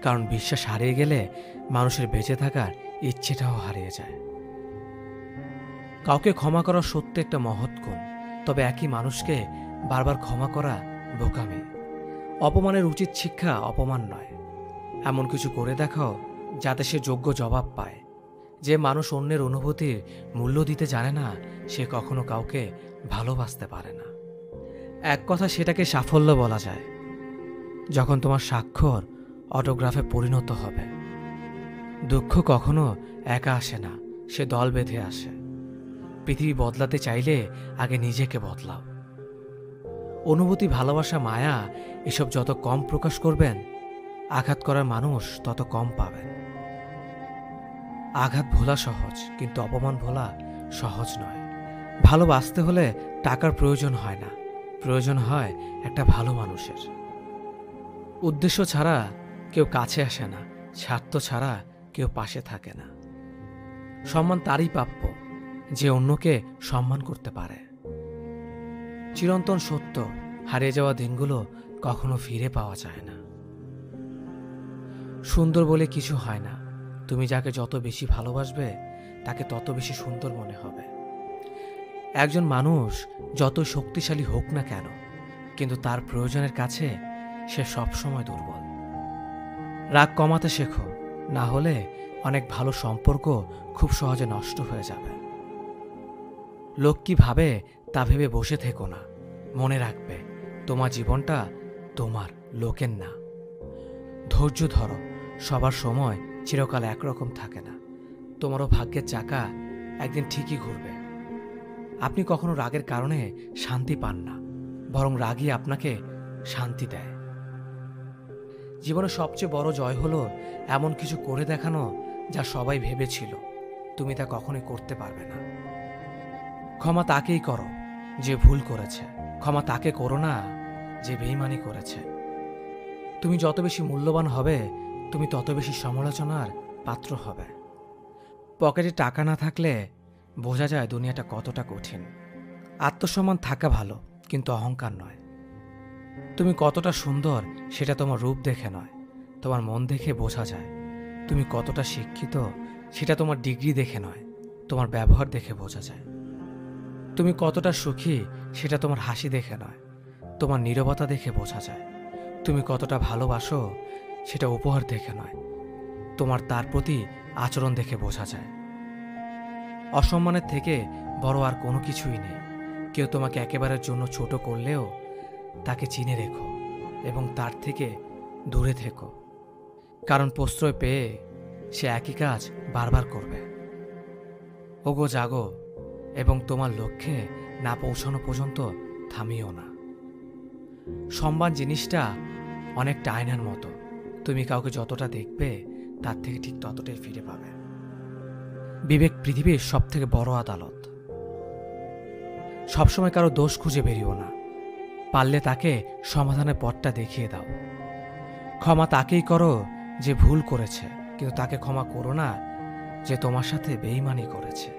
কারণ বিশ্বাস হারিয়ে গেলে মানুষের বেঁচে থাকার ইচ্ছেটাও হারিয়ে যায়। কাউকে ক্ষমা করা সত্যি একটা মহৎ গুণ, তবে একই মানুষকে বারবার ক্ষমা করা বোকামি। অপমানের উচিত শিক্ষা অপমান নয়, এমন কিছু করে দেখাও যাতে সে যোগ্য জবাব পায়। যে মানুষ অন্যের অনুভূতির মূল্য দিতে জানে না, সে কখনো কাউকে ভালোবাসতে পারে না। এক কথা সেটাকে সাফল্য বলা যায় যখন তোমার স্বাক্ষর অটোগ্রাফে পরিণত হবে। দুঃখ কখনো একা আসে না, সে দল বেঁধে আসে। পৃথিবী বদলাতে চাইলে আগে নিজেকে বদলাও। অনুভূতি, ভালোবাসা, মায়া এসব যত কম প্রকাশ করবেন, আঘাত করার মানুষ তত কম পাবেন। আঘাত ভোলা সহজ, কিন্তু অপমান ভোলা সহজ নয়। ভালোবাসতে হলে টাকার প্রয়োজন হয় না, প্রয়োজন হয় একটা ভালো মানুষের। উদ্দেশ্য ছাড়া কেউ কাছে আসে না, স্বার্থ ছাড়া কেউ পাশে থাকে না। সম্মান তারই প্রাপ্য যে অন্যকে সম্মান করতে পারে। চিরন্তন সত্য, হারিয়ে যাওয়া দিনগুলো কখনো ফিরে পাওয়া যায় না। সুন্দর বলে কিছু হয় না, তুমি যাকে যত বেশি ভালোবাসবে তাকে তত বেশি সুন্দর মনে হবে। একজন মানুষ যত শক্তিশালী হোক না কেন, কিন্তু তার প্রয়োজনের কাছে সে সবসময় দুর্বল। রাগ কমাতে শেখো, না হলে অনেক ভালো সম্পর্ক খুব সহজে নষ্ট হয়ে যাবে। লোক কি ভাবে তা ভেবে বসে থেকো না। মনে রাখবে, তোমার জীবনটা তোমার, লোকের না। ধৈর্য ধরো, সবার সময় চিরকাল একরকম থাকে না। তোমারও ভাগ্যের চাকা একদিন ঠিকই ঘুরবে। আপনি কখনো রাগের কারণে শান্তি পান না, বরং রাগই আপনাকে শান্তি দেয়। জীবনের সবচেয়ে বড় জয় হলো এমন কিছু করে দেখানো যা সবাই ভেবেছিল তুমি তা কখনোই করতে পারবে না। ক্ষমা তাকেই করো যে ভুল করেছে, ক্ষমা তাকে করো না যে বেইমানি করেছে। তুমি যত বেশি মূল্যবান হবে, তুমি তত বেশি সমালোচনার পাত্র হবে। পকেটে টাকা না থাকলে বোঝা যায় দুনিয়াটা কতটা কঠিন। আত্মসম্মান থাকা ভালো, কিন্তু অহংকার নয়। তুমি কতটা সুন্দর সেটা তোমার রূপ দেখে নয়, তোমার মন দেখে বোঝা যায়। তুমি কতটা শিক্ষিত সেটা তোমার ডিগ্রি দেখে নয়, তোমার ব্যবহার দেখে বোঝা যায়। তুমি কতটা সুখী সেটা তোমার হাসি দেখে নয়, তোমার নীরবতা দেখে বোঝা যায়। তুমি কতটা ভালোবাসো সেটা উপহার দেখে নয়, তোমার তার প্রতি আচরণ দেখে বোঝা যায়। অসম্মানের থেকে বড় আর কোনো কিছুই নেই। কেউ তোমাকে একেবারের জন্য ছোট করলেও তাকে চিনে রেখো এবং তার থেকে দূরে থেকো, কারণ প্রশ্রয় পেয়ে সে একই কাজ বারবার করবে। ওগো জাগো এবং তোমার লক্ষ্যে না পৌঁছানো পর্যন্ত থামিও না। সম্মান জিনিসটা অনেকটা আয়নার মতো, তুমি কাউকে যতটা দেখবে তার থেকে ঠিক ততটাই ফিরে পাবে। বিবেক পৃথিবীর সব থেকে বড় আদালত। সবসময় কারো দোষ খুঁজে বেরিও না, পারলে তাকে সমাধানের পথটা দেখিয়ে দাও। ক্ষমা তাকেই করো যে ভুল করেছে, কিন্তু তাকে ক্ষমা করো না যে তোমার সাথে বেইমানি করেছে।